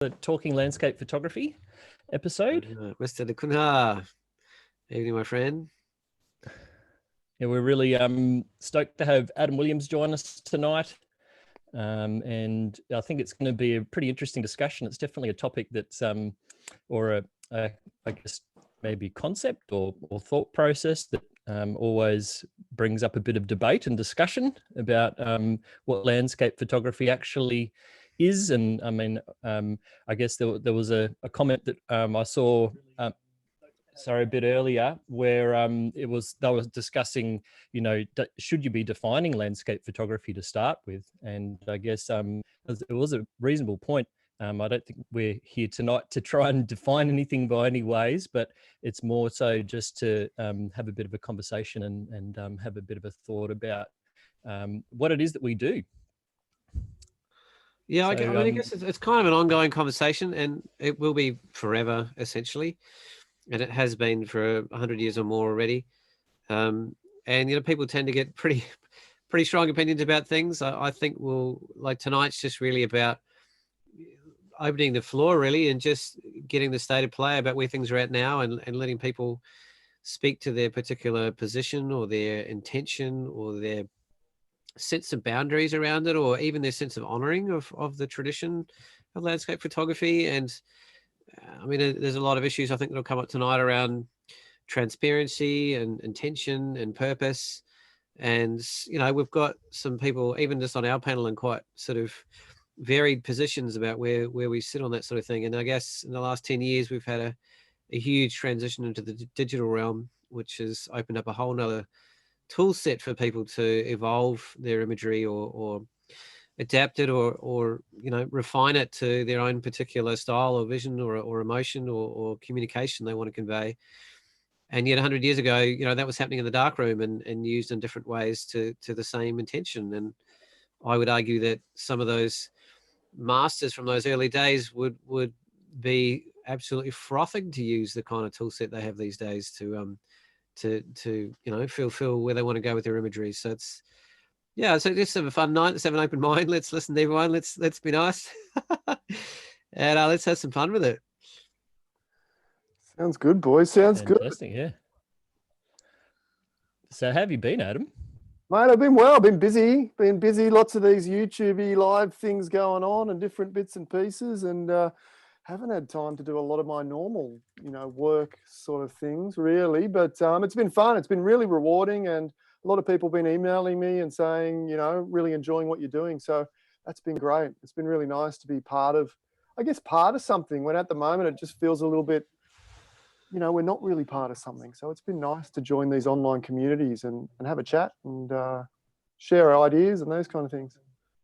the Talking Landscape Photography episode. Mr. Kunha. Evening, my friend. Yeah, we're really stoked to have Adam Williams join us tonight. And I think it's going to be a pretty interesting discussion. It's definitely a topic that's, or I guess maybe concept or thought process that always brings up a bit of debate and discussion about what landscape photography actually is. And I mean, I guess there was a comment that I saw, a bit earlier, where they were discussing, should you be defining landscape photography to start with? And I guess it was a reasonable point. I don't think we're here tonight to try and define anything by any ways, but it's more so just to have a bit of a conversation and have a bit of a thought about what it is that we do. Yeah, I guess it's kind of an ongoing conversation, and it will be forever, essentially. And it has been for 100 years or more already. And, people tend to get pretty strong opinions about things. I think tonight's just really about opening the floor, really, and just getting the state of play about where things are at now, and letting people speak to their particular position or their intention or their sense of boundaries around it, or even their sense of honoring of the tradition of landscape photography. And there's a lot of issues I think that'll come up tonight around transparency and intention and purpose. And, we've got some people, even just on our panel, in quite sort of varied positions about where we sit on that sort of thing. And I guess in the last 10 years, we've had a huge transition into the digital realm, which has opened up a whole nother tool set for people to evolve their imagery or adapt it or refine it to their own particular style or vision or emotion or communication they want to convey. And yet 100 years ago, that was happening in the darkroom and used in different ways to the same intention. And I would argue that some of those masters from those early days would be absolutely frothing to use the kind of tool set they have these days to feel where they want to go with their imagery. So so just have a fun night. Let's have an open mind. Let's listen to everyone. Let's be nice. And let's have some fun with it. Sounds good, boys. Sounds Fantastic, good. Yeah. So how have you been, Adam? Mate, I've been well. I've been busy. Lots of these YouTube live things going on and different bits and pieces, and haven't had time to do a lot of my normal, work sort of things, really. But it's been fun. It's been really rewarding, and a lot of people have been emailing me and saying, really enjoying what you're doing. So that's been great. It's been really nice to be part of something, when at the moment it just feels a little bit, we're not really part of something. So it's been nice to join these online communities and have a chat and share our ideas and those kind of things.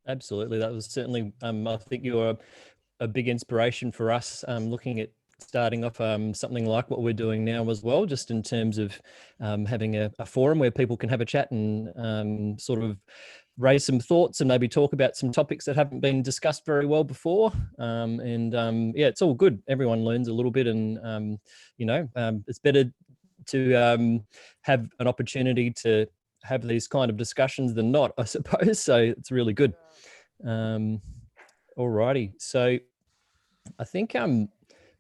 Absolutely. That was certainly, I think you're a big inspiration for us looking at starting off something like what we're doing now as well, just in terms of having a forum where people can have a chat and sort of raise some thoughts and maybe talk about some topics that haven't been discussed very well before. It's all good. Everyone learns a little bit, and it's better to have an opportunity to have these kind of discussions than not, I suppose. So it's really good. Alrighty. So I think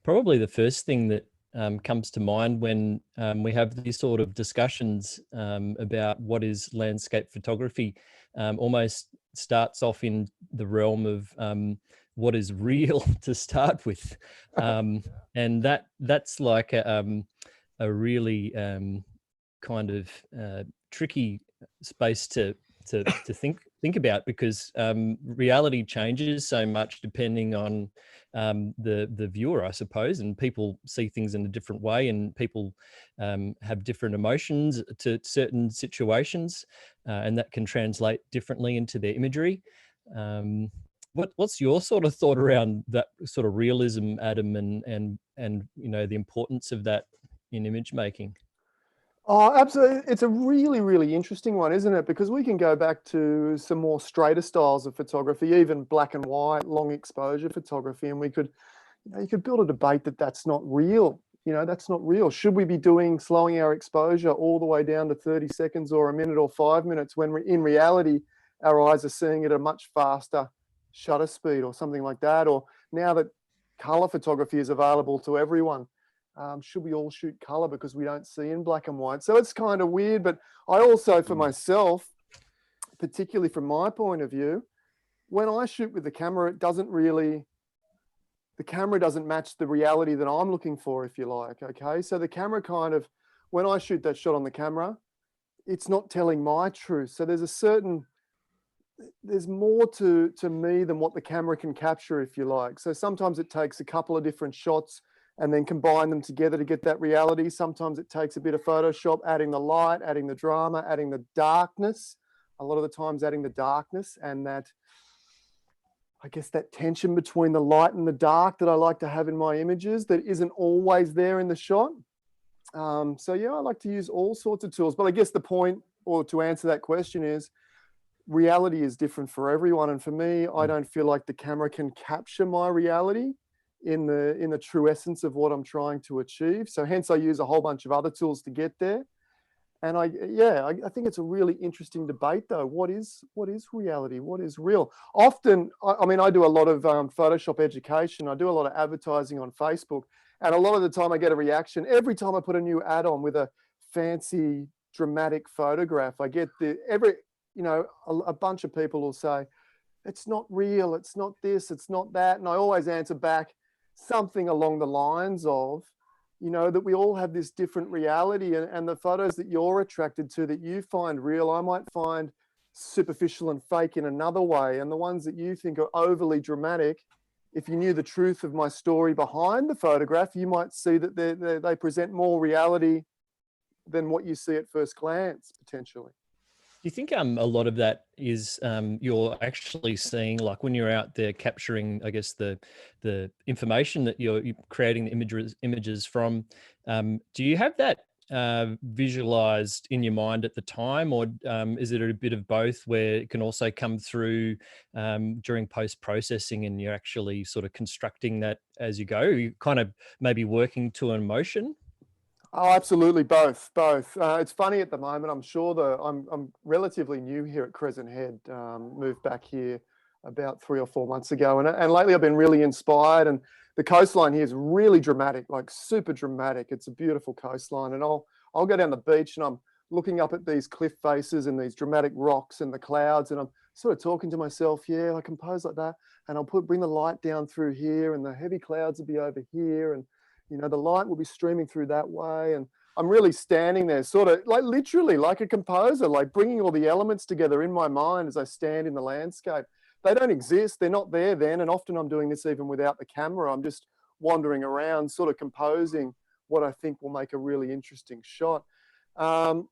probably the first thing that comes to mind when we have these sort of discussions about what is landscape photography almost starts off in the realm of what is real to start with. And that's like a really kind of tricky space to think about, because reality changes so much depending on the viewer, I suppose, and people see things in a different way, and people have different emotions to certain situations, and that can translate differently into their imagery. What's your sort of thought around that sort of realism, Adam, and the importance of that in image making? Oh, absolutely. It's a really, really interesting one, isn't it? Because we can go back to some more straighter styles of photography, even black and white, long exposure photography, and we could, you could build a debate that that's not real. That's not real. Should we be slowing our exposure all the way down to 30 seconds or a minute or 5 minutes, when in reality, our eyes are seeing it at a much faster shutter speed or something like that? Or now that color photography is available to everyone. Should we all shoot color because we don't see in black and white? So it's kind of weird, but I also, for myself, particularly from my point of view, when I shoot with the camera, the camera doesn't match the reality that I'm looking for, if you like, okay? So the camera kind of, when I shoot that shot on the camera, it's not telling my truth. So there's more to me than what the camera can capture, if you like. So sometimes it takes a couple of different shots and then combine them together to get that reality. Sometimes it takes a bit of Photoshop, adding the light, adding the drama, adding the darkness. A lot of the times adding the darkness and that, I guess, that tension between the light and the dark that I like to have in my images that isn't always there in the shot. So yeah, I like to use all sorts of tools, but I guess the point, or to answer that question, is reality is different for everyone. And for me, I don't feel like the camera can capture my reality in the true essence of what I'm trying to achieve. So hence I use a whole bunch of other tools to get there. And I think it's a really interesting debate though. What is reality? What is real? Often, I mean, I do a lot of Photoshop education. I do a lot of advertising on Facebook. And a lot of the time I get a reaction every time I put a new ad on with a fancy dramatic photograph. I get a bunch of people will say, it's not real, it's not this, it's not that. And I always answer back something along the lines of, that we all have this different reality, and the photos that you're attracted to that you find real, I might find superficial and fake in another way. And the ones that you think are overly dramatic, if you knew the truth of my story behind the photograph, you might see that they present more reality than what you see at first glance, potentially. Do you think a lot of that is you're actually seeing, like when you're out there capturing, I guess, the information that you're creating the images from? Do you have that visualized in your mind at the time, or is it a bit of both, where it can also come through during post-processing and you're actually sort of constructing that as you go? You kind of maybe working to an emotion? Oh, absolutely, both. It's funny at the moment. I'm sure I'm relatively new here at Crescent Head. Moved back here about 3 or 4 months ago, and lately I've been really inspired. And the coastline here is really dramatic, like super dramatic. It's a beautiful coastline, and I'll go down the beach and I'm looking up at these cliff faces and these dramatic rocks and the clouds, and I'm sort of talking to myself, yeah, I can pose like that, and I'll bring the light down through here, and the heavy clouds will be over here, and the light will be streaming through that way. And I'm really standing there sort of like literally like a composer, like bringing all the elements together in my mind as I stand in the landscape. They don't exist. They're not there then. And often I'm doing this even without the camera. I'm just wandering around, sort of composing what I think will make a really interesting shot. So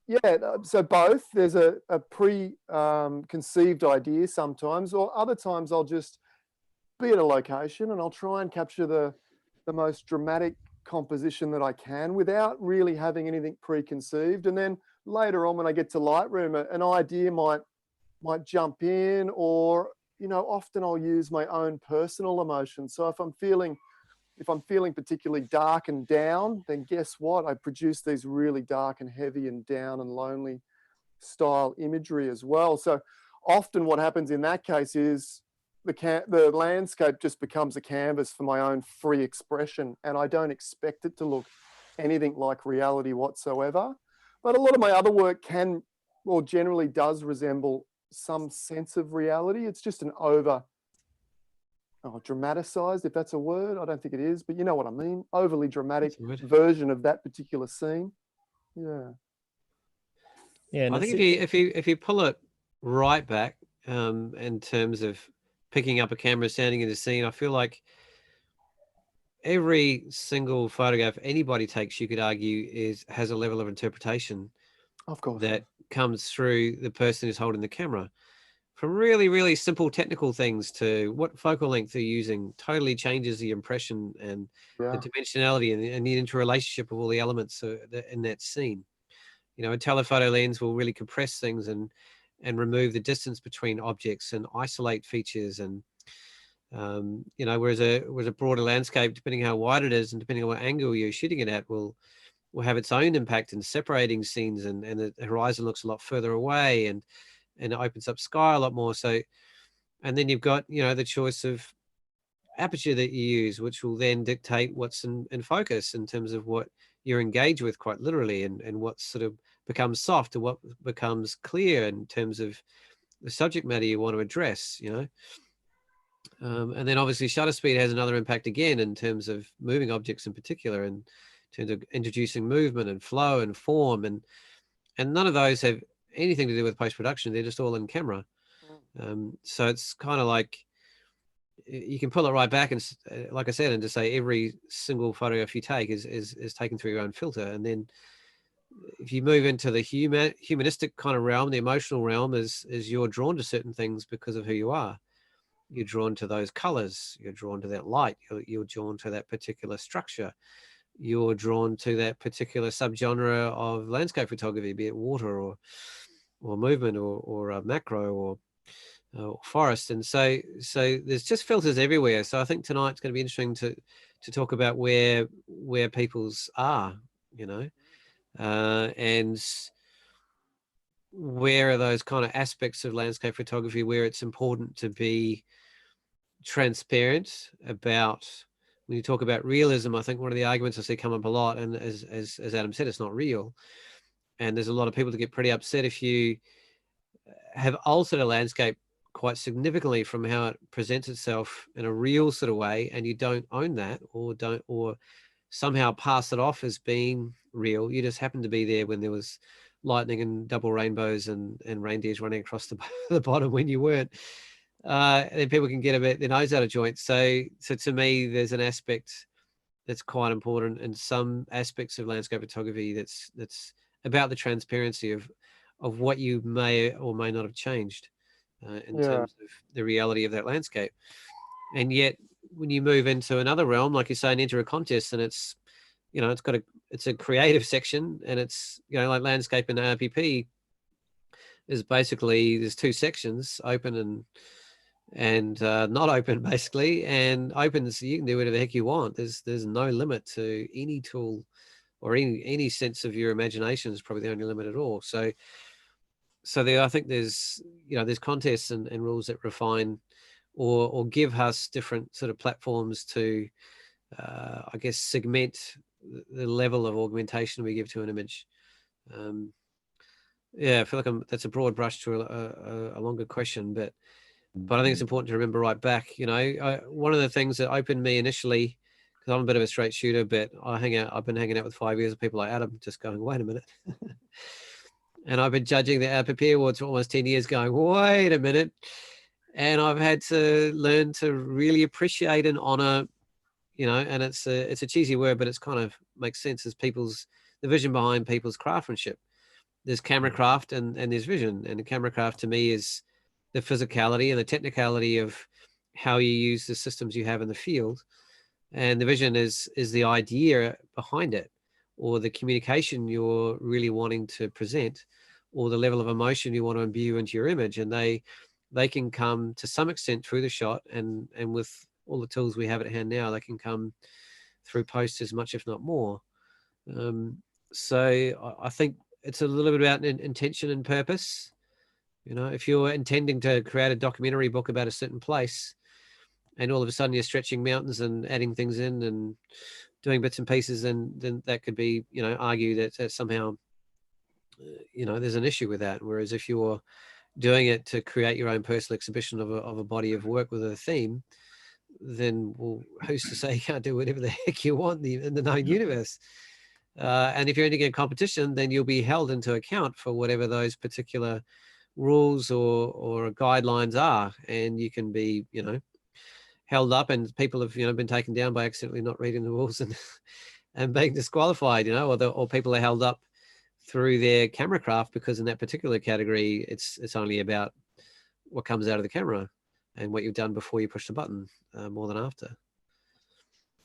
both. There's a preconceived idea sometimes, or other times I'll just be at a location and I'll try and capture the most dramatic composition that I can without really having anything preconceived. And then later on, when I get to Lightroom, an idea might jump in, or often I'll use my own personal emotions. So if I'm feeling particularly dark and down, then guess what? I produce these really dark and heavy and down and lonely style imagery as well. So often what happens in that case is the landscape just becomes a canvas for my own free expression, and I don't expect it to look anything like reality whatsoever. But a lot of my other work can, or generally does, resemble some sense of reality. It's just an dramatized, if that's a word. I don't think it is, but you know what I mean. Overly dramatic version of that particular scene. Yeah. Yeah. I think if you pull it right back in terms of picking up a camera, standing in the scene, I feel like every single photograph anybody takes, you could argue, has a level of interpretation, of course, that comes through the person who's holding the camera. From really, really simple technical things to what focal length they're using, totally changes the impression and the dimensionality and the interrelationship of all the elements in that scene. A telephoto lens will really compress things and remove the distance between objects and isolate features. And whereas a broader landscape, depending how wide it is and depending on what angle you're shooting it at, will have its own impact in separating scenes, and the horizon looks a lot further away, and it opens up sky a lot more. So, and then you've got the choice of aperture that you use, which will then dictate what's in focus in terms of what you're engaged with, quite literally, and what sort of becomes soft or what becomes clear in terms of the subject matter you want to address, you know. And then obviously shutter speed has another impact again in terms of moving objects in particular, and in terms of introducing movement and flow and form, and none of those have anything to do with post-production. They're just all in camera. So it's kind of like you can pull it right back and, like I said, and to say every single photograph you take is taken through your own filter. And then if you move into the humanistic kind of realm, the emotional realm, is you're drawn to certain things because of who you are. You're drawn to those colors. You're drawn to that light. You're drawn to that particular structure. You're drawn to that particular subgenre of landscape photography, be it water or movement or macro or forest. And so there's just filters everywhere. So I think tonight's going to be interesting to talk about where people's are, you know, and where are those kind of aspects of landscape photography where it's important to be transparent about. When you talk about realism, I think one of the arguments I see come up a lot, and as Adam said, it's not real. And there's a lot of people that get pretty upset if you have altered a landscape quite significantly from how it presents itself in a real sort of way, and you don't own that, or somehow pass it off as being real. You just happened to be there when there was lightning and double rainbows and reindeers running across the bottom when you weren't. Then people can get a bit their nose out of joint. So to me, there's an aspect that's quite important in some aspects of landscape photography that's about the transparency of what you may or may not have changed in terms of the reality of that landscape. And yet, when you move into another realm, like you say, and enter a contest, and it's, you know, it's a creative section, and it's, you know, like landscape and ARPP is basically, there's two sections, open and not open, basically. And opens, you can do whatever the heck you want. There's no limit to any tool, or any sense of your imagination is probably the only limit at all. So there, I think there's, you know, there's contests and rules that refine or give us different sort of platforms to, I guess, segment the level of augmentation we give to an image. Yeah, I feel like that's a broad brush to a longer question, but I think it's important to remember right back, you know, one of the things that opened me initially, because I'm a bit of a straight shooter, but I've been hanging out with 5 years of people like Adam, just going, wait a minute. And I've been judging the ARPP Awards for almost 10 years going, wait a minute. And I've had to learn to really appreciate and honor, you know, and it's a cheesy word, but it's kind of makes sense, as the vision behind people's craftsmanship. There's camera craft and there's vision. And the camera craft to me is the physicality and the technicality of how you use the systems you have in the field. And the vision is the idea behind it, or the communication you're really wanting to present, or the level of emotion you want to imbue into your image. And they can come to some extent through the shot, and with all the tools we have at hand now, they can come through post as much, if not more. So I think it's a little bit about intention and purpose. You know, if you're intending to create a documentary book about a certain place, and all of a sudden you're stretching mountains and adding things in and doing bits and pieces, and then that could be, you know, argue that somehow, you know, there's an issue with that. Whereas if you're doing it to create your own personal exhibition of a body of work with a theme, then, well, who's to say you can't do whatever the heck you want in the known universe? And if you're entering a competition, then you'll be held into account for whatever those particular rules or guidelines are, and you can be, you know, held up, and people have, you know, been taken down by accidentally not reading the rules and being disqualified, you know, or people are held up through their camera craft because in that particular category, it's only about what comes out of the camera and what you've done before you push the button, more than after.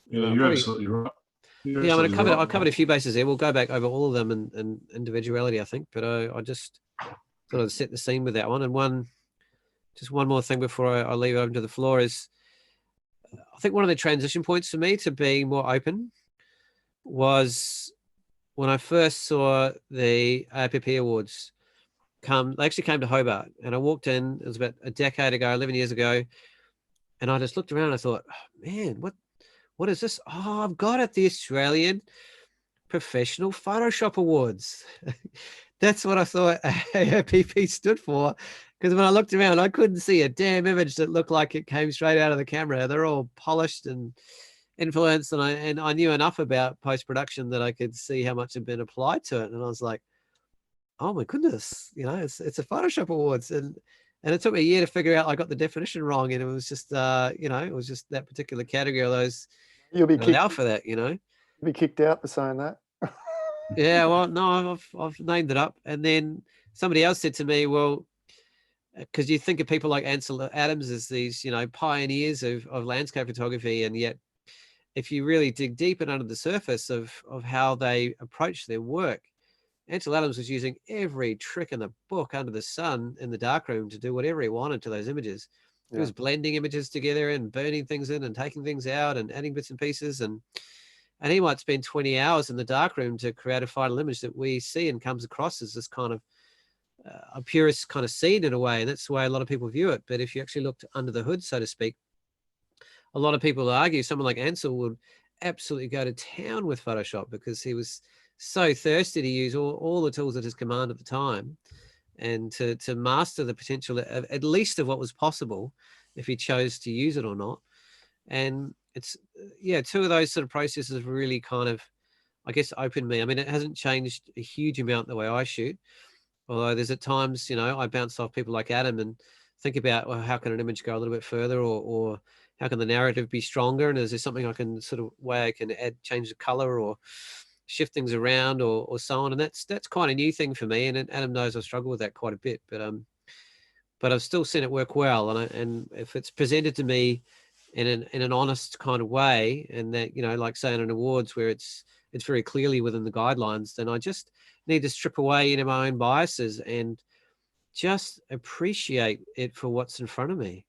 Yeah, you're absolutely right. Yeah, I mean, I've covered a few bases there. We'll go back over all of them and individuality, I think, but I just sort of set the scene with that one. And just one more thing before I leave it open to the floor is, I think one of the transition points for me to being more open was when I first saw the ARPP Awards they actually came to Hobart, and I walked in, it was about a decade ago, 11 years ago, And I just looked around. I thought, oh, man, what is this? Oh, I've got it. The Australian Professional Photoshop Awards. That's what I thought AOPP stood for. Because when I looked around, I couldn't see a damn image that looked like it came straight out of the camera. They're all polished and influenced, and I knew enough about post-production that I could see how much had been applied to it. And I was like, oh my goodness, you know, it's a Photoshop Awards. And it took me a year to figure out I got the definition wrong. And it was just, you know, it was just that particular category of those You'll be allow for that, you know. You'll be kicked out for saying that. Yeah, well, no, I've named it up. And then somebody else said to me, well, because you think of people like Ansel Adams as these, you know, pioneers of landscape photography, and yet if you really dig deep and under the surface of how they approach their work, Ansel Adams was using every trick in the book under the sun in the darkroom to do whatever he wanted to those images. He was blending images together and burning things in and taking things out and adding bits and pieces. And he might spend 20 hours in the darkroom to create a final image that we see and comes across as this kind of a purist kind of scene in a way. And that's the way a lot of people view it. But if you actually looked under the hood, so to speak, a lot of people argue someone like Ansel would absolutely go to town with Photoshop because he was so thirsty to use all the tools at his command at the time, and to master the potential at least of what was possible if he chose to use it or not. And it's, yeah, two of those sort of processes really kind of, I guess, opened me. I mean, it hasn't changed a huge amount the way I shoot, although there's at times, you know, I bounce off people like Adam and think about, well, how can an image go a little bit further, or how can the narrative be stronger? And is there something I can sort of way I can add, change the color or shift things around or so on? And that's quite a new thing for me. And Adam knows I struggle with that quite a bit, but I've still seen it work well. And if it's presented to me in an honest kind of way, and that, you know, like say in an awards where it's very clearly within the guidelines, then I just need to strip away, you know, my own biases and just appreciate it for what's in front of me.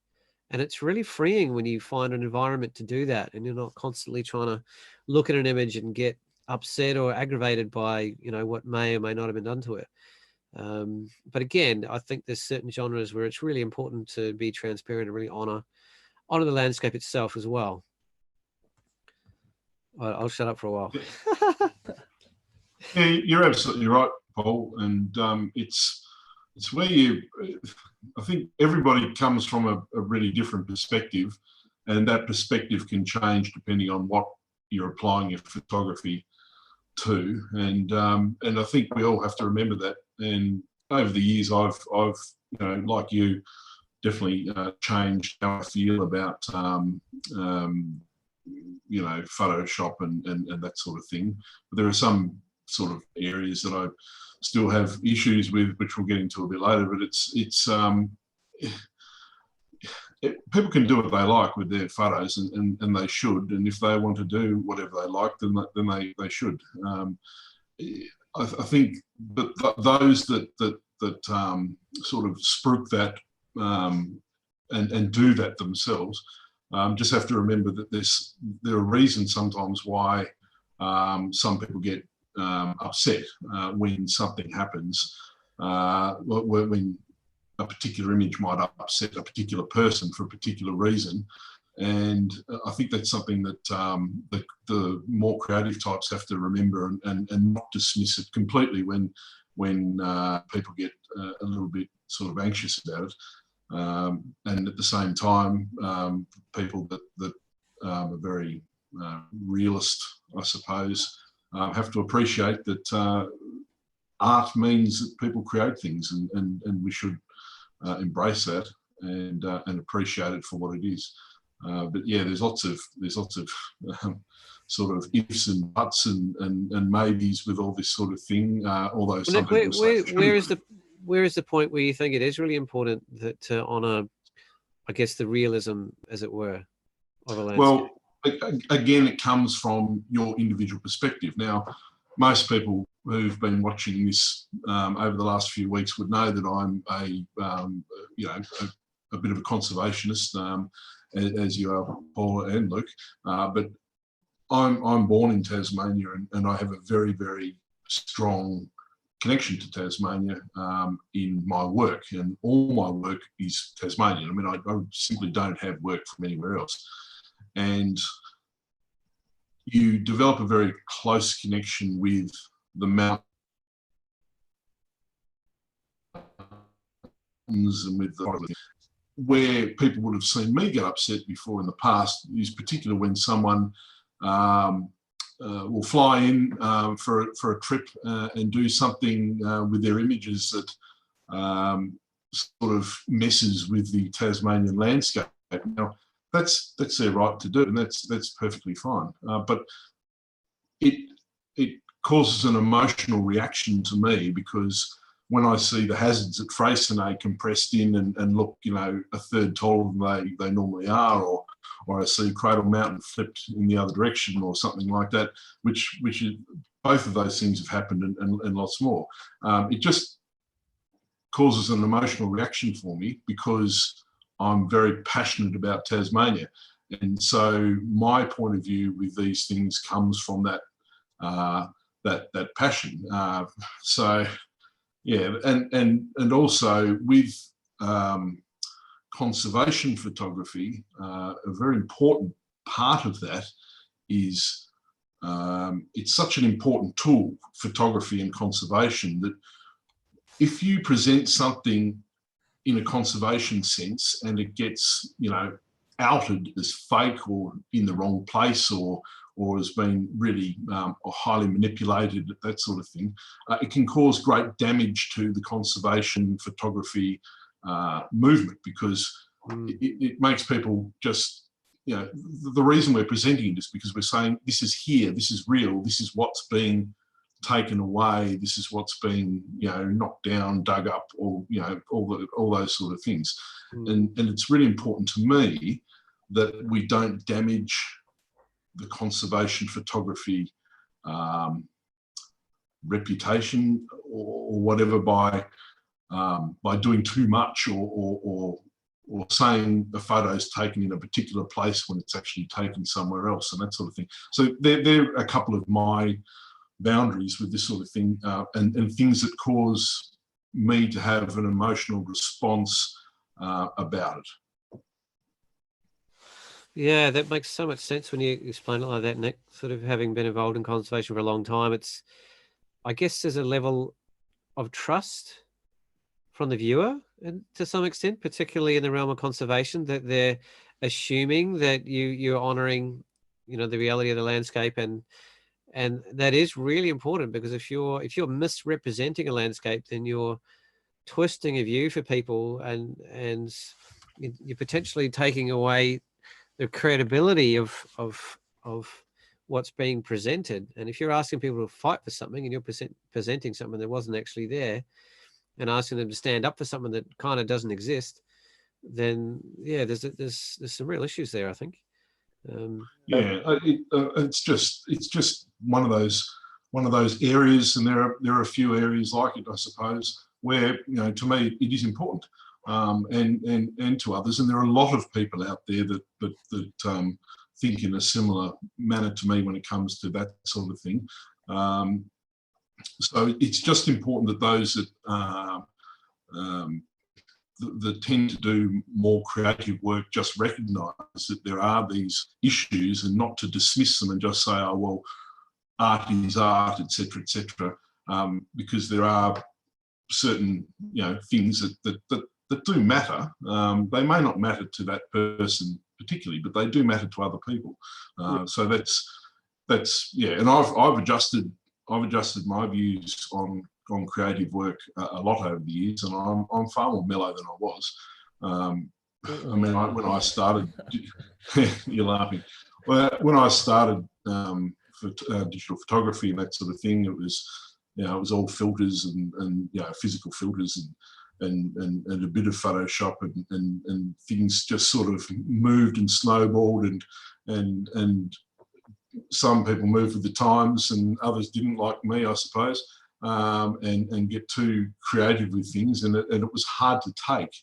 And it's really freeing when you find an environment to do that, and you're not constantly trying to look at an image and get upset or aggravated by, you know, what may or may not have been done to it. But again, I think there's certain genres where it's really important to be transparent and really honor the landscape itself as well. I'll shut up for a while. Yeah, you're absolutely right, Paul. And it's where I think everybody comes from a really different perspective, and that perspective can change depending on what you're applying your photography to. And I think we all have to remember that. And over the years, I've you know, like you, definitely changed how I feel about you know, Photoshop and that sort of thing. But there are some sort of areas that I still have issues with, which we'll get into a bit later. But people can do what they like with their photos, and they should. And if they want to do whatever they like, then they should. I think that those that sort of spruik that and do that themselves just have to remember that there are reasons sometimes why some people get upset when something happens, when a particular image might upset a particular person for a particular reason. And I think that's something that the more creative types have to remember, and not dismiss it completely when people get a little bit sort of anxious about it. And at the same time, people that are very realist, I suppose, have to appreciate that art means that people create things, and we should embrace that and appreciate it for what it is. But yeah, there's lots of sort of ifs and buts and maybes with all this sort of thing. Although some people say, where is the point where you think it is really important to honour, I guess, the realism, as it were, of a landscape? Well, again, it comes from your individual perspective. Now, most people who've been watching this over the last few weeks would know that I'm a bit of a conservationist, as you are, Paul and Luke. But I'm born in Tasmania, and I have a very, very strong connection to Tasmania in my work, and all my work is Tasmanian. I mean, I simply don't have work from anywhere else. And you develop a very close connection with the mountains and with the where people would have seen me get upset before in the past is particularly when someone will fly in for a trip and do something with their images that sort of messes with the Tasmanian landscape. Now, that's their right to do, and that's perfectly fine. But it causes an emotional reaction to me, because when I see the hazards at Freycinet compressed in and look, you know, a third taller than they normally are, or I see Cradle Mountain flipped in the other direction or something like that, which is, both of those things have happened and lots more. It just causes an emotional reaction for me, because I'm very passionate about Tasmania. And so my point of view with these things comes from that that passion. So yeah, and also with conservation photography, a very important part of that is it's such an important tool, photography and conservation, that if you present something in a conservation sense and it gets, you know, outed as fake or in the wrong place or has been really or highly manipulated, that sort of thing, it can cause great damage to the conservation photography movement, because it makes people just, you know, the reason we're presenting it is because we're saying this is here, this is real, this is what's being taken away, this is what's being, you know, knocked down, dug up, or, you know, all those sort of things. And it's really important to me that we don't damage the conservation photography reputation or whatever by doing too much or saying a photo is taken in a particular place when it's actually taken somewhere else, and that sort of thing. So there are a couple of my boundaries with this sort of thing, and things that cause me to have an emotional response about it. Yeah, that makes so much sense when you explain it like that, Nick. Sort of having been involved in conservation for a long time, it's, I guess there's a level of trust from the viewer, and to some extent, particularly in the realm of conservation, that they're assuming that you're honouring, you know, the reality of the landscape, and that is really important, because if you're misrepresenting a landscape, then you're twisting a view for people, and you're potentially taking away the credibility of what's being presented. And if you're asking people to fight for something and you're presenting something that wasn't actually there, and asking them to stand up for something that kind of doesn't exist, then yeah, there's some real issues there, I think. Yeah, it's just one of those areas, and there are a few areas like it, I suppose, where, you know, to me it is important, and to others, and there are a lot of people out there that think in a similar manner to me when it comes to that sort of thing. So it's just important that those that tend to do more creative work just recognise that there are these issues, and not to dismiss them and just say, oh well, art is art, etc., etc., because there are certain, you know, things that do matter. They may not matter to that person particularly, but they do matter to other people. So that's yeah. And I've adjusted my views on creative work a lot over the years, and I'm far more mellow than I was. I mean, when I started, you're laughing. Well, when I started for digital photography and that sort of thing, it was, you know, it was all filters and you know, physical filters and a bit of Photoshop, and things just sort of moved and snowballed, and some people moved with the times and others didn't, like me, I suppose, and get too creative with things, and it was hard to take,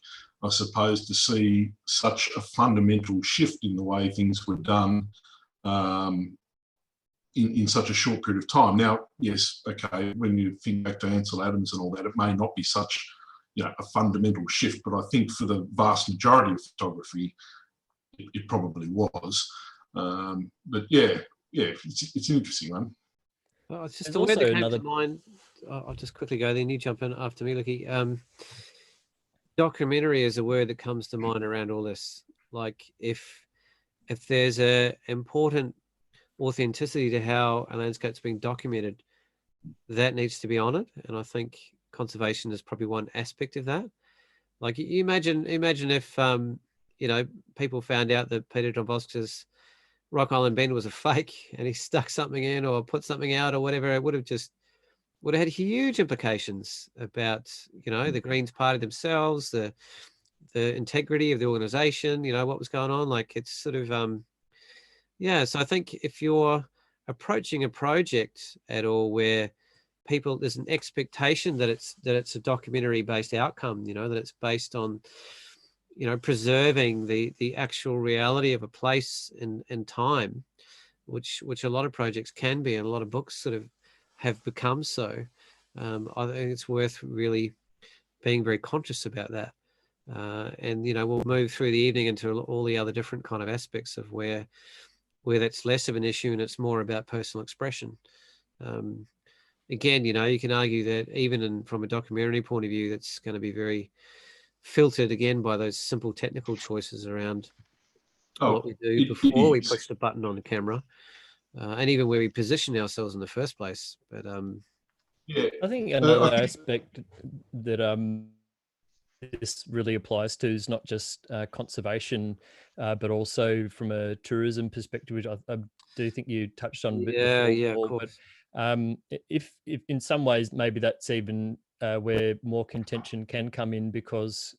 I suppose, to see such a fundamental shift in the way things were done in such a short period of time. Now, yes, okay, when you think back to Ansel Adams and all that, it may not be such, a fundamental shift, but I think for the vast majority of photography, it probably was. But yeah, it's an interesting one. Well, it's just There's the word that also came another- to mind. I'll just quickly go, then you jump in after me, Lucky. Documentary is a word that comes to mind around all this. Like if there's a important authenticity to how a landscape's being documented, that needs to be honoured. And I think conservation is probably one aspect of that. Like you imagine if people found out that Peter Domboska's Rock Island Bend was a fake and he stuck something in or put something out or whatever, it would have had huge implications about the Greens Party themselves, the integrity of the organization, what was going on. Like it's sort of so I think if you're approaching a project at all where there's an expectation that it's a documentary based outcome, that it's based on preserving the actual reality of a place and time, which a lot of projects can be, and a lot of books sort of have become so. I think it's worth really being very conscious about that. And we'll move through the evening into all the other different kind of aspects of where that's less of an issue and it's more about personal expression. Again, you can argue that even from a documentary point of view, that's going to be very filtered again by those simple technical choices around what we do before we push the button on the camera, and even where we position ourselves in the first place. But I think another aspect that this really applies to is not just conservation, but also from a tourism perspective, which I do think you touched on a bit before. Yeah, of course. But if in some ways maybe that's even where more contention can come in, because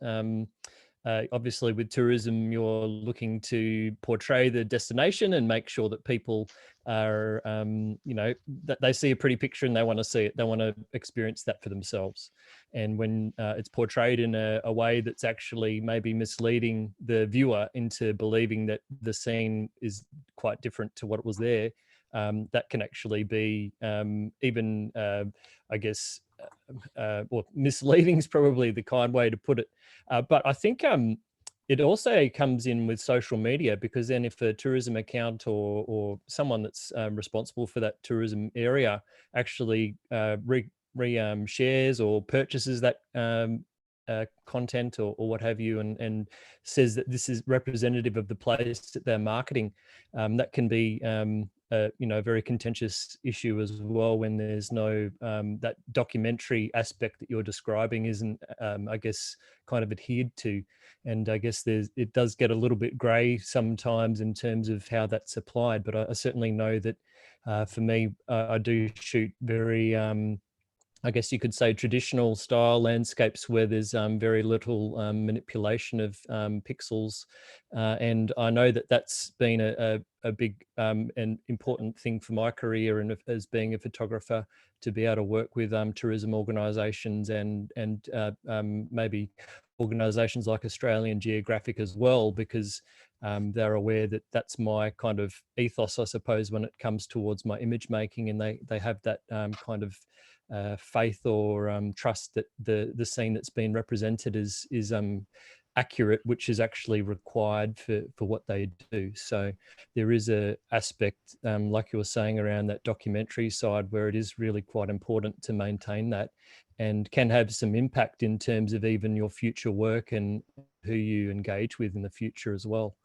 obviously with tourism you're looking to portray the destination and make sure that people are that they see a pretty picture and they want to see it, they want to experience that for themselves. And when it's portrayed in a way that's actually maybe misleading the viewer into believing that the scene is quite different to what was there, that can actually be even I guess well, misleading is probably the kind way to put it. But I think it also comes in with social media, because then if a tourism account or someone that's responsible for that tourism area actually shares or purchases that content or what have you, and says that this is representative of the place that they're marketing, that can be a very contentious issue as well, when there's no that documentary aspect that you're describing isn't I guess kind of adhered to. And I guess it does get a little bit grey sometimes in terms of how that's applied. But I certainly know that for me, I do shoot very I guess you could say traditional style landscapes where there's very little manipulation of pixels. And I know that that's been a big and important thing for my career, and as being a photographer, to be able to work with tourism organisations and maybe organisations like Australian Geographic as well, because they're aware that that's my kind of ethos, I suppose, when it comes towards my image making, and they have that kind of faith or trust that the scene that's been represented is accurate, which is actually required for what they do. So there is a aspect, like you were saying, around that documentary side, where it is really quite important to maintain that, and can have some impact in terms of even your future work and who you engage with in the future as well.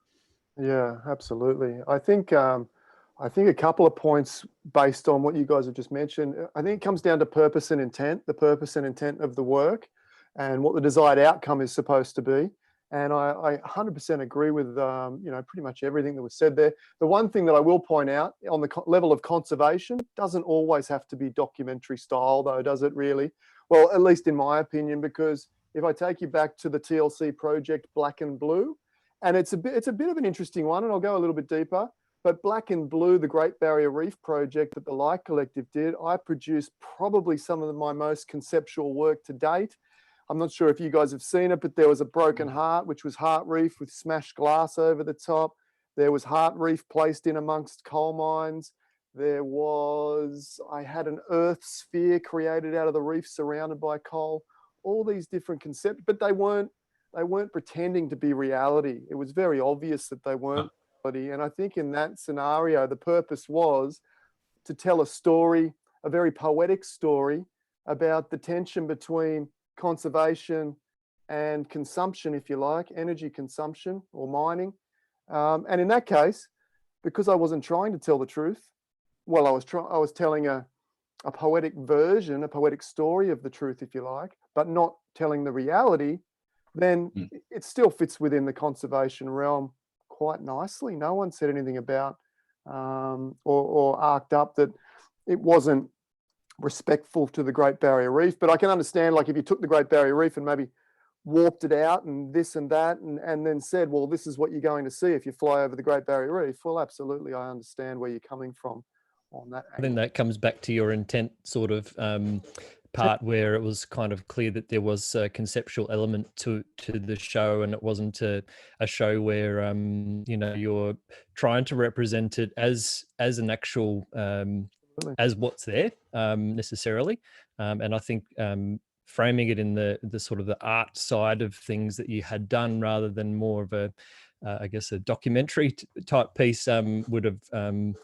Yeah, absolutely. I think a couple of points based on what you guys have just mentioned. I think it comes down to purpose and intent, the purpose and intent of the work, and what the desired outcome is supposed to be. And I 100% agree with pretty much everything that was said there. The one thing that I will point out on the level of conservation, doesn't always have to be documentary style, though, does it really? Well, at least in my opinion, because if I take you back to the TLC project Black and Blue, and it's a bit of an interesting one, and I'll go a little bit deeper. But Black and Blue, the Great Barrier Reef project that the Light Collective did, I produced probably some of my most conceptual work to date. I'm not sure if you guys have seen it, but there was a broken heart, which was heart reef with smashed glass over the top. There was heart reef placed in amongst coal mines. I had an earth sphere created out of the reef surrounded by coal, all these different concepts, but they weren't pretending to be reality. It was very obvious that they weren't reality. And I think in that scenario, the purpose was to tell a story, a very poetic story about the tension between conservation and consumption, if you like, energy consumption or mining. And in that case, because I wasn't trying to tell the truth, well, I was telling a poetic version, a poetic story of the truth, if you like, but not telling the reality, then it still fits within the conservation realm quite nicely. No one said anything about or arced up that it wasn't respectful to the Great Barrier Reef. But I can understand, like, if you took the Great Barrier Reef and maybe warped it out and this and that, and then said, well, this is what you're going to see if you fly over the Great Barrier Reef. Well, absolutely, I understand where you're coming from on that angle. Then that comes back to your intent sort of part, where it was kind of clear that there was a conceptual element to the show, and it wasn't a show where you know, you're trying to represent it as an actual as what's there necessarily. And I think framing it in the sort of the art side of things that you had done, rather than more of a I guess a documentary type piece, would have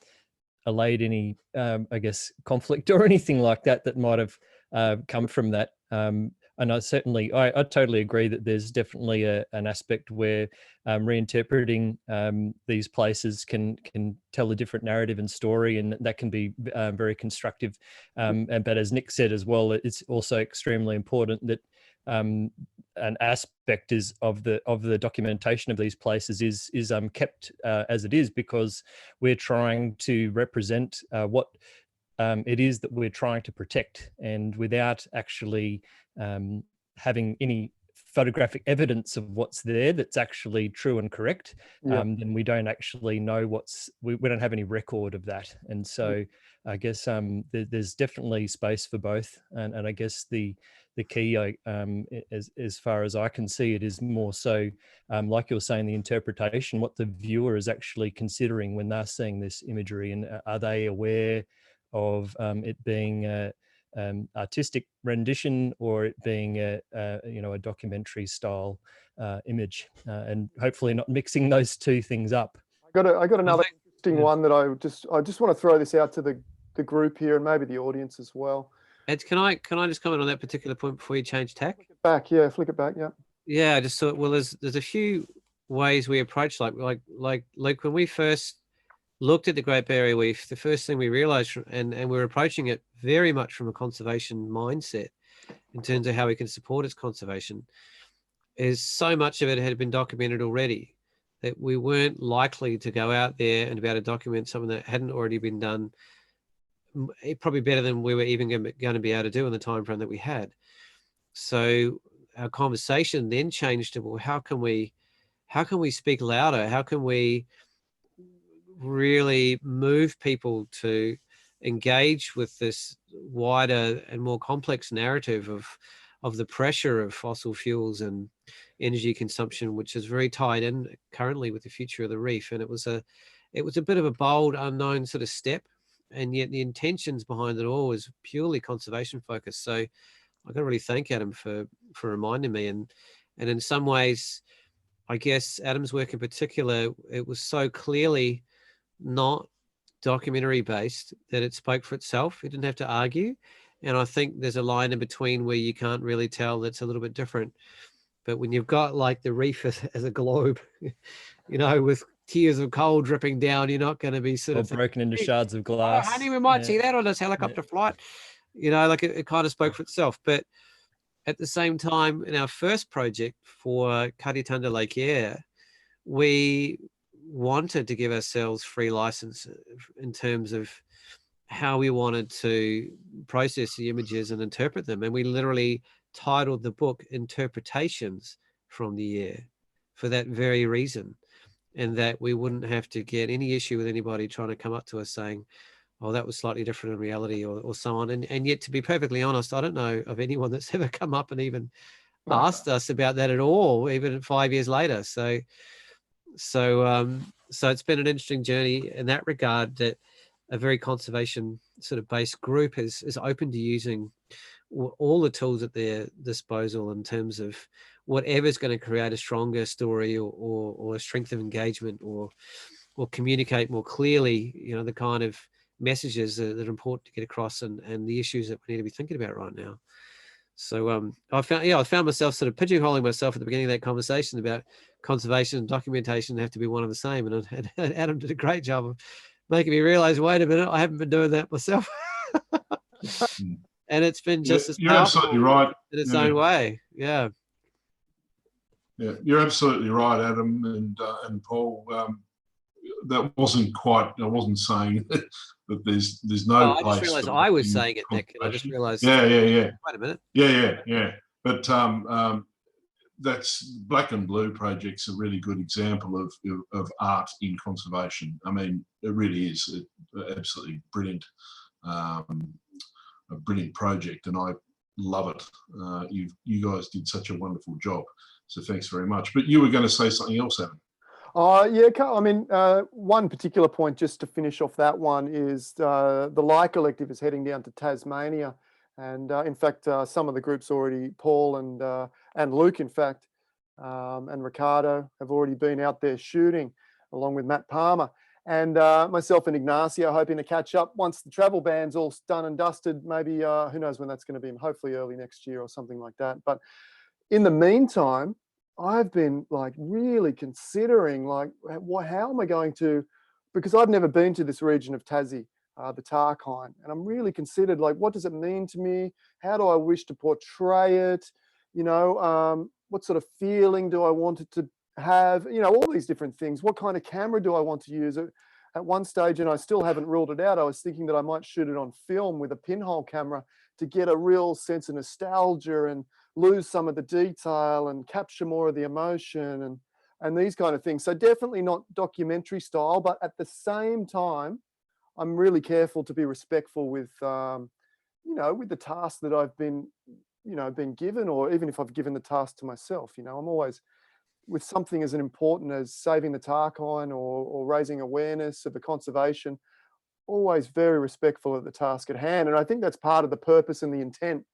allayed any I guess conflict or anything like that might have come from that. And I totally agree that there's definitely an aspect where reinterpreting these places can tell a different narrative and story, and that can be very constructive. But as Nick said as well, it's also extremely important that an aspect of the documentation of these places is kept as it is, because we're trying to represent what it is that we're trying to protect, and without actually having any photographic evidence of what's there that's actually true and correct, then we don't actually know we don't have any record of that. And so I guess there's definitely space for both, and I guess the key, as far as I can see it, is more so, like you were saying, the interpretation, what the viewer is actually considering when they're seeing this imagery, and are they aware of it being artistic rendition, or it being a documentary style image, and hopefully not mixing those two things up. I got another interesting one that I just want to throw this out to the group here and maybe the audience as well. Ed, can I just comment on that particular point before you change tack? Flick it back, yeah, flick it back, yeah. Yeah, I just thought, well, there's a few ways we approach, like Luke, when we first looked at the Great Barrier Reef, the first thing we realized, and we're approaching it very much from a conservation mindset in terms of how we can support its conservation, is so much of it had been documented already that we weren't likely to go out there and be able to document something that hadn't already been done, probably better than we were even going to be able to do in the time frame that we had. So our conversation then changed to, well, how can we speak louder? How can we really move people to engage with this wider and more complex narrative of the pressure of fossil fuels and energy consumption, which is very tied in currently with the future of the reef. And it was a bit of a bold, unknown sort of step, and yet the intentions behind it all was purely conservation focused. So I got to really thank Adam for reminding me. And in some ways, I guess Adam's work in particular, it was so clearly not documentary based that it spoke for itself. It didn't have to argue. And I think there's a line in between where you can't really tell that's a little bit different. But when you've got like the reef as a globe, with tears of coal dripping down, you're not going to be sort of broken into shards of glass. Oh, honey, we might see that on this helicopter flight. Like it kind of spoke for itself. But at the same time, in our first project for Karitanda Lake Eyre, we wanted to give ourselves free license in terms of how we wanted to process the images and interpret them. And we literally titled the book Interpretations from the Air for that very reason, and that we wouldn't have to get any issue with anybody trying to come up to us saying, oh, that was slightly different in reality, or so on. And yet, to be perfectly honest, I don't know of anyone that's ever come up and even asked us about that at all, even 5 years later. So it's been an interesting journey in that regard, that a very conservation sort of based group is open to using all the tools at their disposal in terms of whatever's going to create a stronger story or a strength of engagement or communicate more clearly, the kind of messages that are important to get across and the issues that we need to be thinking about right now. So I found myself sort of pigeonholing myself at the beginning of that conversation about conservation and documentation have to be one and the same. And Adam did a great job of making me realize, wait a minute, I haven't been doing that myself. And it's been just as you're absolutely right in its own way. Yeah. Yeah, you're absolutely right, Adam and Paul. That wasn't quite. I wasn't saying that there's no place. I just realised I was saying it, Nick, and I just realised. Yeah. Wait a minute. Yeah. But that's Black and Blue project's a really good example of art in conservation. I mean, it really is absolutely brilliant, a brilliant project, and I love it. You guys did such a wonderful job. So thanks very much. But you were going to say something else, Adam. Yeah, I mean, one particular point just to finish off that one is the Lie Collective is heading down to Tasmania. And in fact, some of the groups already, Paul and Luke, in fact, and Ricardo have already been out there shooting along with Matt Palmer. And myself and Ignacio hoping to catch up once the travel ban's all done and dusted, maybe, who knows when that's going to be, hopefully early next year or something like that. But in the meantime, I've been like really considering like, how am I going to, because I've never been to this region of Tassie, the Tarkine, and I'm really considered like, what does it mean to me? How do I wish to portray it? What sort of feeling do I want it to have? All these different things. What kind of camera do I want to use? At one stage, and I still haven't ruled it out, I was thinking that I might shoot it on film with a pinhole camera to get a real sense of nostalgia and lose some of the detail and capture more of the emotion and these kind of things. So definitely not documentary style, but at the same time, I'm really careful to be respectful with, with the task that I've been given, or even if I've given the task to myself. I'm always, with something as important as saving the Tarkine or raising awareness of the conservation, always very respectful of the task at hand. And I think that's part of the purpose and the intent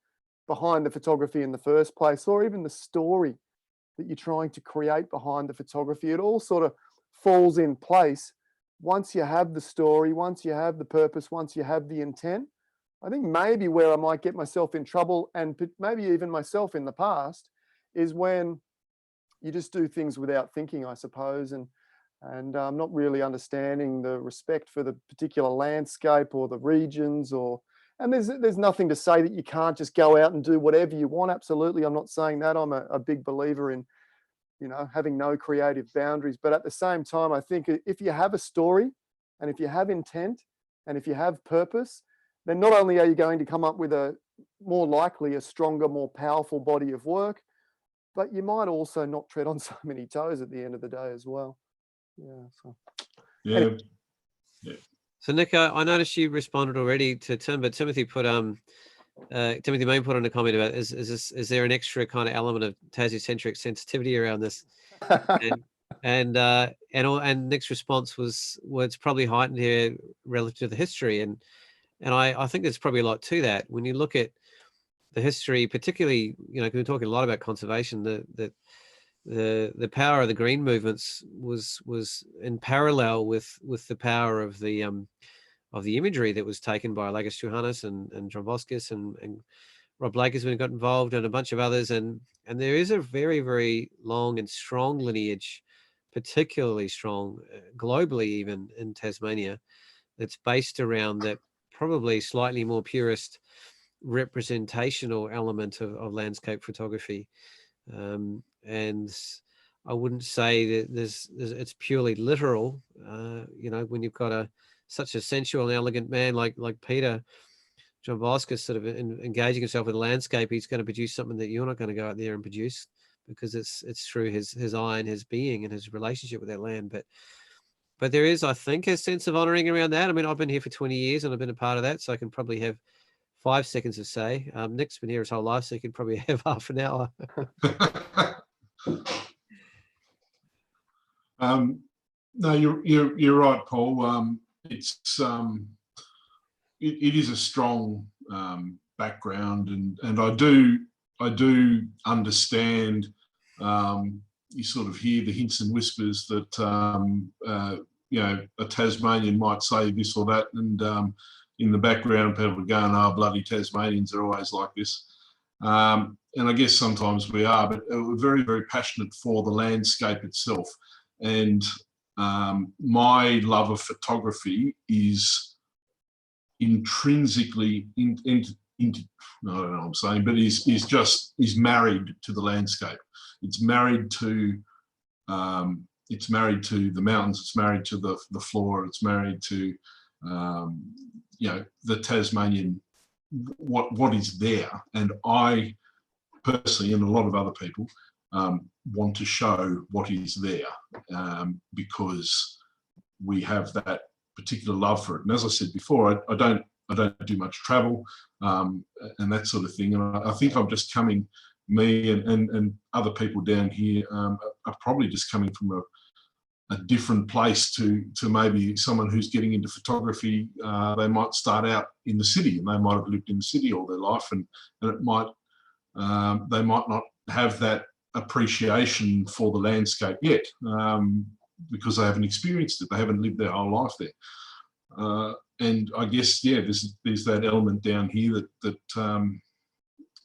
behind the photography in the first place, or even the story that you're trying to create behind the photography. It all sort of falls in place once you have the story, once you have the purpose, once you have the intent. I think maybe where I might get myself in trouble, and maybe even myself in the past, is when you just do things without thinking, I suppose, and not really understanding the respect for the particular landscape or the regions, and there's nothing to say that you can't just go out and do whatever you want. Absolutely, I'm not saying that. I'm a big believer in, having no creative boundaries. But at the same time, I think if you have a story, and if you have intent, and if you have purpose, then not only are you going to come up with more likely a stronger, more powerful body of work, but you might also not tread on so many toes at the end of the day as well. Yeah. Anyway. Yeah. So Nick, I noticed you responded already to Tim, but Timothy Main put on a comment about is there an extra kind of element of Tassie-centric sensitivity around this? and Nick's response was, well, it's probably heightened here relative to the history, and I think there's probably a lot to that. When you look at the history, particularly, because we're talking a lot about conservation, the power of the green movements was in parallel with the power of the imagery that was taken by Lagos Johannes and John Voskis and Rob Blakers when he got involved, and a bunch of others, and there is a very, very long and strong lineage, particularly strong globally, even in Tasmania, that's based around that probably slightly more purist representational element of landscape photography. And I wouldn't say that it's purely literal. When you've got such a sensual and elegant man like Peter John Voskis sort of engaging himself with the landscape, he's going to produce something that you're not going to go out there and produce, because it's through his eye and his being and his relationship with that land. But there is, I think, a sense of honouring around that. I mean, I've been here for 20 years and I've been a part of that, so I can probably have 5 seconds of say. Nick's been here his whole life, so he can probably have half an hour. No, you're right, Paul. It's it is a strong background, and I do understand. You sort of hear the hints and whispers that a Tasmanian might say this or that, and in the background people are going, "Oh, bloody Tasmanians are always like this." And I guess sometimes we are, but we're very, very passionate for the landscape itself. And my love of photography is intrinsically, I don't know what I'm saying, but is married to the landscape. It's married to the mountains. It's married to the flora. It's married to the Tasmanian, what is there. And I personally, and a lot of other people, want to show what is there, because we have that particular love for it. And as I said before, I don't do much travel and that sort of thing. And I think I'm just coming, me and other people down here are probably just coming from a different place to maybe someone who's getting into photography. They might start out in the city, and they might have lived in the city all their life, and it might they might not have that appreciation for the landscape yet, because they haven't experienced it. They haven't lived their whole life there. And I guess, there's that element down here that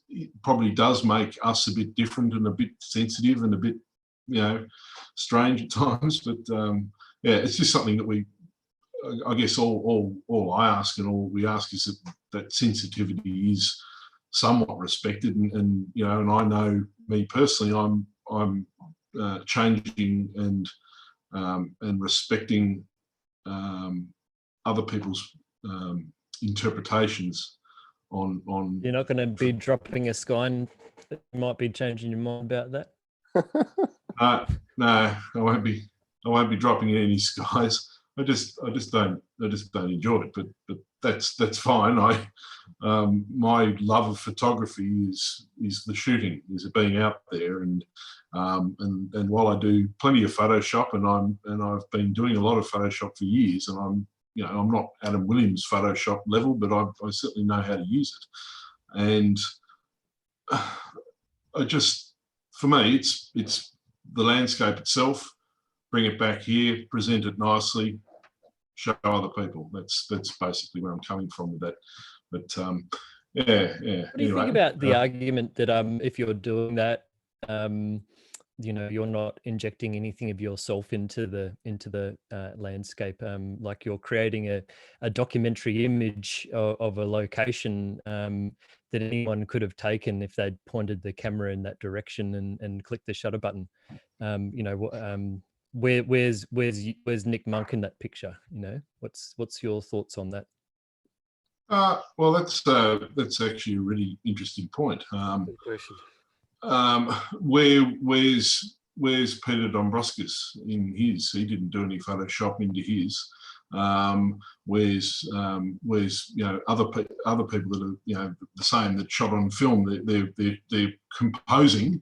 it probably does make us a bit different and a bit sensitive and a bit, strange at times. But it's just something that I guess all I ask and all we ask is that sensitivity is somewhat respected, and I know me personally, I'm changing and respecting other people's interpretations on. You're not going to be dropping a sky, that you might be changing your mind about that. No, I won't be dropping in any skies. I just don't enjoy it, but that's fine. My love of photography is the shooting, is being out there, and while I do plenty of Photoshop, and I've been doing a lot of Photoshop for years, and I'm not Adam Williams Photoshop level, but I certainly know how to use it. And for me, it's the landscape itself. Bring it back here, present it nicely, show other people. That's basically where I'm coming from with that. But yeah. What do you think about the argument that if you're doing that, you're not injecting anything of yourself into the landscape, like you're creating a documentary image of a location that anyone could have taken if they'd pointed the camera in that direction and clicked the shutter button. Where's Nick Monk in that picture? What's your thoughts on that? Well, that's actually a really interesting point. Good question. Where's Peter Dombrovskis in his? He didn't do any Photoshop into his. Where's other people that are the same, that shot on film? They're composing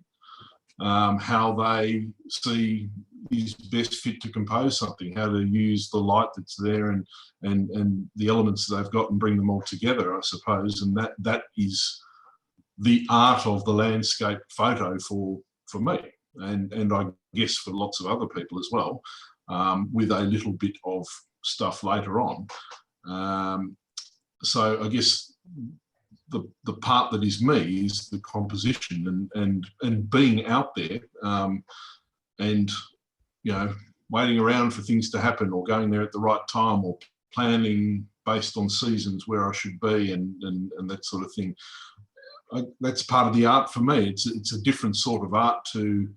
how they see is best fit to compose something, how to use the light that's there and the elements that they've got and bring them all together, I suppose. And that is the art of the landscape photo for me, and I guess for lots of other people as well, with a little bit of stuff later on. So I guess the part that is me is the composition and being out there, and waiting around for things to happen, or going there at the right time, or planning based on seasons where I should be, and that sort of thing. That's part of the art for me. It's a different sort of art to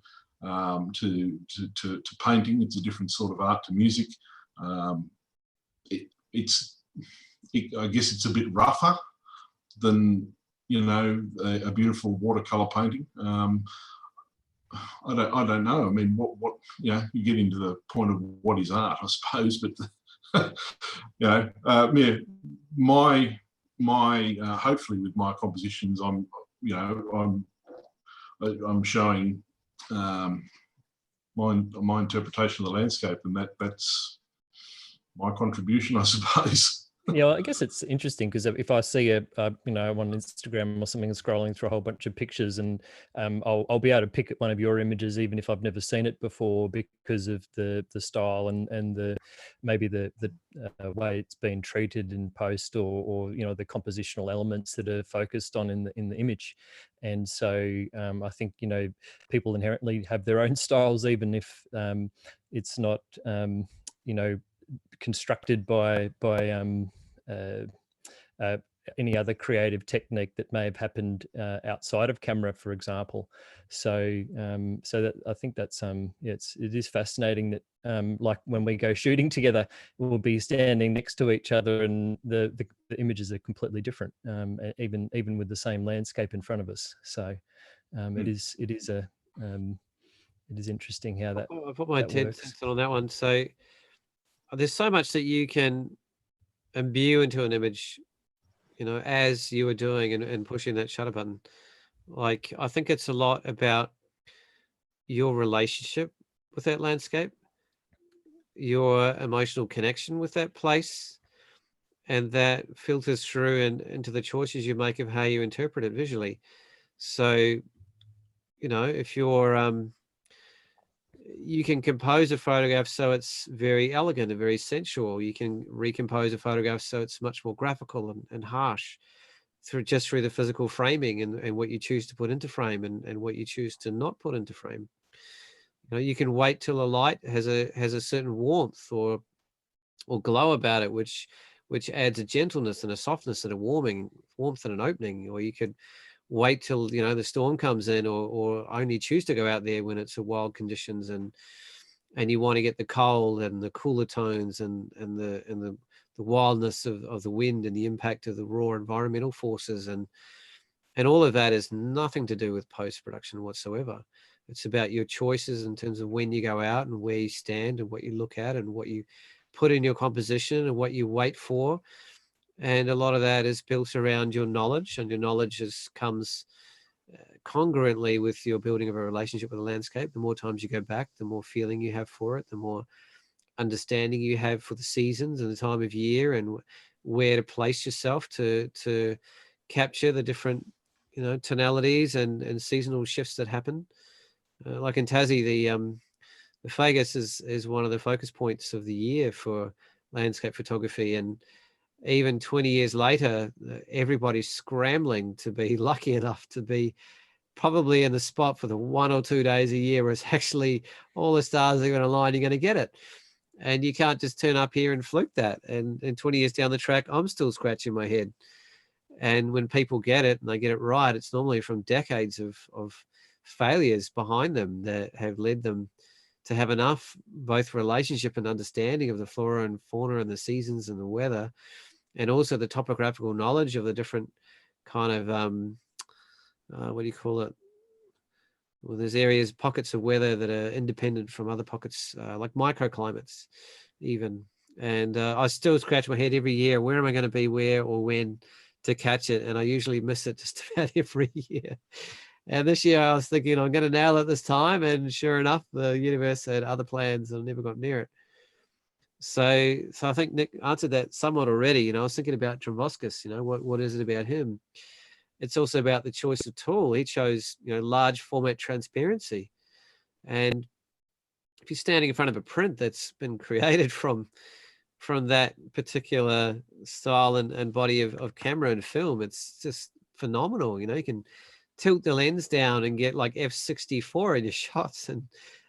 painting. It's a different sort of art to music. I guess it's a bit rougher than a beautiful watercolor painting. I don't know. I mean, what you get into the point of what is art, I suppose. But my hopefully with my compositions, I'm showing my interpretation of the landscape, and that's my contribution, I suppose. Yeah, well, I guess it's interesting because if I see a you know, on Instagram or something scrolling through a whole bunch of pictures, and I'll be able to pick at one of your images even if I've never seen it before because of the style and the maybe the way it's been treated in post, or you know, the compositional elements that are focused on in the image. And so I think, you know, people inherently have their own styles, even if it's not you know, constructed by uh, uh, any other creative technique that may have happened outside of camera, for example. So so that, I think that's yeah, it is fascinating that like when we go shooting together, we'll be standing next to each other and the images are completely different, even with the same landscape in front of us. So it is a it is interesting how that I put my 10 works. cents on that one. So there's so much that you can imbue into an image, you know, as you were doing and pushing that shutter button. Like, I think it's a lot about your relationship with that landscape, your emotional connection with that place, and that filters through and into the choices you make of how you interpret it visually. So, you know, if you're you can compose a photograph so it's very elegant and very sensual. You can recompose a photograph so it's much more graphical and harsh through the physical framing and what you choose to put into frame and what you choose to not put into frame. You know, you can wait till a light has a certain warmth or glow about it, which adds a gentleness and a softness and a warmth and an opening. Or you could wait till, you know, the storm comes in, or only choose to go out there when it's a wild conditions and you want to get the cold and the cooler tones and the wildness of the wind and the impact of the raw environmental forces, and all of that is nothing to do with post-production whatsoever. It's about your choices in terms of when you go out and where you stand and what you look at and what you put in your composition and what you wait for. And a lot of that is built around your knowledge, and your knowledge comes congruently with your building of a relationship with the landscape. The more times you go back, the more feeling you have for it, the more understanding you have for the seasons and the time of year and where to place yourself to capture the different, you know, tonalities and seasonal shifts that happen. Like in Tassie, the Fagus is one of the focus points of the year for landscape photography, and even 20 years later, everybody's scrambling to be lucky enough to be probably in the spot for the 1 or 2 days a year where it's actually all the stars are going to align, you're going to get it. And you can't just turn up here and fluke that. And 20 years down the track, I'm still scratching my head. And when people get it and they get it right, it's normally from decades of failures behind them that have led them to have enough both relationship and understanding of the flora and fauna and the seasons and the weather, and also the topographical knowledge of the different kind of what do you call it? Well, there's areas, pockets of weather that are independent from other pockets, like microclimates even. And I still scratch my head every year, where am I going to be, where or when to catch it? And I usually miss it just about every year. And this year I was thinking I'm going to nail it this time. And sure enough, the universe had other plans and I never got near it. So I think Nick answered that somewhat already. You know, I was thinking about Dromboskis, you know, what is it about him? It's also about the choice of tool. He chose, you know, large format transparency. And if you're standing in front of a print that's been created from that particular style and body of camera and film, it's just phenomenal. You know, you can tilt the lens down and get like f64 in your shots, and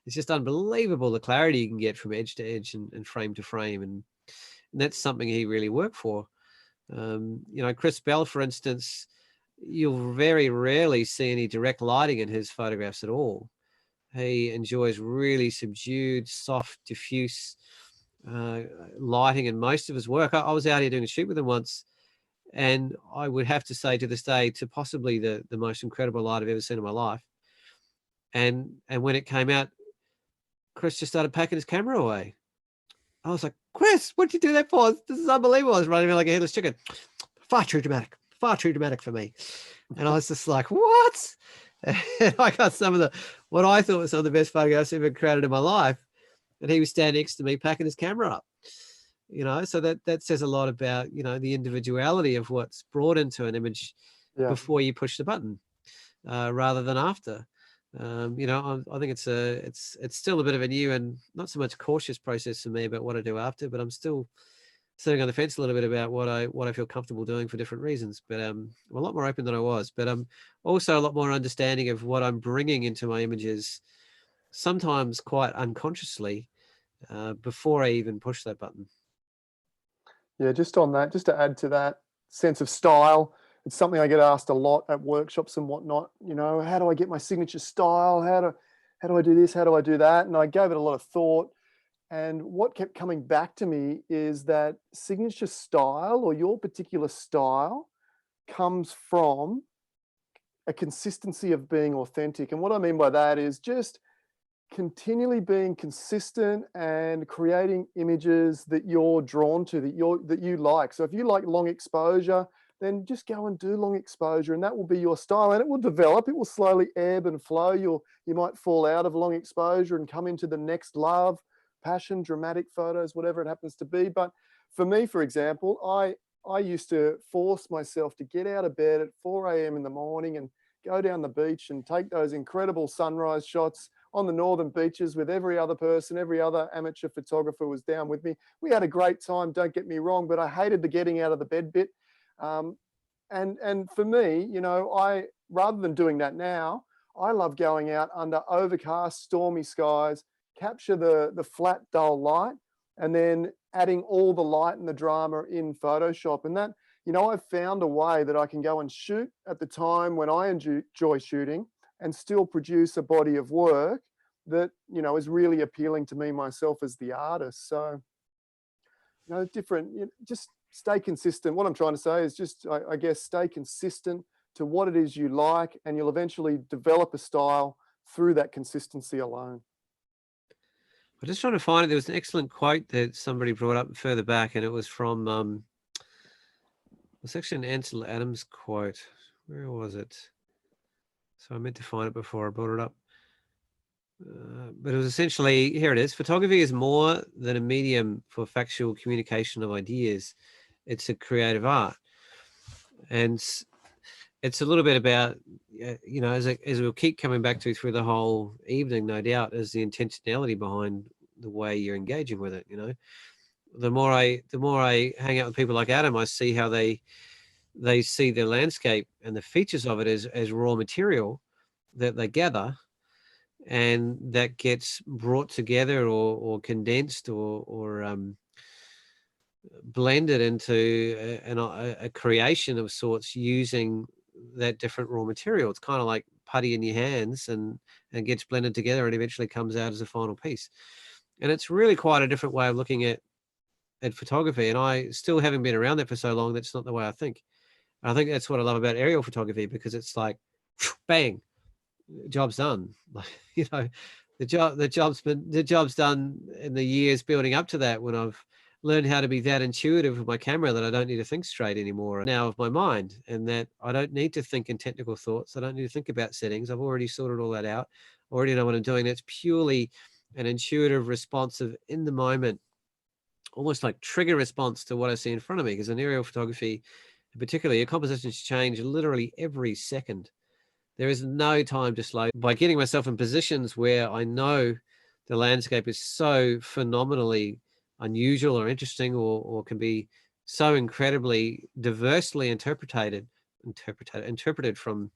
it's just unbelievable the clarity you can get from edge to edge and frame to frame. And that's something he really worked for. You know, Chris Bell, for instance, you'll very rarely see any direct lighting in his photographs at all. He enjoys really subdued, soft, diffuse lighting in most of his work. I was out here doing a shoot with him once, and I would have to say to this day, to possibly the most incredible light I've ever seen in my life. And when it came out, Chris just started packing his camera away. I was like, Chris, what did you do that for? This is unbelievable. I was running around like a headless chicken. Far too dramatic for me. And I was just like, what? And I got some of what I thought was some of the best photographs I've ever created in my life. And he was standing next to me packing his camera up. you know, so that says a lot about, you know, the individuality of what's brought into an image before you push the button, rather than after. You know, I think it's still a bit of a new and not so much cautious process for me about what I do after, but I'm still sitting on the fence a little bit about what I feel comfortable doing for different reasons. But I'm a lot more open than I was, but I'm also a lot more understanding of what I'm bringing into my images, sometimes quite unconsciously, before I even push that button. Yeah, just on that, just to add to that sense of style, it's something I get asked a lot at workshops and whatnot. You know, how do I get my signature style? How do I do this? How do I do that? And I gave it a lot of thought. And what kept coming back to me is that signature style, or your particular style, comes from a consistency of being authentic. And what I mean by that is just continually being consistent and creating images that you're drawn to, that you like. So if you like long exposure, then just go and do long exposure, and that will be your style, and it will develop. It will slowly ebb and flow. You might fall out of long exposure and come into the next love, passion, dramatic photos, whatever it happens to be. But for me, for example, I used to force myself to get out of bed at 4 a.m. in the morning and go down the beach and take those incredible sunrise shots on the northern beaches with every other person. Every other amateur photographer was down with me. We had a great time, don't get me wrong, but I hated the getting out of the bed bit. And for me, you know, rather than doing that now, I love going out under overcast, stormy skies, capture the flat, dull light, and then adding all the light and the drama in Photoshop. And that, you know, I've found a way that I can go and shoot at the time when I enjoy shooting and still produce a body of work that, you know, is really appealing to me myself as the artist. So, you know, just stay consistent. What I'm trying to say is just, I guess, stay consistent to what it is you like, and you'll eventually develop a style through that consistency alone. I'm just trying to find it. There was an excellent quote that somebody brought up further back, and it was from, it's actually an Ansel Adams quote. Where was it? So I meant to find it before I brought it up. But it was essentially, here it is: photography is more than a medium for factual communication of ideas. It's a creative art. And it's a little bit about, you know, as we'll keep coming back to through the whole evening, no doubt, is the intentionality behind the way you're engaging with it. You know, the more I hang out with people like Adam, I see how they see the landscape and the features of it as raw material that they gather, and that gets brought together or condensed or blended into a creation of sorts using that different raw material. It's kind of like putty in your hands and gets blended together and eventually comes out as a final piece. And it's really quite a different way of looking at photography. And I still haven't been around that for so long. That's not the way I think. I think that's what I love about aerial photography, because it's like, bang, job's done. Like, you know, the job's done in the years building up to that, when I've learned how to be that intuitive with my camera that I don't need to think straight anymore now of my mind, and that I don't need to think in technical thoughts. I don't need to think about settings. I've already sorted all that out. I already know what I'm doing. It's purely an intuitive, responsive, in the moment, almost like trigger response to what I see in front of me. Because in aerial photography, particularly, your compositions change literally every second. There is no time to slow. By getting myself in positions where I know the landscape is so phenomenally unusual or interesting, or can be so incredibly diversely interpreted from,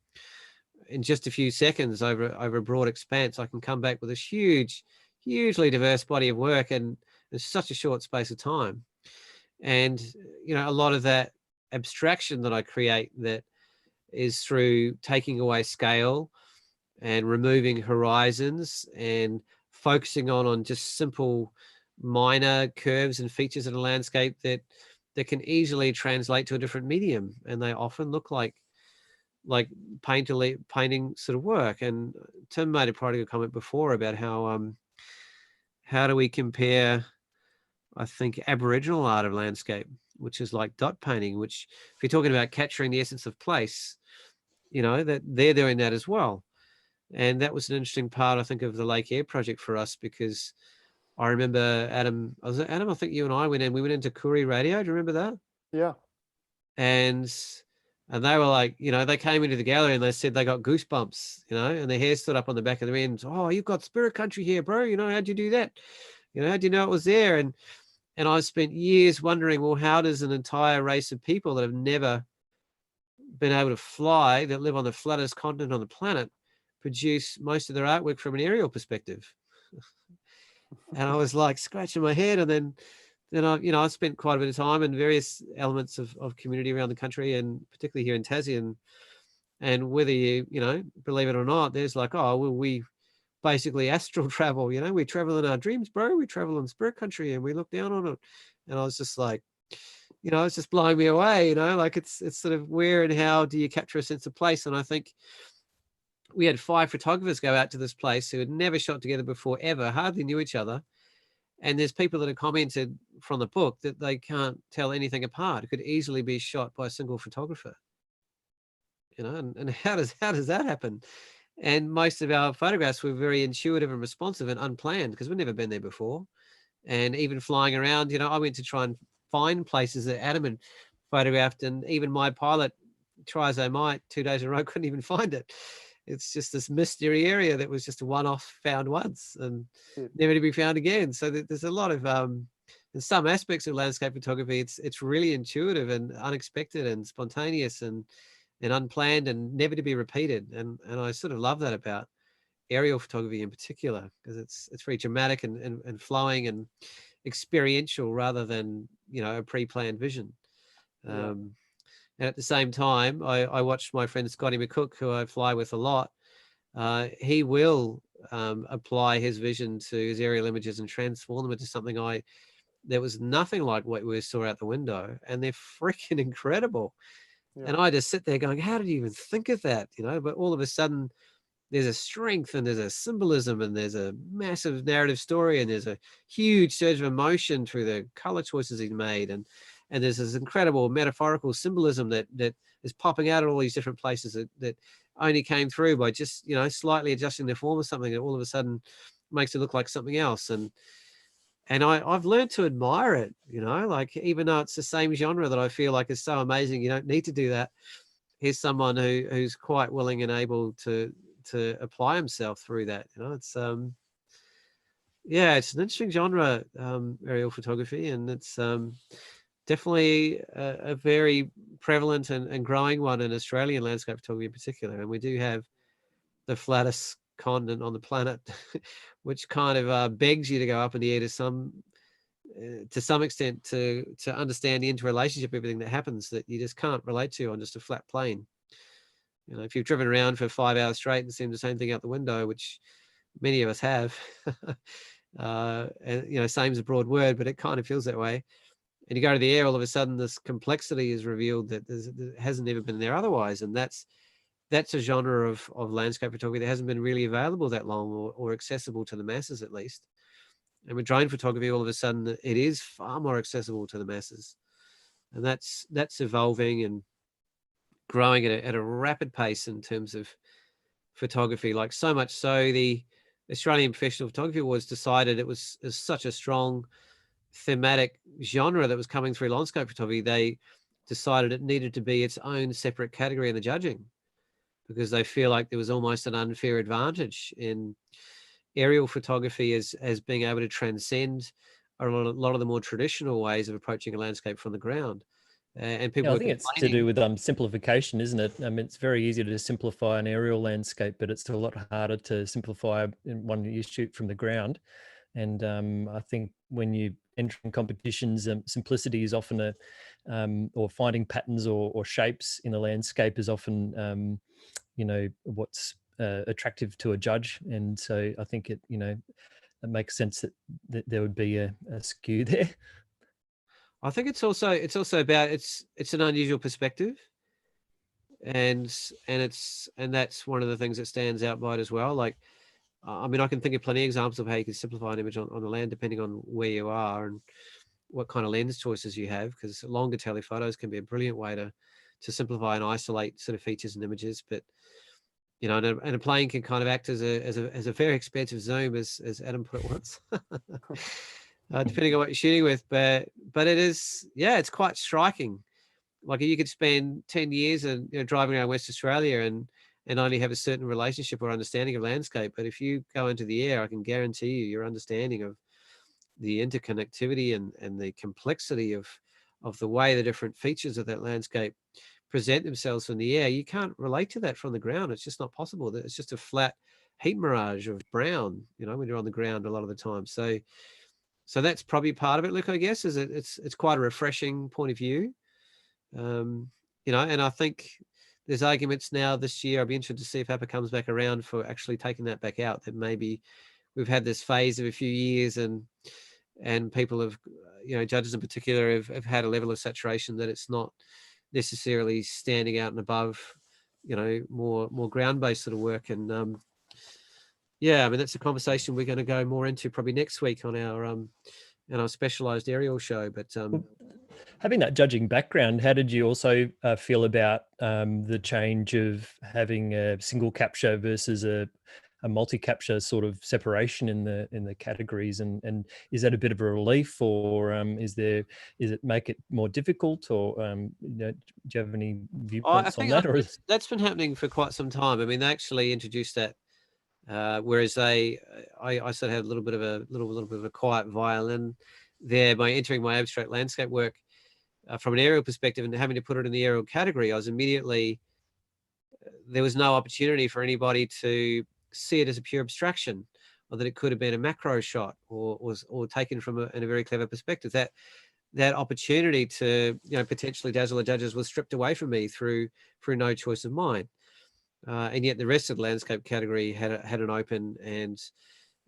in just a few seconds over a broad expanse, I can come back with this hugely diverse body of work in such a short space of time. And, you know, a lot of that abstraction that I create, that is through taking away scale and removing horizons and focusing on just simple minor curves and features in a landscape that can easily translate to a different medium, and they often look like painting sort of work. And Tim made a prodigal comment before about how do we compare, I think, Aboriginal art of landscape, which is like dot painting, which, if you're talking about capturing the essence of place, you know, that they're doing that as well. And that was an interesting part, I think, of the Lake Air project for us, because I remember Adam, I think you and I went in, we went into Koori Radio. Do you remember that? Yeah. And they were like, you know, they came into the gallery and they said they got goosebumps, you know, and their hair stood up on the back of their ends. Oh, you've got spirit country here, bro. You know, how'd you do that? You know, how'd you know it was there? And I spent years wondering, well, how does an entire race of people that have never been able to fly, that live on the flattest continent on the planet, produce most of their artwork from an aerial perspective? And I was like scratching my head. And then I, you know, I spent quite a bit of time in various elements of community around the country, and particularly here in Tassie. And whether you know, believe it or not, there's like, oh, well, we basically astral travel, you know, we travel in our dreams, bro. We travel in spirit country and we look down on it. And I was just like, you know, it's just blowing me away, you know, like it's sort of where and how do you capture a sense of place? And I think we had 5 photographers go out to this place who had never shot together before, ever, hardly knew each other. And there's people that have commented from the book that they can't tell anything apart. It could easily be shot by a single photographer, you know, and how does that happen? And most of our photographs were very intuitive and responsive and unplanned because we've never been there before. And even flying around, you know, I went to try and find places that Adam had photographed, and even my pilot, try as I might, 2 days in a row, couldn't even find it. It's just this mystery area that was just a one-off, found once and never to be found again. So there's a lot of in some aspects of landscape photography, it's really intuitive and unexpected and spontaneous and unplanned and never to be repeated. And I sort of love that about aerial photography in particular, because it's very dramatic and flowing and experiential rather than, you know, a pre-planned vision. Yeah. And at the same time, I watched my friend Scotty McCook, who I fly with a lot. He will apply his vision to his aerial images and transform them into something that was nothing like what we saw out the window, and they're freaking incredible. Yeah. And I just sit there going, how did you even think of that? You know, but all of a sudden there's a strength and there's a symbolism and there's a massive narrative story and there's a huge surge of emotion through the color choices he's made. And there's this incredible metaphorical symbolism that is popping out at all these different places that only came through by just, you know, slightly adjusting the form of something that all of a sudden makes it look like something else. And I've learned to admire it, you know, like even though it's the same genre that I feel like is so amazing, you don't need to do that. Here's someone who's quite willing and able to apply himself through that. You know, it's yeah, it's an interesting genre, aerial photography, and it's definitely a very prevalent and growing one in Australian landscape photography in particular. And we do have the flattest continent on the planet, which kind of begs you to go up in the air to some extent to understand the interrelationship of everything that happens that you just can't relate to on just a flat plane. You know, if you've driven around for 5 hours straight and seen the same thing out the window, which many of us have, and you know, same's a broad word, but it kind of feels that way. And you go to the air, all of a sudden, this complexity is revealed that hasn't ever been there otherwise, and that's a genre of landscape photography that hasn't been really available that long or accessible to the masses, at least. And with drone photography, all of a sudden, it is far more accessible to the masses, and that's evolving and growing at a rapid pace in terms of photography. Like so much so, the Australian Professional Photography Awards decided it was such a strong thematic genre that was coming through landscape photography. They decided it needed to be its own separate category in the judging, because they feel like there was almost an unfair advantage in aerial photography as being able to transcend a lot of the more traditional ways of approaching a landscape from the ground. And people, I think it's to do with simplification, isn't it? I mean, it's very easy to simplify an aerial landscape, but it's a lot harder to simplify one you shoot from the ground. And I think when you enter in competitions, simplicity is often or finding patterns or shapes in a landscape is often, you know, what's attractive to a judge. And so I think it makes sense that there would be a skew there. I think it's also about it's an unusual perspective, and that's one of the things that stands out by it as well. Like, I mean, I can think of plenty of examples of how you can simplify an image on the land depending on where you are and what kind of lens choices you have, because longer telephotos can be a brilliant way to simplify and isolate sort of features and images. But you know, and a plane can kind of act as a very expensive zoom, as Adam put it once, depending on what you're shooting with. But it is, yeah, it's quite striking. Like you could spend 10 years and driving around West Australia and only have a certain relationship or understanding of landscape. But if you go into the air, I can guarantee you your understanding of the interconnectivity and the complexity of the way the different features of that landscape present themselves from the air, you can't relate to that from the ground. It's just not possible. It's just a flat heat mirage of brown, when you're on the ground a lot of the time. So that's probably part of it, Luke, I guess, is it's quite a refreshing point of view. And I think there's arguments now this year. I'll be interested to see if APA comes back around for actually taking that back out, that maybe we've had this phase of a few years and people have, judges in particular have had a level of saturation that it's not necessarily standing out and above, more ground-based sort of work. And yeah, I mean, that's a conversation we're going to go more into probably next week on our specialized aerial show. But having that judging background, how did you also feel about the change of having a single capture versus a multi-capture sort of separation in the categories, and is that a bit of a relief, or is it make it more difficult, or do you have any viewpoints on that? Or that's been happening for quite some time. I mean, they actually introduced that, whereas I sort of had a little bit of a quiet violin there by entering my abstract landscape work from an aerial perspective and having to put it in the aerial category. I was immediately, there was no opportunity for anybody to see it as a pure abstraction, or that it could have been a macro shot or taken from in a very clever perspective. That opportunity to potentially dazzle the judges was stripped away from me through no choice of mine, and yet the rest of the landscape category had an open and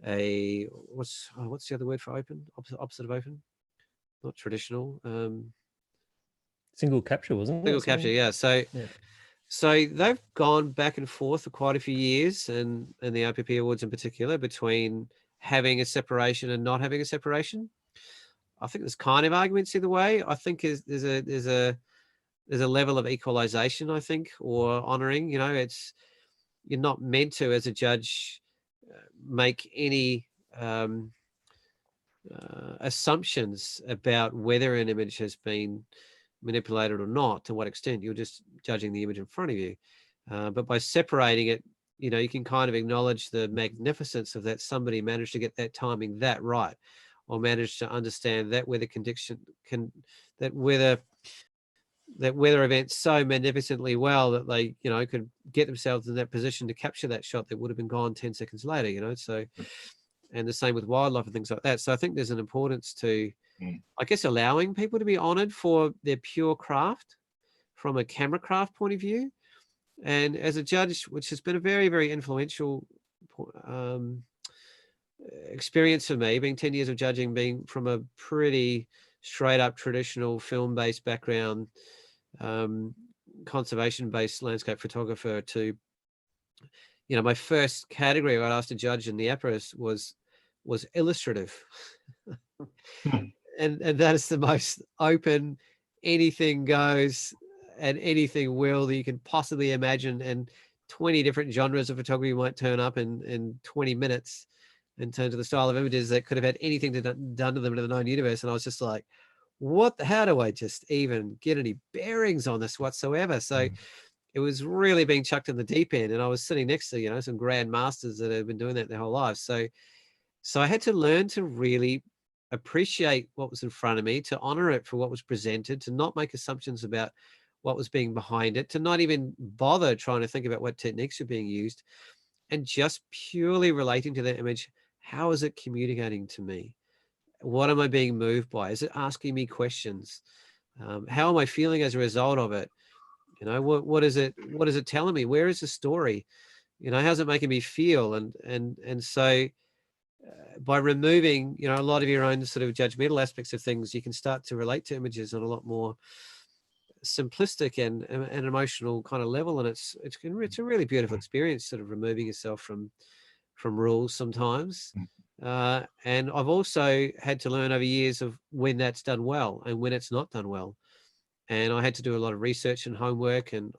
a what's the other word for open? Opposite of open? Not traditional. Single capture, wasn't it? Single capture, yeah. So they've gone back and forth for quite a few years, and the OPP Awards in particular, between having a separation and not having a separation. I think there's kind of arguments either way. I think there's a level of equalization, I think, or honoring. You're not meant to, as a judge, make any assumptions about whether an image has been manipulated or not, to what extent. You're just judging the image in front of you. But by separating it, you can kind of acknowledge the magnificence of that somebody managed to get that timing that right, or managed to understand that weather condition that weather event so magnificently well that they could get themselves in that position to capture that shot that would have been gone 10 seconds later. So, and the same with wildlife and things like that. So I think there's an importance to, I guess, allowing people to be honored for their pure craft from a camera craft point of view. And as a judge, which has been a very, very influential experience for me, being 10 years of judging, being from a pretty straight up traditional film-based background, conservation-based landscape photographer, to, my first category I got asked to judge in the APRA was illustrative. And that is the most open, anything goes and anything will that you can possibly imagine, and 20 different genres of photography might turn up in 20 minutes in terms of the style of images that could have had anything done to them in the known universe. And I was just like, how do I just even get any bearings on this whatsoever? So it was really being chucked in the deep end, and I was sitting next to, some grand masters that have been doing that their whole lives. So I had to learn to really appreciate what was in front of me, to honor it for what was presented, to not make assumptions about what was being behind it, to not even bother trying to think about what techniques are being used, and just purely relating to that image. How is it communicating to me? What am I being moved by? Is it asking me questions? How am I feeling as a result of it? What is it telling me? Where is the story? How's it making me feel? And so by removing, a lot of your own sort of judgmental aspects of things, you can start to relate to images on a lot more simplistic and emotional kind of level. And it's a really beautiful experience, sort of removing yourself from rules sometimes. And I've also had to learn over years of when that's done well and when it's not done well. And I had to do a lot of research and homework and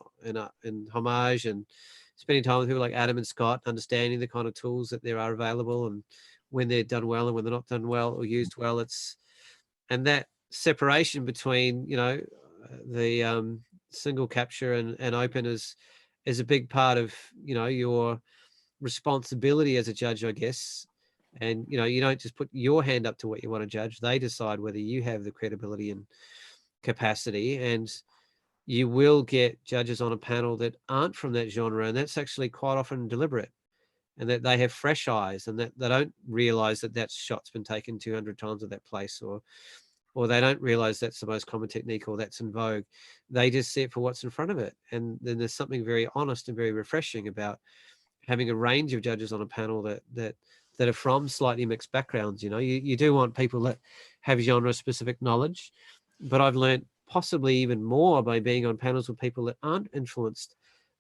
homage and spending time with people like Adam and Scott, understanding the kind of tools that there are available and when they're done well and when they're not done well or used well. And that separation between, you know, the single capture and open is a big part of, you know, your responsibility as a judge, I guess. And, you know, you don't just put your hand up to what you want to judge. They decide whether you have the credibility and capacity. And you will get judges on a panel that aren't from that genre. And that's actually quite often deliberate, and that they have fresh eyes, and that they don't realize that that shot's been taken 200 times at that place, or they don't realize that's the most common technique or that's in vogue. They just see it for what's in front of it. And then there's something very honest and very refreshing about having a range of judges on a panel that are from slightly mixed backgrounds. You know, you do want people that have genre specific knowledge, but I've learned possibly even more by being on panels with people that aren't influenced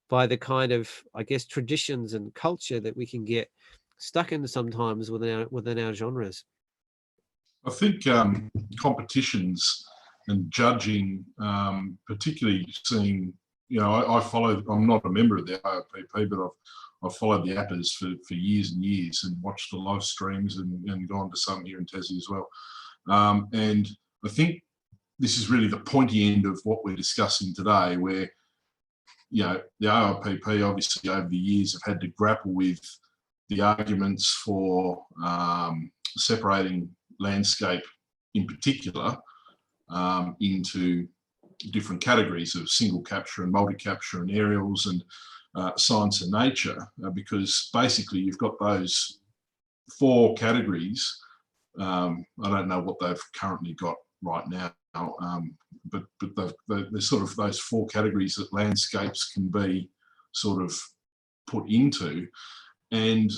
by the kind of, I guess, traditions and culture that we can get stuck in sometimes within our genres. I think competitions and judging, particularly seeing, you know, I follow, I'm not a member of the AOPP, but I've followed the APPers for years and years and watched the live streams and gone to some here in Tassie as well. And I think this is really the pointy end of what we're discussing today, where, you know, the AOPP obviously over the years have had to grapple with the arguments for separating landscape in particular into different categories of single capture and multi-capture and aerials and science and nature, because basically you've got those 4 categories. I don't know what they've currently got right now, but there's sort of those 4 categories that landscapes can be sort of put into. And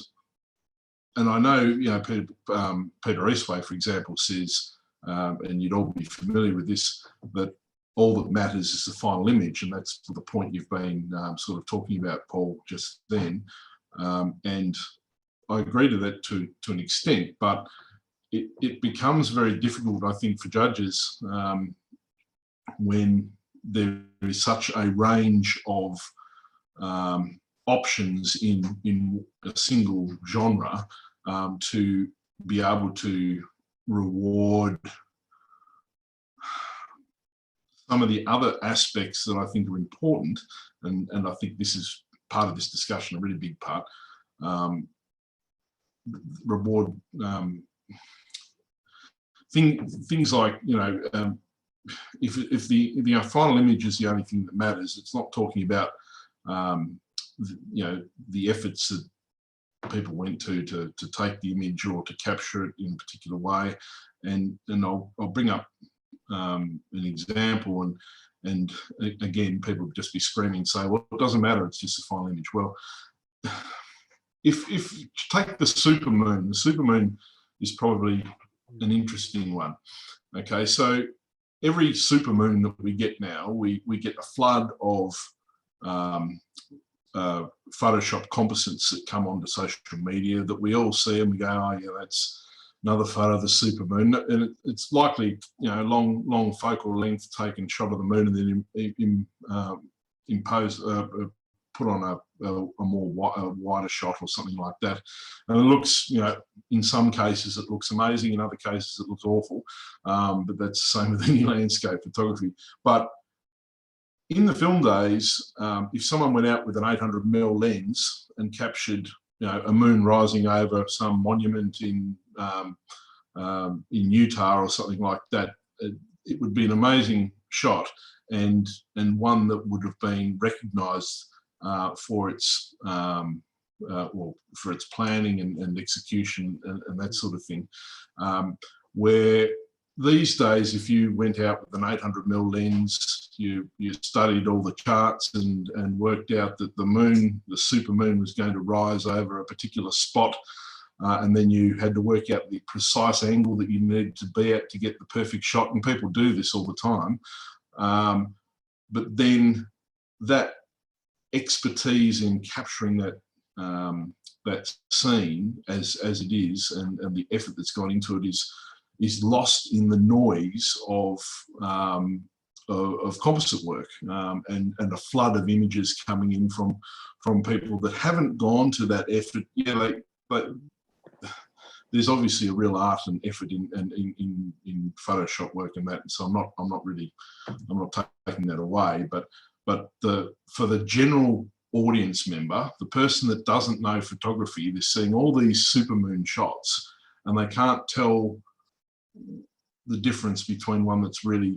I know, you know, Peter Eastway, for example, says, and you'd all be familiar with this, that all that matters is the final image, and that's the point you've been sort of talking about, Paul, just then. And I agree to that to an extent, but it becomes very difficult, I think, for judges when there is such a range of options in a single genre to be able to reward some of the other aspects that I think are important, and I think this is part of this discussion, a really big part. Reward things like, you know, if the final image is the only thing that matters, it's not talking about you know, the efforts that people went to take the image or to capture it in a particular way. And I'll bring up an example, and again, people would just be screaming and say, well, it doesn't matter, it's just a final image. Well, if take the supermoon is probably an interesting one. Okay, so every supermoon that we get now, we get a flood of Photoshop composites that come onto social media that we all see and we go, oh yeah, that's another photo of the supermoon, and it's likely, you know, long focal length taken shot of the moon and then impose put on a more wider shot or something like that, and it looks, you know, in some cases it looks amazing, in other cases it looks awful, but that's the same with any landscape photography. But in the film days, if someone went out with an 800mm lens and captured, you know, a moon rising over some monument in Utah or something like that, it would be an amazing shot, and one that would have been recognised for its for its planning and execution and that sort of thing. Where these days, if you went out with an 800mm lens, you studied all the charts and worked out that the supermoon was going to rise over a particular spot, and then you had to work out the precise angle that you needed to be at to get the perfect shot, and people do this all the time. But then that expertise in capturing that that scene as it is, and the effort that's gone into it is lost in the noise of of composite work, and a flood of images coming in from people that haven't gone to that effort. Yeah, there's obviously a real art and effort in Photoshop work and that. And so I'm not taking that away, but for the general audience member, the person that doesn't know photography, they're seeing all these supermoon shots and they can't tell the difference between one that's really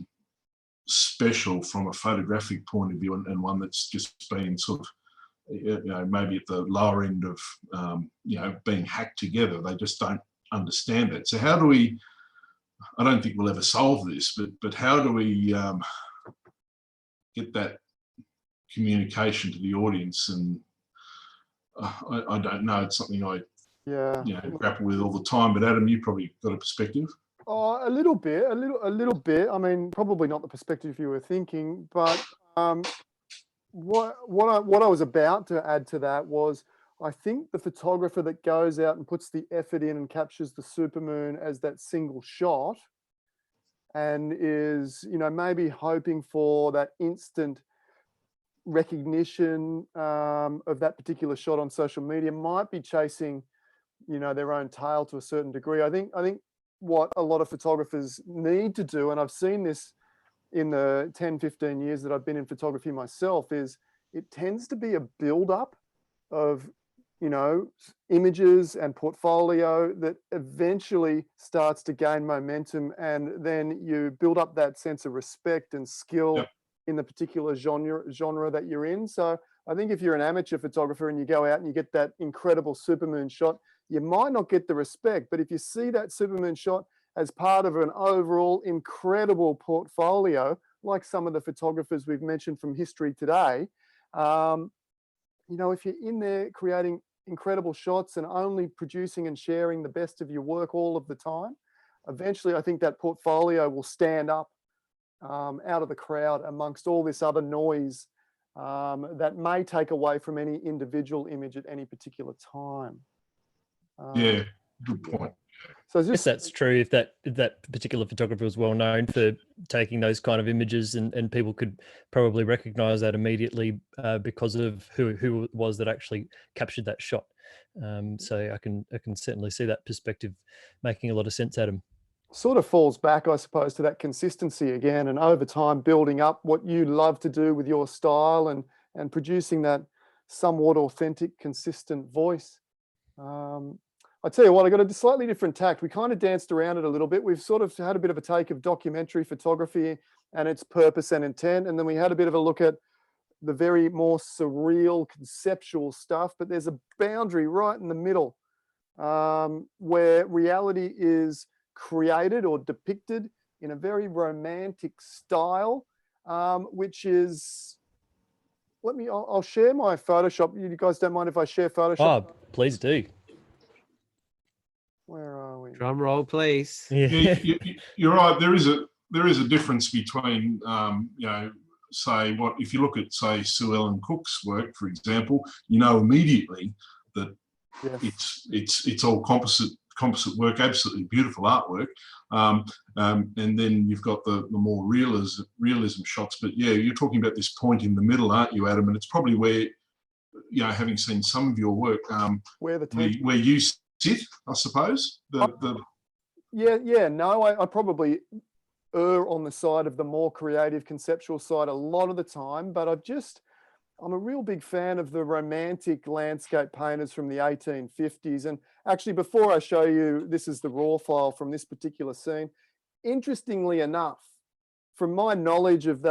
special from a photographic point of view and one that's just been sort of, maybe at the lower end of, being hacked together. They just don't understand it. So how do we, I don't think we'll ever solve this, but how do we get that communication to the audience? And I don't know, it's something I grapple with all the time. But Adam, you probably got a perspective. Oh, a little bit. I mean, probably not the perspective you were thinking, but what I was about to add to that was, I think the photographer that goes out and puts the effort in and captures the supermoon as that single shot, and is, maybe hoping for that instant recognition of that particular shot on social media, might be chasing, their own tail to a certain degree. I think what a lot of photographers need to do, and I've seen this in the 10, 15 years that I've been in photography myself, is it tends to be a build-up of, images and portfolio that eventually starts to gain momentum, and then you build up that sense of respect and skill in the particular genre that you're in. So I think if you're an amateur photographer and you go out and you get that incredible supermoon shot, you might not get the respect, but if you see that supermoon shot as part of an overall incredible portfolio, like some of the photographers we've mentioned from history today, if you're in there creating incredible shots and only producing and sharing the best of your work all of the time, eventually I think that portfolio will stand up out of the crowd amongst all this other noise that may take away from any individual image at any particular time. Yeah, good point. So I guess that's true if that particular photographer was well known for taking those kind of images, and people could probably recognize that immediately because of who it was that actually captured that shot. So I can certainly see that perspective making a lot of sense, Adam. Sort of falls back, I suppose, to that consistency again, and over time building up what you love to do with your style and producing that somewhat authentic, consistent voice. I tell you what, I got a slightly different tact. We kind of danced around it a little bit. We've sort of had a bit of a take of documentary photography and its purpose and intent. And then we had a bit of a look at the very more surreal, conceptual stuff. But there's a boundary right in the middle where reality is created or depicted in a very romantic style, which is, I'll share my Photoshop. You guys don't mind if I share Photoshop? Oh, please do. Where are we? Drum roll, please. Yeah. You're right. There is a difference between, say, if you look at, say, Sue Ellen Cook's work, for example, immediately that it's all composite work, absolutely beautiful artwork, and then you've got the more realism shots. But yeah, you're talking about this point in the middle, aren't you, Adam? And it's probably where, having seen some of your work, where you sit, I suppose. I probably err on the side of the more creative, conceptual side a lot of the time, but I'm a real big fan of the romantic landscape painters from the 1850s. And actually, before I show you, this is the raw file from this particular scene. Interestingly enough, from my knowledge of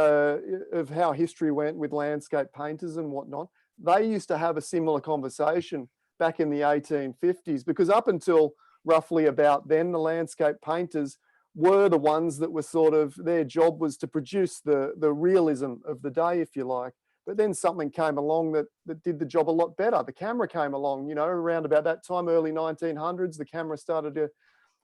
how history went with landscape painters and whatnot, they used to have a similar conversation back in the 1850s, because up until roughly about then, the landscape painters were the ones that were sort of, their job was to produce the realism of the day, if you like. But then something came along that did the job a lot better. The camera came along, around about that time, early 1900s, the camera started to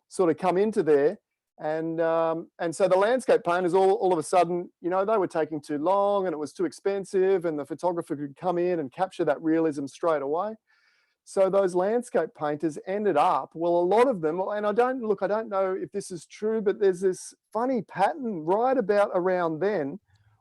sort of come into there. And so the landscape painters all of a sudden, they were taking too long and it was too expensive, and the photographer could come in and capture that realism straight away. So those landscape painters ended up, well, a lot of them, and I don't know if this is true, but there's this funny pattern right about around then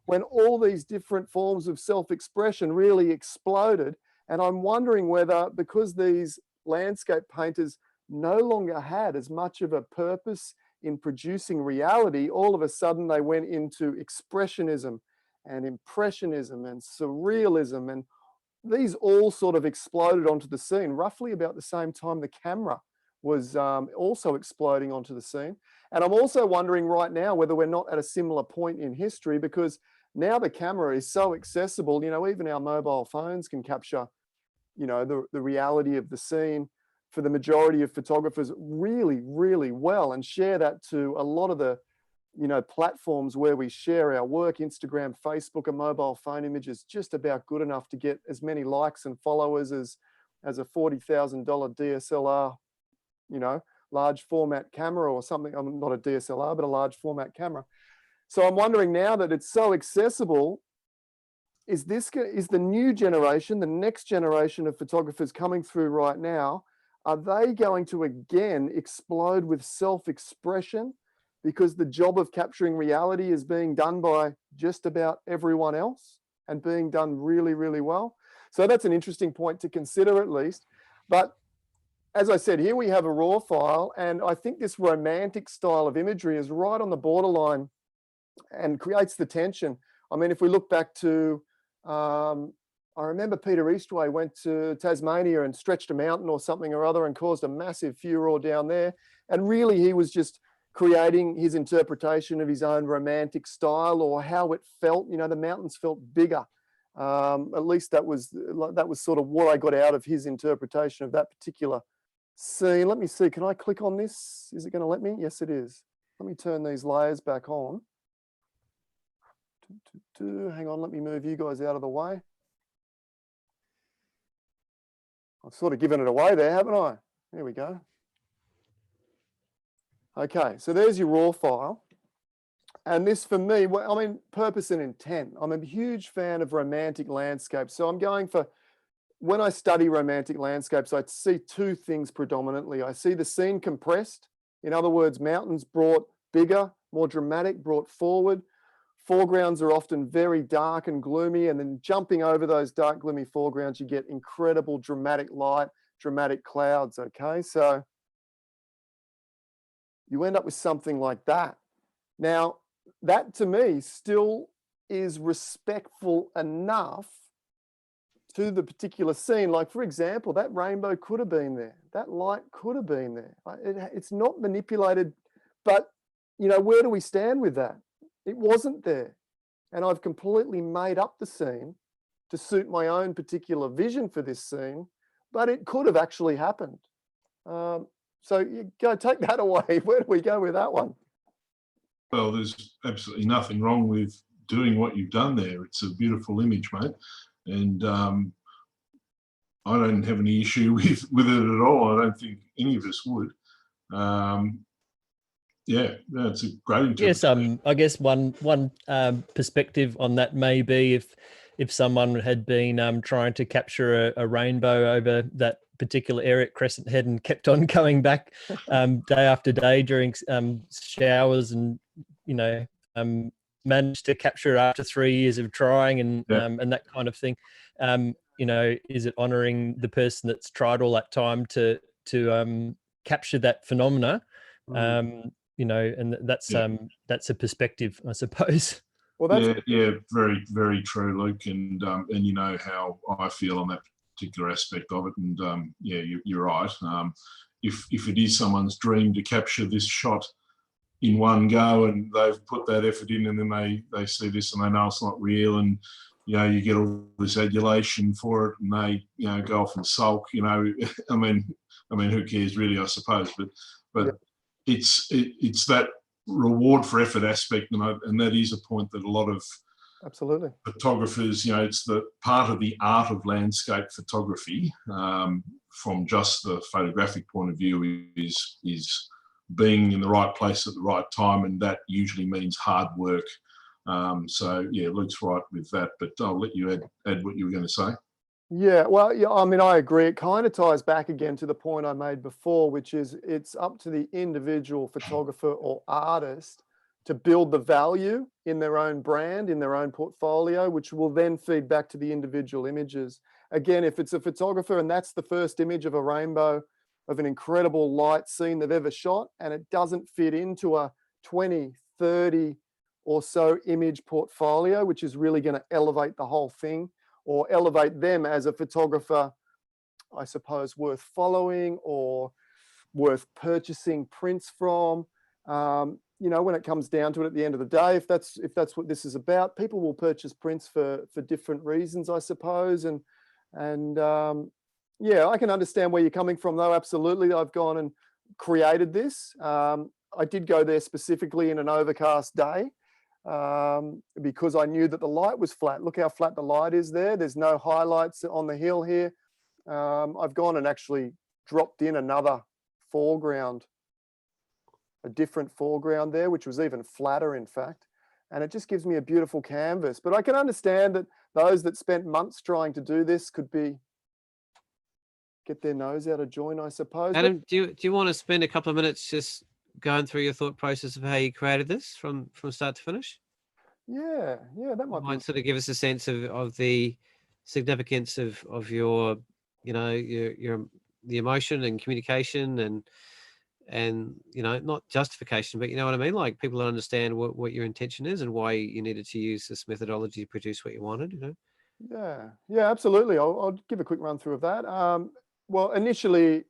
when all these different forms of self-expression really exploded. And I'm wondering whether, because these landscape painters no longer had as much of a purpose in producing reality, all of a sudden they went into expressionism and impressionism and surrealism, and these all sort of exploded onto the scene roughly about the same time the camera was also exploding onto the scene. And I'm also wondering right now whether we're not at a similar point in history, because now the camera is so accessible, you know, even our mobile phones can capture, you know, the reality of the scene for the majority of photographers really, really well, and share that to a lot of the, you know, platforms where we share our work. Instagram, Facebook, a mobile phone image is just about good enough to get as many likes and followers as a $40,000 DSLR, you know, large format camera or something. I'm not a DSLR, but a large format camera. So I'm wondering, now that it's so accessible, is the new generation, the next generation of photographers coming through right now, are they going to again explode with self-expression because the job of capturing reality is being done by just about everyone else and being done really, really well? So that's an interesting point to consider, at least. But as I said, here we have a raw file, and I think this romantic style of imagery is right on the borderline and creates the tension. I mean, if we look back to, I remember Peter Eastway went to Tasmania and stretched a mountain or something or other and caused a massive furor down there. And really, he was just creating his interpretation of his own romantic style, or how it felt. You know, the mountains felt bigger. At least that was sort of what I got out of his interpretation of that particular scene. Let me see, can I click on this? Is it going to let me? Yes, it is. Let me turn these layers back on. Hang on, let me move you guys out of the way. I've sort of given it away there, haven't I? There we go. Okay, so there's your raw file. And this, for me, I mean, purpose and intent. I'm a huge fan of romantic landscapes. So I'm going for, when I study romantic landscapes, I see two things predominantly. I see the scene compressed. In other words, mountains brought bigger, more dramatic, brought forward. Foregrounds are often very dark and gloomy, and then jumping over those dark, gloomy foregrounds, you get incredible dramatic light, dramatic clouds, okay? So you end up with something like that. Now, that to me still is respectful enough to the particular scene. Like, for example, that rainbow could have been there. That light could have been there. It's not manipulated, but, you know, where do we stand with that? It wasn't there. And I've completely made up the scene to suit my own particular vision for this scene, but it could have actually happened. So you go take that away. Where do we go with that one? Well, there's absolutely nothing wrong with doing what you've done there. It's a beautiful image, mate. And I don't have any issue with it at all. I don't think any of us would. Yeah, it's a great interpretation. Yes, I guess one perspective on that may be if someone had been trying to capture a rainbow over that particular area at Crescent Head and kept on coming back day after day during showers, and you know managed to capture it after 3 years of trying, and that kind of thing. You know, is it honouring the person that's tried all that time to capture that phenomena? You know, and that's a perspective, I suppose. Well, that's very, very true, Luke. And you know how I feel on that particular aspect of it. And yeah, you're right. If it is someone's dream to capture this shot in one go, and they've put that effort in, and then they see this and they know it's not real, and you know, you get all this adulation for it, and they, you know, go off and sulk. You know, I mean, who cares really? I suppose, but it's that reward for effort aspect, and that is a point that a lot of absolutely photographers, you know, it's the part of the art of landscape photography, from just the photographic point of view, is being in the right place at the right time, and that usually means hard work. So yeah, Luke's right with that, but I'll let you add what you were going to say. Yeah, well, yeah, I mean, I agree. It kind of ties back again to the point I made before, which is it's up to the individual photographer or artist to build the value in their own brand, in their own portfolio, which will then feed back to the individual images. Again, if it's a photographer and that's the first image of a rainbow, of an incredible light scene they've ever shot, and it doesn't fit into a 20, 30 or so image portfolio, which is really going to elevate the whole thing, or elevate them as a photographer, I suppose, worth following or worth purchasing prints from. You know, when it comes down to it at the end of the day, if that's what this is about, people will purchase prints for different reasons, I suppose. And yeah, I can understand where you're coming from, though. Absolutely. I've gone and created this. I did go there specifically in an overcast day because I knew that the light was flat. Look how flat the light is there. There's no highlights on the hill here. I've gone and actually dropped in another foreground, a different foreground there, which was even flatter, in fact. And it just gives me a beautiful canvas. But I can understand that those that spent months trying to do this could get their nose out of joint, I suppose. Adam, do you want to spend a couple of minutes just going through your thought process of how you created this from start to finish? Yeah, that might sort of give us a sense of the significance of your, you know, the emotion and communication and you know, not justification, but you know what I mean, like people understand what your intention is and why you needed to use this methodology to produce what you wanted, you know. Yeah, absolutely. I'll give a quick run through of that. Well, initially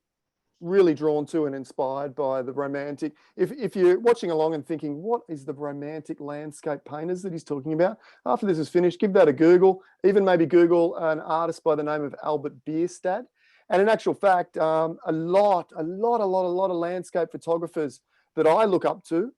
really drawn to and inspired by the romantic. If you're watching along and thinking, what is the romantic landscape painters that he's talking about? After this is finished, give that a Google. Even maybe Google an artist by the name of Albert Bierstadt. And in actual fact, a lot of landscape photographers that I look up to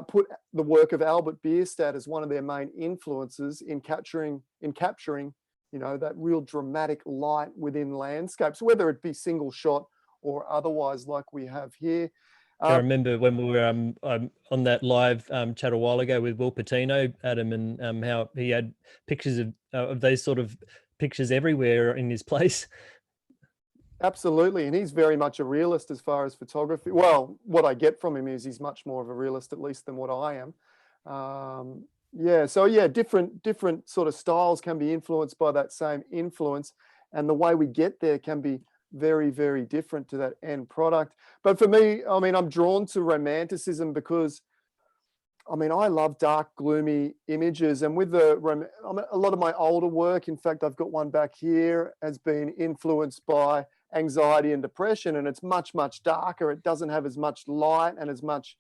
put the work of Albert Bierstadt as one of their main influences in capturing, you know, that real dramatic light within landscapes, whether it be single shot or otherwise, like we have here. I remember when we were on that live chat a while ago with Will Patino, Adam, and how he had pictures of those sort of pictures everywhere in his place. Absolutely, and he's very much a realist as far as photography. Well, what I get from him is he's much more of a realist, at least, than what I am. Yeah, so yeah, different sort of styles can be influenced by that same influence, and the way we get there can be very, very different to that end product. But for me, I mean, I'm drawn to Romanticism because, I mean, I love dark, gloomy images, and with a lot of my older work, in fact, I've got one back here, has been influenced by anxiety and depression, and it's much, much darker. It doesn't have as much light and as much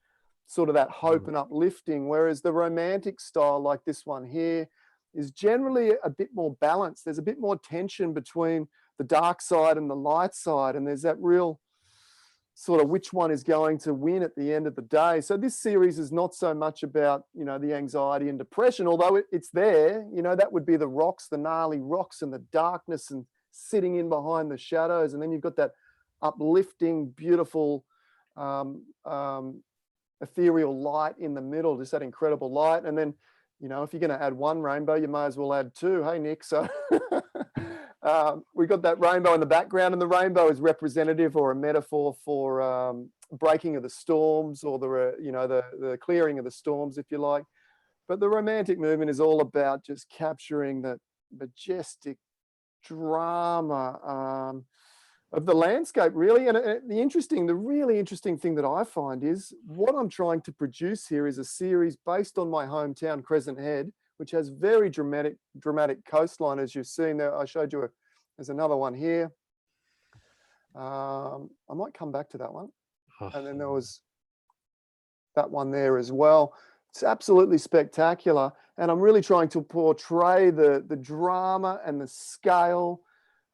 sort of that hope and uplifting, whereas the romantic style like this one here is generally a bit more balanced. There's a bit more tension between the dark side and the light side, and there's that real sort of which one is going to win at the end of the day. So this series is not so much about, you know, the anxiety and depression, although it's there. You know, that would be the rocks, the gnarly rocks and the darkness and sitting in behind the shadows, and then you've got that uplifting, beautiful ethereal light in the middle, just that incredible light. And then, you know, if you're going to add one rainbow, you may as well add two. Hey, Nick. So we've got that rainbow in the background, and the rainbow is representative or a metaphor for breaking of the storms, or the clearing of the storms, if you like. But the romantic movement is all about just capturing that majestic drama of the landscape, really. And the really interesting thing that I find is what I'm trying to produce here is a series based on my hometown, Crescent Head, which has very dramatic coastline, as you've seen there. I showed you there's another one here. I might come back to that one. And then there was that one there as well. It's absolutely spectacular. And I'm really trying to portray the drama and the scale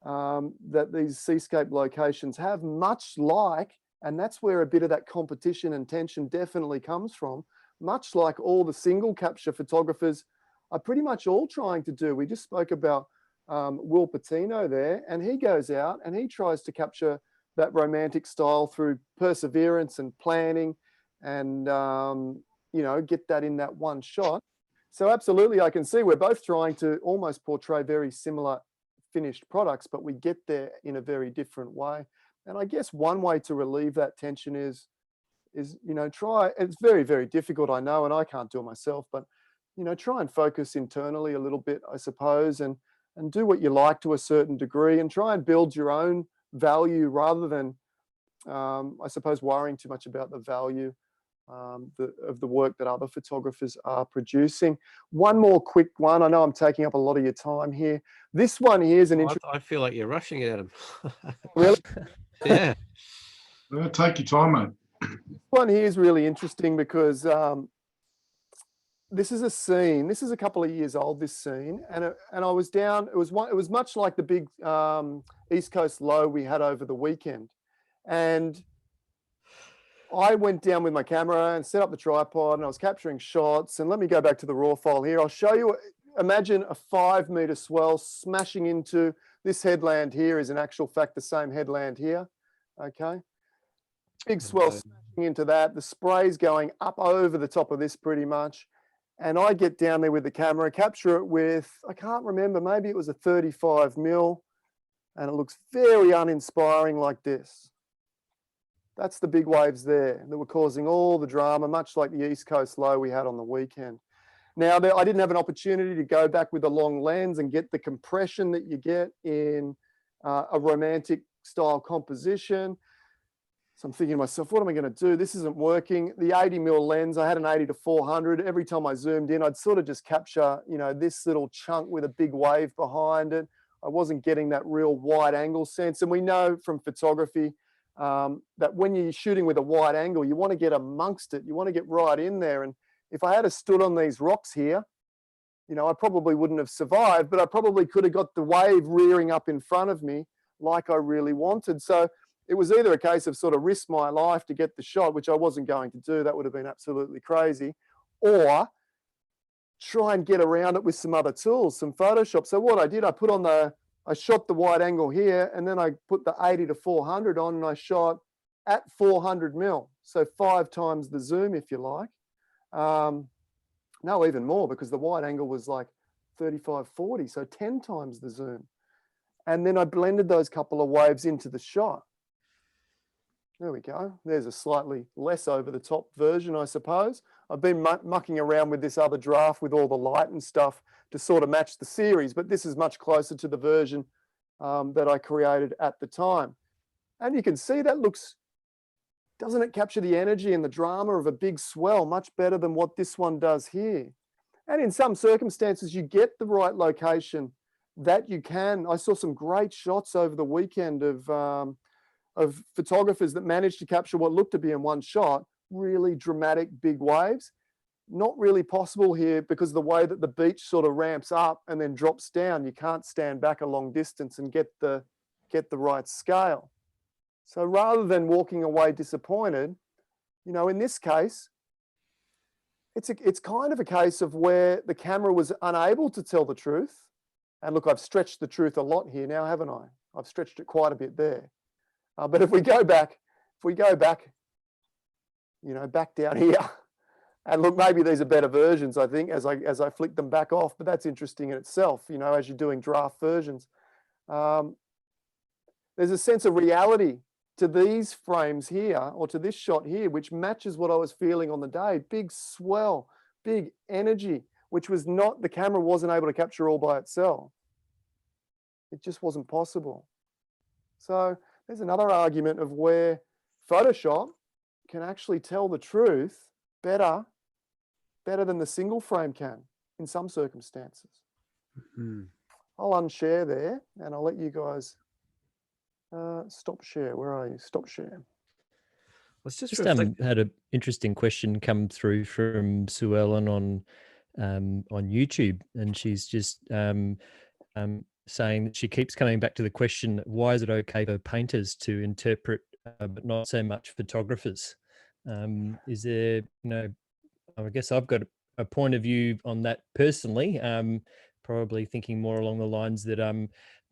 that these seascape locations have, much like, and that's where a bit of that competition and tension definitely comes from, much like all the single capture photographers are pretty much all trying to do. We just spoke about Will Patino there, and he goes out and he tries to capture that romantic style through perseverance and planning and, you know, get that in that one shot. So absolutely, I can see we're both trying to almost portray very similar finished products, but we get there in a very different way. And I guess one way to relieve that tension is is, you know, try, it's very, very difficult, I know, and I can't do it myself, but, you know, try and focus internally a little bit, I suppose, and do what you like to a certain degree, and try and build your own value rather than, I suppose, worrying too much about the value of the work that other photographers are producing. One more quick one. I know I'm taking up a lot of your time here. This one here is an interesting. I feel like you're rushing at him. Really? Yeah. Take your time, mate. This one here is really interesting because this is a scene. This is a couple of years old, this scene, and I was down. It was much like the big East Coast low we had over the weekend, and I went down with my camera and set up the tripod, and I was capturing shots. And let me go back to the raw file here. I'll show you. Imagine a 5-meter swell smashing into this headland here. Is in actual fact the same headland here. Okay, big swell smashing into that. The spray's going up over the top of this pretty much. And I get down there with the camera, capture it with, I can't remember, maybe it was a 35 mil, and it looks very uninspiring like this. That's the big waves there that were causing all the drama, much like the East Coast low we had on the weekend. Now, I didn't have an opportunity to go back with a long lens and get the compression that you get in a romantic style composition. So I'm thinking to myself, what am I going to do? This isn't working. The 80 mil lens, I had an 80 to 400. Every time I zoomed in, I'd sort of just capture, you know, this little chunk with a big wave behind it. I wasn't getting that real wide angle sense. And we know from photography that when you're shooting with a wide angle, you want to get amongst it. You want to get right in there. And if I had stood on these rocks here, you know, I probably wouldn't have survived, but I probably could have got the wave rearing up in front of me like I really wanted. So it was either a case of sort of risk my life to get the shot, which I wasn't going to do. That would have been absolutely crazy, or try and get around it with some other tools, some Photoshop. So what I did, I shot the wide angle here, and then I put the 80 to 400 on, and I shot at 400 mil. So 5 times the zoom, if you like. No, even more, because the wide angle was like 35, 40. So 10 times the zoom. And then I blended those couple of waves into the shot. There we go. There's a slightly less over the top version, I suppose. I've been mucking around with this other draft with all the light and stuff to sort of match the series, but this is much closer to the version that I created at the time. And you can see that looks, doesn't it capture the energy and the drama of a big swell much better than what this one does here? And in some circumstances, you get the right location that you can. I saw some great shots over the weekend of photographers that managed to capture what looked to be in one shot, really dramatic big waves. Not really possible here because of the way that the beach sort of ramps up and then drops down. You can't stand back a long distance and get the right scale. So rather than walking away disappointed, you know, in this case, it's kind of a case of where the camera was unable to tell the truth. And look, I've stretched the truth a lot here now, haven't I? I've stretched it quite a bit there. But if we go back, you know, back down here, and look, maybe these are better versions, I think, as I flick them back off, but that's interesting in itself, you know, as you're doing draft versions. There's a sense of reality to these frames here, or to this shot here, which matches what I was feeling on the day. Big swell, big energy, which was not, the camera wasn't able to capture all by itself. It just wasn't possible. So there's another argument of where Photoshop can actually tell the truth better than the single frame can in some circumstances. Mm-hmm. I'll unshare there and I'll let you guys stop share. Where are you? Stop share. Let's just had an interesting question come through from Sue Ellen on YouTube, and she's just saying that she keeps coming back to the question, why is it okay for painters to interpret but not so much photographers? Is there, you know, I guess I've got a point of view on that personally, probably thinking more along the lines that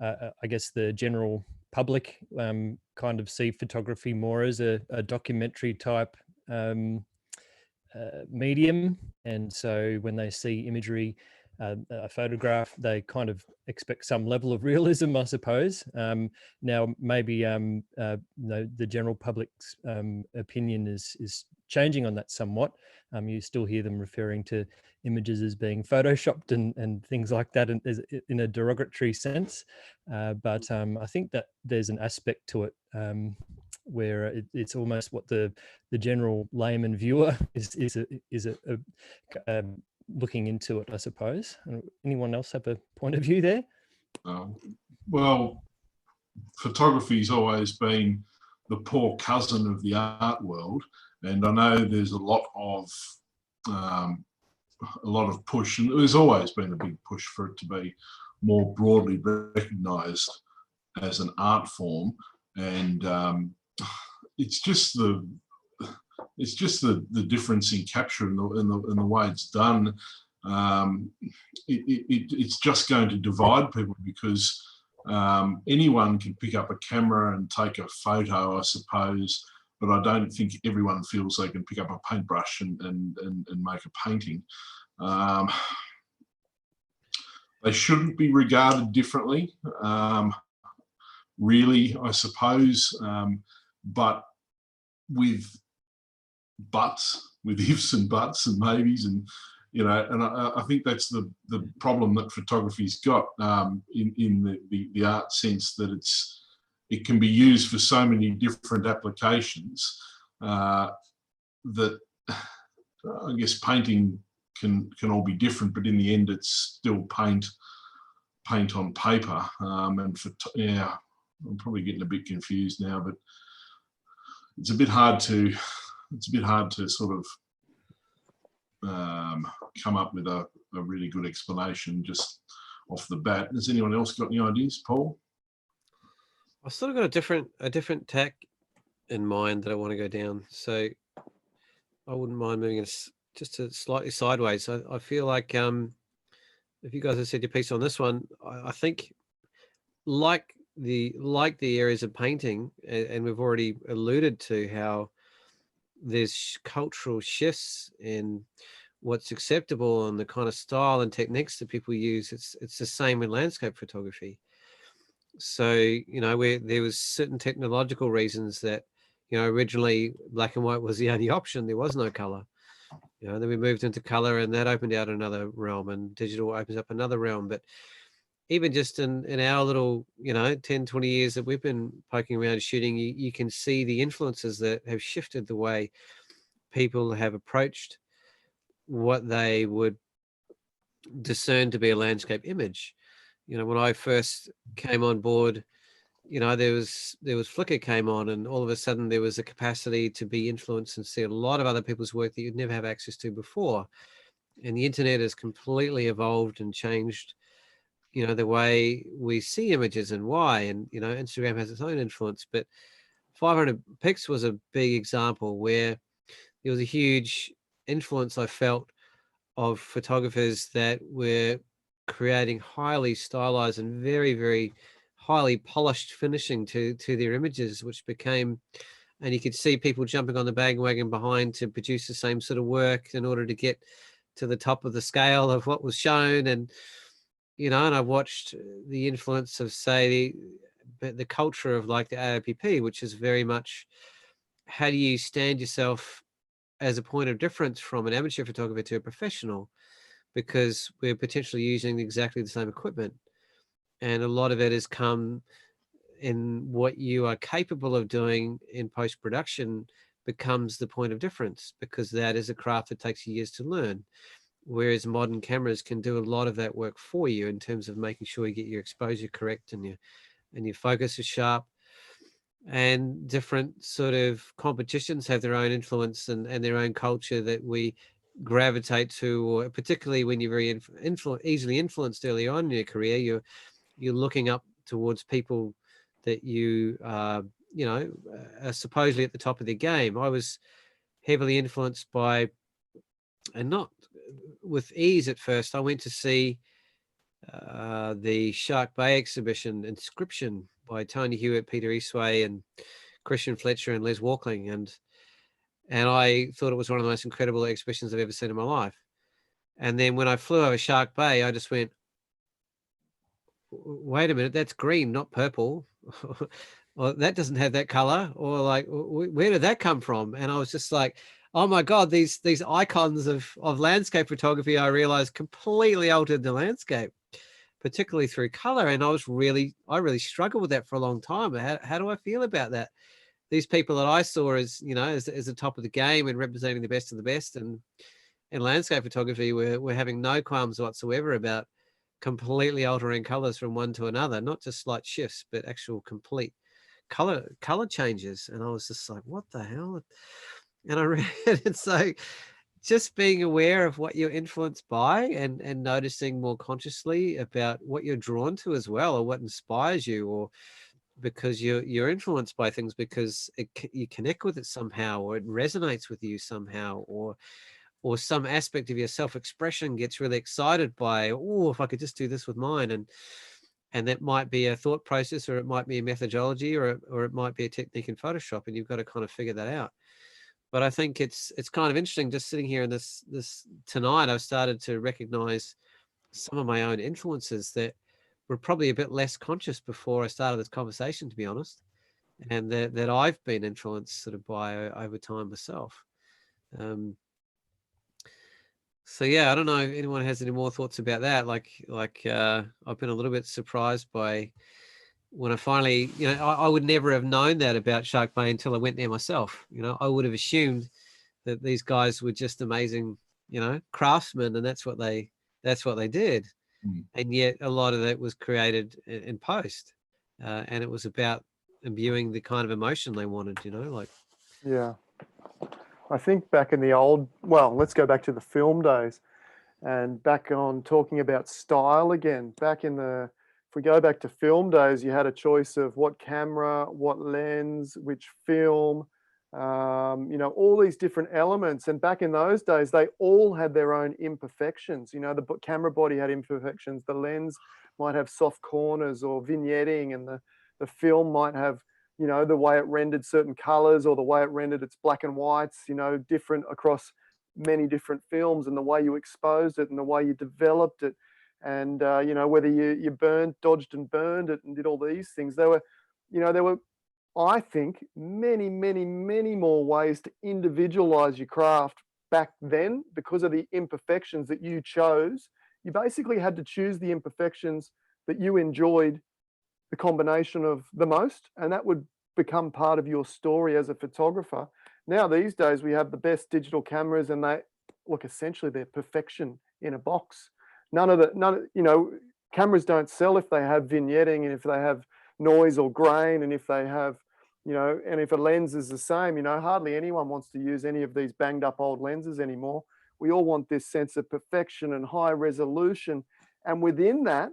I guess the general public kind of see photography more as a documentary type medium, and so when they see imagery a photograph, they kind of expect some level of realism, I suppose. Now, maybe the general public's opinion is changing on that somewhat. You still hear them referring to images as being photoshopped and things like that in a derogatory sense. But I think that there's an aspect to it where it's almost what the general layman viewer is looking into it, I suppose. Anyone else have a point of view there? Well, photography's always been the poor cousin of the art world, and I know there's a lot of push, and there's always been a big push for it to be more broadly recognised as an art form, and it's just the difference in capture and the way it's done. It's just going to divide people, because anyone can pick up a camera and take a photo, I suppose, but I don't think everyone feels they can pick up a paintbrush and make a painting. They shouldn't be regarded differently, really, I suppose, but with ifs and buts and maybes, and and I think that's the problem that photography's got in the art sense, that it can be used for so many different applications that I guess painting can all be different, but in the end it's still paint on paper. I'm probably getting a bit confused now, but it's a bit hard to sort of come up with a really good explanation just off the bat. Has anyone else got any ideas, Paul? I've sort of got a different tack in mind that I want to go down, so I wouldn't mind moving it just slightly sideways. I feel like if you guys have said your piece on this one, I think like the areas of painting, and we've already alluded to how there's cultural shifts in what's acceptable and the kind of style and techniques that people use. It's the same in landscape photography. So where there was certain technological reasons that originally black and white was the only option, there was no color. Then we moved into color, and that opened out another realm, and digital opens up another realm. But even just in our little 10, 20 years that we've been poking around shooting, you can see the influences that have shifted the way people have approached what they would discern to be a landscape image. When I first came on board, there was Flickr came on, and all of a sudden there was a capacity to be influenced and see a lot of other people's work that you'd never have access to before. And the internet has completely evolved and changed the way we see images and why. And Instagram has its own influence, but 500 pics was a big example where there was a huge influence I felt of photographers that were creating highly stylized and very, very highly polished finishing to their images, which became, and you could see people jumping on the bandwagon behind to produce the same sort of work in order to get to the top of the scale of what was shown. And and I watched the influence of, say, the culture of like the AOPP, which is very much, how do you stand yourself as a point of difference from an amateur photographer to a professional, because we're potentially using exactly the same equipment. And a lot of it has come in what you are capable of doing in post-production becomes the point of difference, because that is a craft that takes years to learn. Whereas modern cameras can do a lot of that work for you in terms of making sure you get your exposure correct and your focus is sharp. And different sort of competitions have their own influence and their own culture that we gravitate to, or particularly when you're very easily influenced early on in your career, you're looking up towards people that you are supposedly at the top of their game. I was heavily influenced by, and not with ease at first, I went to see the Shark Bay exhibition, Inscription, by Tony Hewitt, Peter Eastway, and Christian Fletcher and Les Walkling, and I thought it was one of the most incredible exhibitions I've ever seen in my life. And then when I flew over Shark Bay, I just went, wait a minute, that's green, not purple. Or that doesn't have that color, or like, where did that come from? And I was just like, oh my God, these icons of landscape photography, I realized completely altered the landscape, particularly through color. And I really struggled with that for a long time. How do I feel about that? These people that I saw as, you know, as the top of the game and representing the best of the best, and in landscape photography, we're having no qualms whatsoever about completely altering colors from one to another, not just slight shifts, but actual complete color changes. And I was just like, what the hell? And I read it. So just being aware of what you're influenced by, and noticing more consciously about what you're drawn to as well, or what inspires you, or because you're influenced by things because you connect with it somehow, or it resonates with you somehow, or some aspect of your self-expression gets really excited by, oh, if I could just do this with mine. And that might be a thought process, or it might be a methodology, or it might be a technique in Photoshop, and you've got to kind of figure that out. But I think it's kind of interesting just sitting here in this tonight. I've started to recognize some of my own influences that were probably a bit less conscious before I started this conversation, to be honest, and that I've been influenced sort of by over time myself. So yeah, I don't know if anyone has any more thoughts about that. Like I've been a little bit surprised by when I finally, you know, I would never have known that about Shark Bay until I went there myself. You know, I would have assumed that these guys were just amazing, you know, craftsmen, and that's what they did. And yet a lot of that was created in post, and it was about imbuing the kind of emotion they wanted, you know, like. Yeah. I think back in the let's go back to the film days, and back on talking about style again. If we go back to film days, you had a choice of what camera, what lens, which film, you know, all these different elements. And back in those days, they all had their own imperfections. You know, the camera body had imperfections. The lens might have soft corners or vignetting, and the film might have, you know, the way it rendered certain colors, or the way it rendered its black and whites, you know, different across many different films, and the way you exposed it and the way you developed it. And, you know, whether you dodged and burned it and did all these things, there were, I think, many, many, many more ways to individualize your craft back then because of the imperfections that you chose. You basically had to choose the imperfections that you enjoyed the combination of the most, and that would become part of your story as a photographer. Now, these days, we have the best digital cameras, and essentially they're perfection in a box. Cameras don't sell if they have vignetting, and if they have noise or grain, and if they have, you know, and if a lens is the same, you know, hardly anyone wants to use any of these banged up old lenses anymore. We all want this sense of perfection and high resolution. And within that,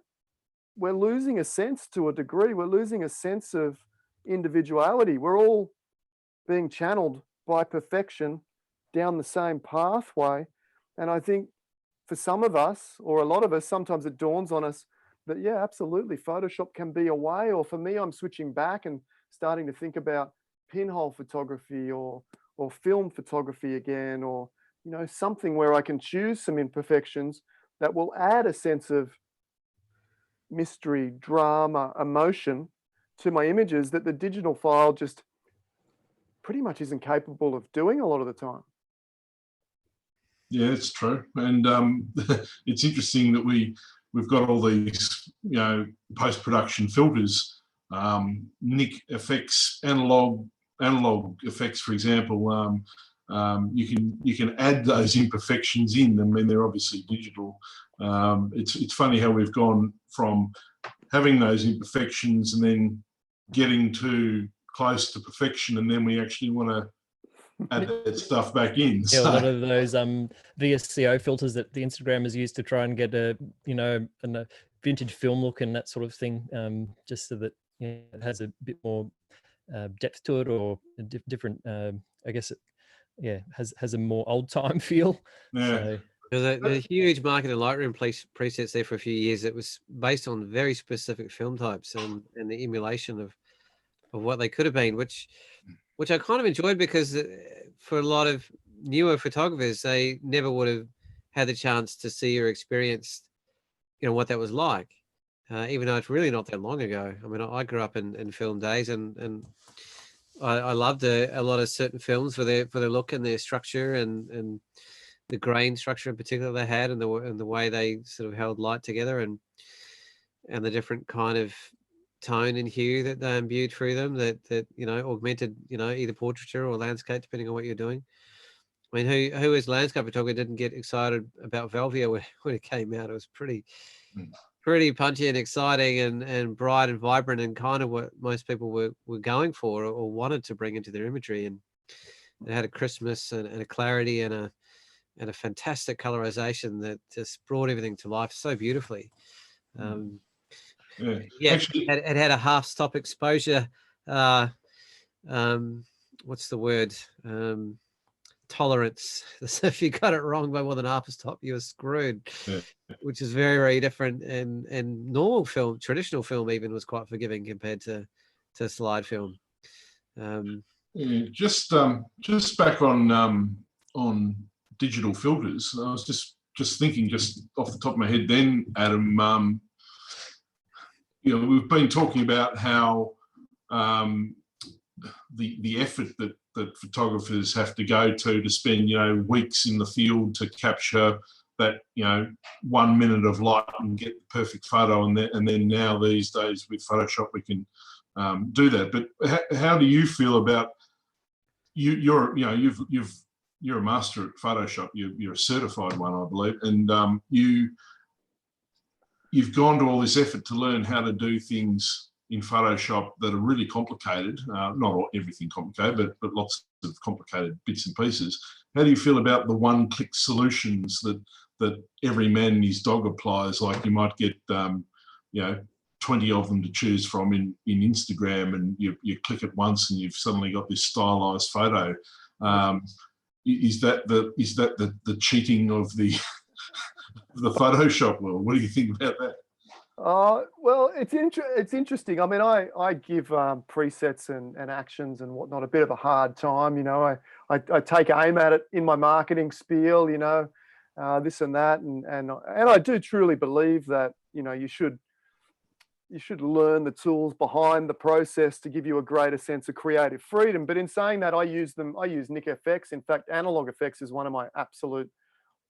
we're losing a sense to a degree. We're losing a sense of individuality. We're all being channeled by perfection down the same pathway. And I think for some of us, or a lot of us, sometimes it dawns on us that, yeah, absolutely, Photoshop can be a way. Or for me, I'm switching back and starting to think about pinhole photography or film photography again, or, you know, something where I can choose some imperfections that will add a sense of mystery, drama, emotion to my images that the digital file just pretty much isn't capable of doing a lot of the time. Yeah, it's true. And it's interesting that we've got all these, you know, post-production filters, nick effects, analog effects, for example. You can add those imperfections in. I mean, they're obviously digital. It's funny how we've gone from having those imperfections and then getting too close to perfection, and then we actually want to add that stuff back in. Yeah, a lot of those VSCO filters that the Instagrammers use to try and get a vintage film look and that sort of thing, just so that, you know, it has a bit more depth to it, or a different. I guess it has a more old time feel. Yeah. So. There's a huge market in Lightroom presets there for a few years. It was based on very specific film types and the emulation of what they could have been, which I kind of enjoyed, because for a lot of newer photographers, they never would have had the chance to see or experience, what that was like, even though it's really not that long ago. I mean, I grew up in film days, and I loved a lot of certain films for their look and their structure and the grain structure in particular they had, and the way they sort of held light together, and the different kind of tone and hue that they imbued through them that augmented either portraiture or landscape depending on what you're doing. I mean, who as landscape photographer didn't get excited about Velvia when it came out? It was pretty punchy and exciting and bright and vibrant, and kind of what most people were going for or wanted to bring into their imagery. And it had a crispness and a clarity and a fantastic colorization that just brought everything to life so beautifully. Actually, it had a half stop exposure. What's the word? Tolerance. So if you got it wrong by more than half a stop, you were screwed. Which is very, very different. And normal film, traditional film, even was quite forgiving compared to slide film. Just back on digital filters. I was just thinking, just off the top of my head, then Adam. We've been talking about how the effort that photographers have to go to spend weeks in the field to capture that 1 minute of light and get the perfect photo, and then now these days with Photoshop we can do that. But how do you feel about you're a master at Photoshop. You're a certified one, I believe, and you've gone to all this effort to learn how to do things in Photoshop that are really complicated, not everything complicated, but lots of complicated bits and pieces. How do you feel about the one-click solutions that every man and his dog applies? Like you might get 20 of them to choose from in Instagram, and you click it once and you've suddenly got this stylized photo. Is that the cheating of the the Photoshop world? What do you think about that? Well, it's interesting. I mean, I give presets and actions and whatnot a bit of a hard time. I take aim at it in my marketing spiel. This and that, and I do truly believe that you should learn the tools behind the process to give you a greater sense of creative freedom. But in saying that, I use Nik FX. In fact, Analog FX is one of my absolute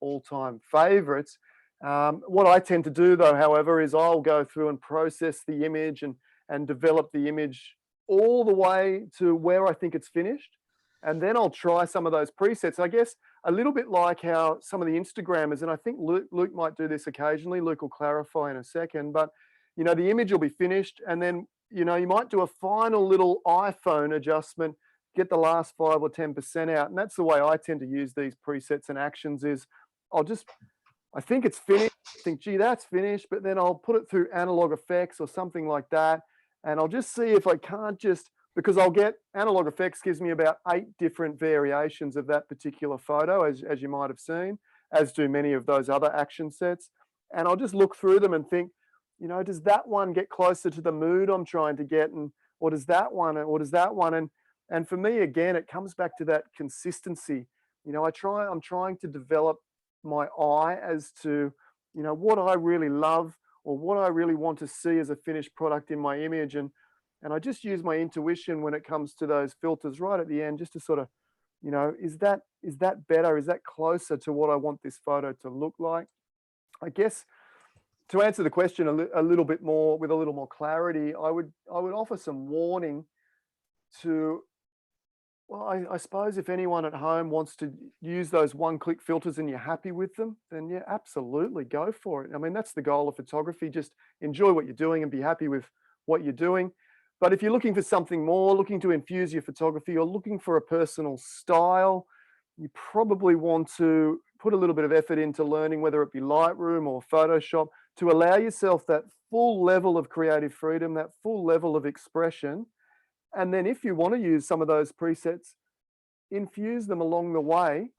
all-time favorites. What I tend to do, though, however, is I'll go through and process the image and develop the image all the way to where I think it's finished. And then I'll try some of those presets. I guess a little bit like how some of the Instagrammers, and I think Luke might do this occasionally. Luke will clarify in a second. But, the image will be finished. And then, you might do a final little iPhone adjustment, get the last 5 or 10% out. And that's the way I tend to use these presets and actions is I think it's finished. I think, gee, that's finished. But then I'll put it through Analog Effects or something like that. And I'll just see if I can't because I'll get Analog Effects gives me about 8 different variations of that particular photo, as you might have seen, as do many of those other action sets. And I'll just look through them and think, does that one get closer to the mood I'm trying to get? Or does that one? And for me, again, it comes back to that consistency. I'm trying to develop my eye as to, what I really love or what I really want to see as a finished product in my image. And I just use my intuition when it comes to those filters right at the end, just to sort of, is that better? Is that closer to what I want this photo to look like? I guess to answer the question a little bit more with a little more clarity, I would offer some warning to, well, I suppose if anyone at home wants to use those one-click filters and you're happy with them, then yeah, absolutely go for it. I mean, that's the goal of photography. Just enjoy what you're doing and be happy with what you're doing. But if you're looking for something more, looking to infuse your photography or looking for a personal style, you probably want to put a little bit of effort into learning, whether it be Lightroom or Photoshop, to allow yourself that full level of creative freedom, that full level of expression. And then if you want to use some of those presets, infuse them along the way,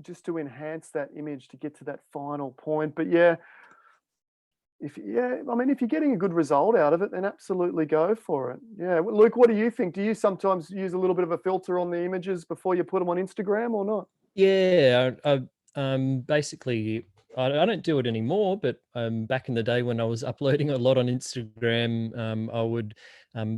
just to enhance that image to get to that final point. But yeah, if you're getting a good result out of it, then absolutely go for it. Yeah, Luke, what do you think? Do you sometimes use a little bit of a filter on the images before you put them on Instagram or not? Yeah, basically, I don't do it anymore, but back in the day when I was uploading a lot on Instagram, I would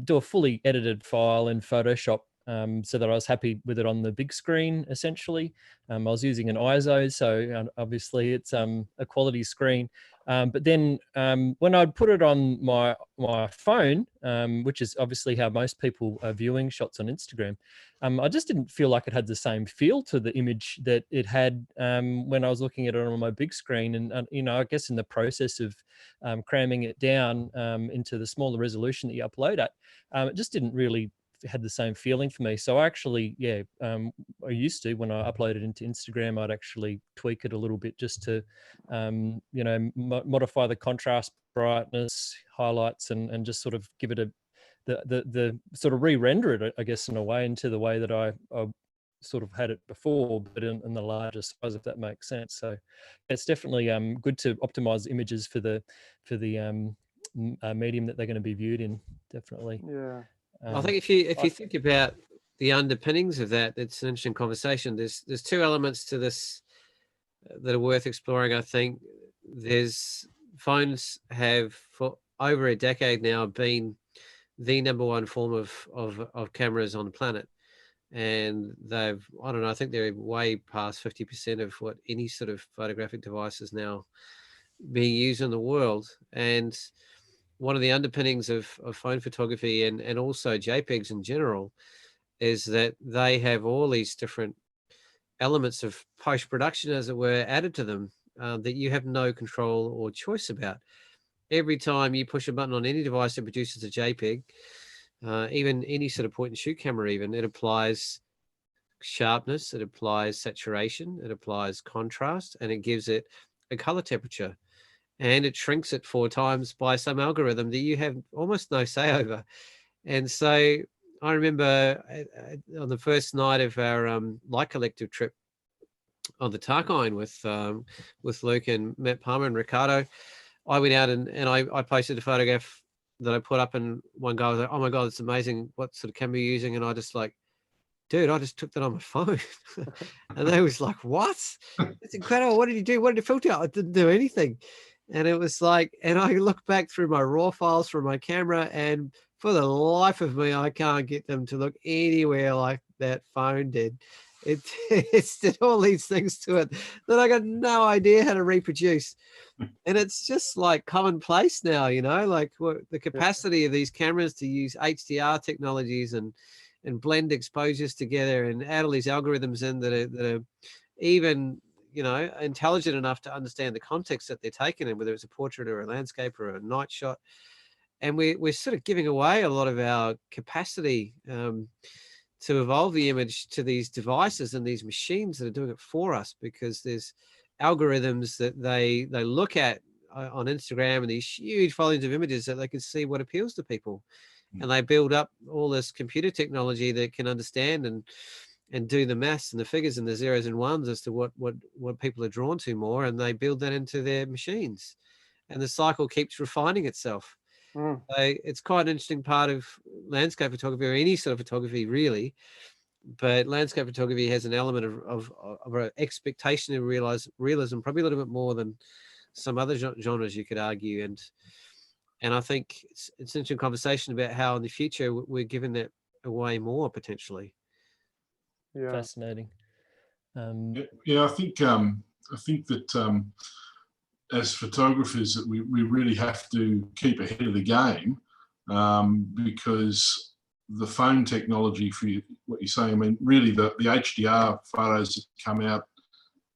do a fully edited file in Photoshop so that I was happy with it on the big screen, essentially. I was using an ISO, so obviously it's a quality screen. But then when I'd put it on my phone, which is obviously how most people are viewing shots on Instagram, I just didn't feel like it had the same feel to the image that it had when I was looking at it on my big screen. And you know, I guess in the process of cramming it down into the smaller resolution that you upload at, it just didn't really had the same feeling for me. So I actually, I used to, when I uploaded into Instagram, I'd actually tweak it a little bit just to, modify the contrast, brightness, highlights, and just sort of give it the sort of re-render it, I guess, in a way, into the way that I sort of had it before, but in the larger size, if that makes sense. So it's definitely good to optimize images for the medium that they're going to be viewed in. Definitely. Yeah. I think if you think about the underpinnings of that, it's an interesting conversation. There's two elements to this that are worth exploring. I think phones have for over a decade now been the number one form of cameras on the planet, and I think they're way past 50% of what any sort of photographic device is now being used in the world. And one of the underpinnings of phone photography and also JPEGs in general is that they have all these different elements of post-production, as it were, added to them that you have no control or choice about. Every time you push a button on any device that produces a JPEG, even any sort of point and shoot camera, even, it applies sharpness, it applies saturation, it applies contrast, and it gives it a color temperature. And it shrinks it 4 times by some algorithm that you have almost no say over. And so I remember on the first night of our light collective trip on the Tarkine with Luke and Matt Palmer and Ricardo, I went out and I posted a photograph that I put up, and one guy was like, "Oh my God, it's amazing. What sort of camera you're using?" And I just like, "Dude, I just took that on my phone." And they was like, "What? It's incredible. What did you do? What did you filter out?" I didn't do anything. And it was like, and I look back through my raw files from my camera, and for the life of me, I can't get them to look anywhere like that phone did. It did all these things to it that I got no idea how to reproduce. And it's just like commonplace now, like the capacity of these cameras to use HDR technologies and blend exposures together and add all these algorithms in that are even intelligent enough to understand the context that they're taken in, whether it's a portrait or a landscape or a night shot. And we're sort of giving away a lot of our capacity to evolve the image to these devices and these machines that are doing it for us, because there's algorithms that they look at on Instagram and these huge volumes of images that they can see what appeals to people. And they build up all this computer technology that can understand and do the maths and the figures and the zeros and ones as to what people are drawn to more, and they build that into their machines, and the cycle keeps refining itself. So it's quite an interesting part of landscape photography, or any sort of photography really, but landscape photography has an element of an expectation of realism, probably a little bit more than some other genres, you could argue. And I think it's an interesting conversation about how in the future we're giving that away more potentially. Yeah. Fascinating. I think that as photographers, that we really have to keep ahead of the game, because the phone technology, for what you're saying, I mean, really the HDR photos that come out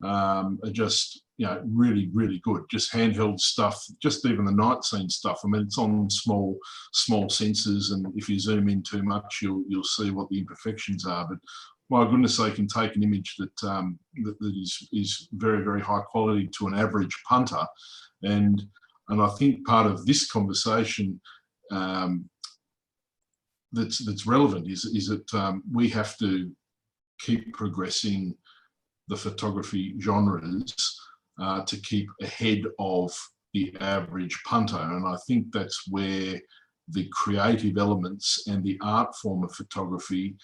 are just really, really good. Just handheld stuff, just even the night scene stuff. I mean, it's on small sensors, and if you zoom in too much, you'll see what the imperfections are. But my goodness, they can take an image that is very, very high quality to an average punter, and I think part of this conversation that's relevant is that we have to keep progressing the photography genres to keep ahead of the average punter, and I think that's where the creative elements and the art form of photography,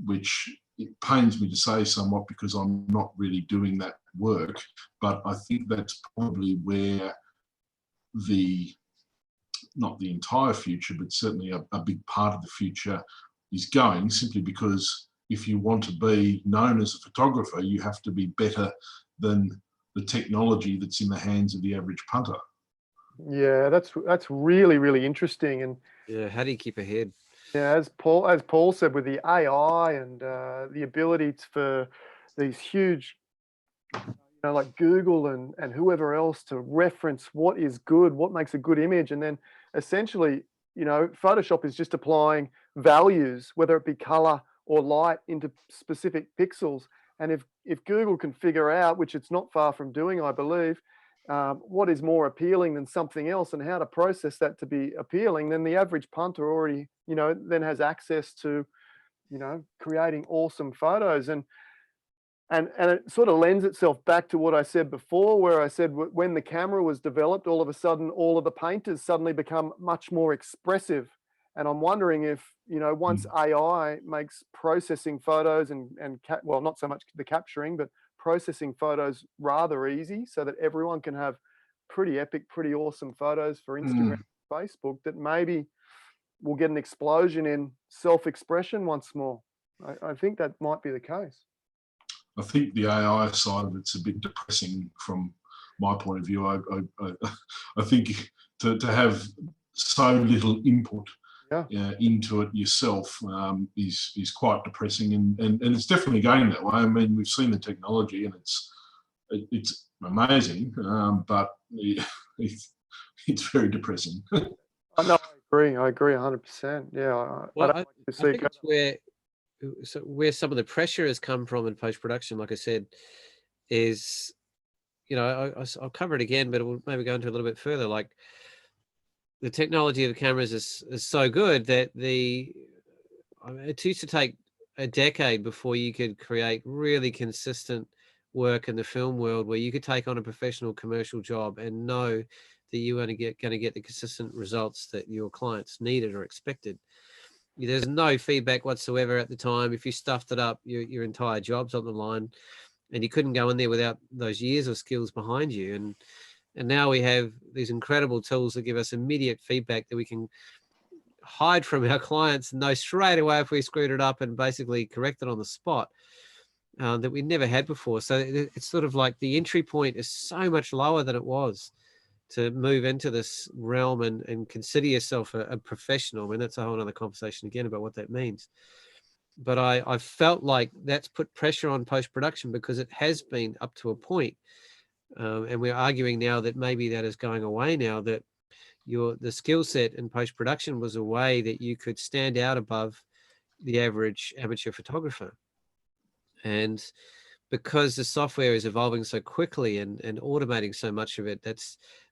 which it pains me to say somewhat because I'm not really doing that work, but I think that's probably where not the entire future, but certainly a big part of the future is going, simply because if you want to be known as a photographer, you have to be better than the technology that's in the hands of the average punter. Yeah, that's really, really interesting. And Yeah, how do you keep ahead? yeah, as Paul said, with the AI and the ability for these huge, like Google and whoever else, to reference what is good, what makes a good image, and then essentially, Photoshop is just applying values, whether it be color or light, into specific pixels. And if Google can figure out, which it's not far from doing, I believe, what is more appealing than something else and how to process that to be appealing, then the average punter already, then has access to, creating awesome photos. And it sort of lends itself back to what I said before, where I said when the camera was developed, all of a sudden, all of the painters suddenly become much more expressive. And I'm wondering if, once AI makes processing photos well, not so much the capturing, but processing photos rather easy, so that everyone can have pretty epic, pretty awesome photos for Instagram, Facebook, that maybe we'll get an explosion in self-expression once more. I think that might be the case. I think the AI side of it's a bit depressing from my point of view. I think to have so little input into it yourself is quite depressing, and it's definitely going that way. I mean, we've seen the technology and it's amazing, but it's very depressing. No, I agree 100%. Yeah, Well, I don't I like to see think it's where some of the pressure has come from in post-production, like I said, is, I'll cover it again, but we'll maybe go into a little bit further. Like, the technology of the cameras is so good that it used to take a decade before you could create really consistent work in the film world, where you could take on a professional commercial job and know that you are going to get the consistent results that your clients needed or expected. There's no feedback whatsoever at the time. If you stuffed it up, your entire job's on the line, and you couldn't go in there without those years of skills behind you. And now we have these incredible tools that give us immediate feedback that we can hide from our clients and know straight away if we screwed it up, and basically correct it on the spot, that we never had before. So it's sort of like the entry point is so much lower than it was to move into this realm and consider yourself a professional. I mean, that's a whole other conversation again about what that means. But I felt like that's put pressure on post-production, because it has been up to a point. And we're arguing now that maybe that is going away now, that the skill set in post-production was a way that you could stand out above the average amateur photographer. And because the software is evolving so quickly and automating so much of it,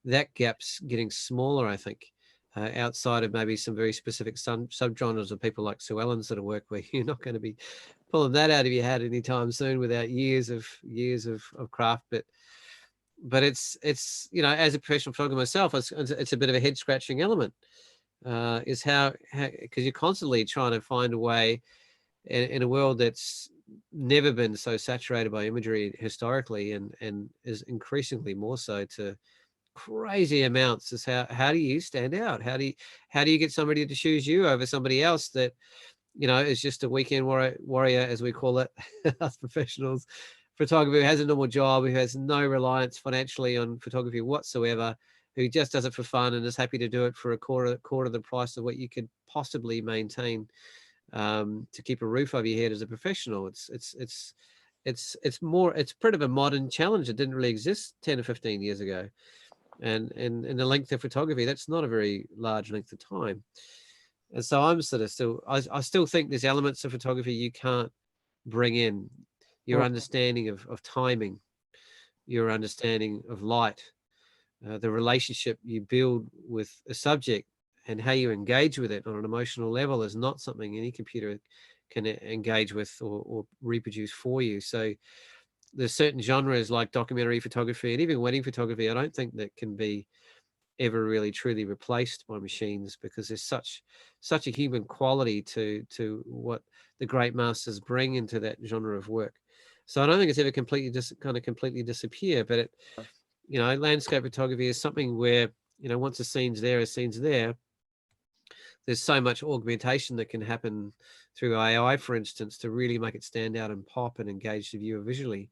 that gap's getting smaller, I think, outside of maybe some very specific subgenres of people like Sue Ellen's sort of work, where you're not going to be pulling that out of your hat anytime soon without years of craft. But it's as a professional photographer myself, it's a bit of a head scratching element, is how because you're constantly trying to find a way in a world that's never been so saturated by imagery historically, and is increasingly more so, to crazy amounts, is how do you stand out? How do you get somebody to choose you over somebody else that is just a weekend warrior, as we call it, us professionals, photographer who has a normal job, who has no reliance financially on photography whatsoever, who just does it for fun and is happy to do it for a quarter of the price of what you could possibly maintain to keep a roof over your head as a professional. It's more, it's pretty of a modern challenge that didn't really exist 10 or 15 years ago. And in the length of photography, that's not a very large length of time. And so I'm sort of I still think there's elements of photography you can't bring in. Your understanding of timing, your understanding of light, the relationship you build with a subject, and how you engage with it on an emotional level is not something any computer can engage with or reproduce for you. So there's certain genres like documentary photography and even wedding photography, I don't think that can be ever really truly replaced by machines, because there's such a human quality to what the great masters bring into that genre of work. So I don't think it's ever completely disappear, but it, you know, landscape photography is something where, you know, once a scene's there, there's so much augmentation that can happen through AI, for instance, to really make it stand out and pop and engage the viewer visually.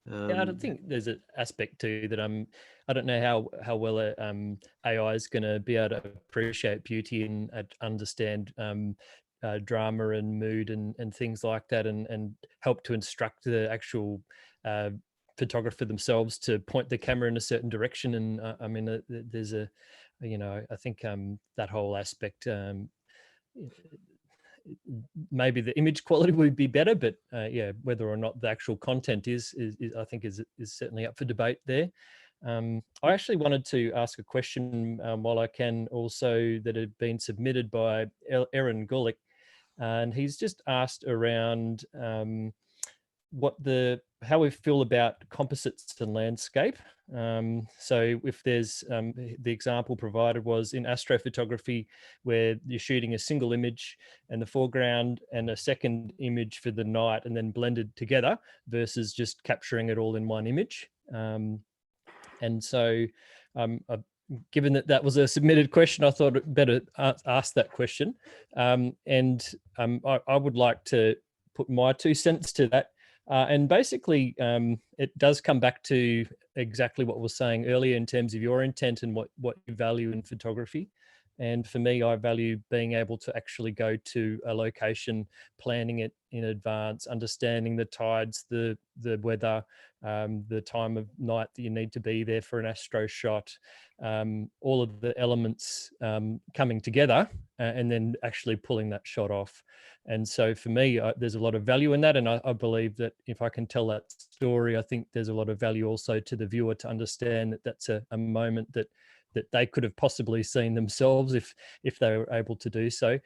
Yeah, I don't think there's an aspect too that I don't know how well AI is going to be able to appreciate beauty and understand drama and mood and things like that, and help to instruct the actual photographer themselves to point the camera in a certain direction. And I mean, there's a, you know, I think that whole aspect. Maybe the image quality would be better, but yeah, whether or not the actual content is I think is certainly up for debate there. I actually wanted to ask a question while I can also, that had been submitted by Aaron Gulick, and he's just asked around how we feel about composites and landscape. So if there's the example provided was in astrophotography, where you're shooting a single image and the foreground and a second image for the night and then blended together, versus just capturing it all in one image. And so given that was a submitted question, I thought it better ask that question. And I would like to put my 2 cents to that. And basically, it does come back to exactly what I was saying earlier in terms of your intent and what you value in photography. And for me, I value being able to actually go to a location, planning it in advance, understanding the tides, the weather, the time of night that you need to be there for an astro shot, all of the elements coming together, and then actually pulling that shot off. And so for me, there's a lot of value in that. And I believe that if I can tell that story, I think there's a lot of value also to the viewer to understand that that's a moment that they could have possibly seen themselves if they were able to do so.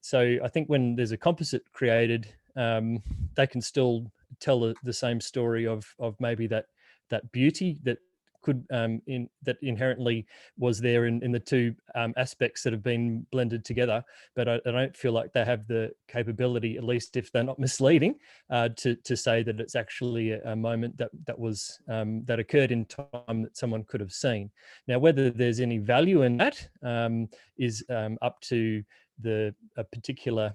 So I think when there's a composite created, they can still tell the same story of maybe that beauty that could that inherently was there in the 2 aspects that have been blended together. But I don't feel like they have the capability, at least if they're not misleading, to say that it's actually a moment that was that occurred in time that someone could have seen. Now, whether there's any value in that is up to a particular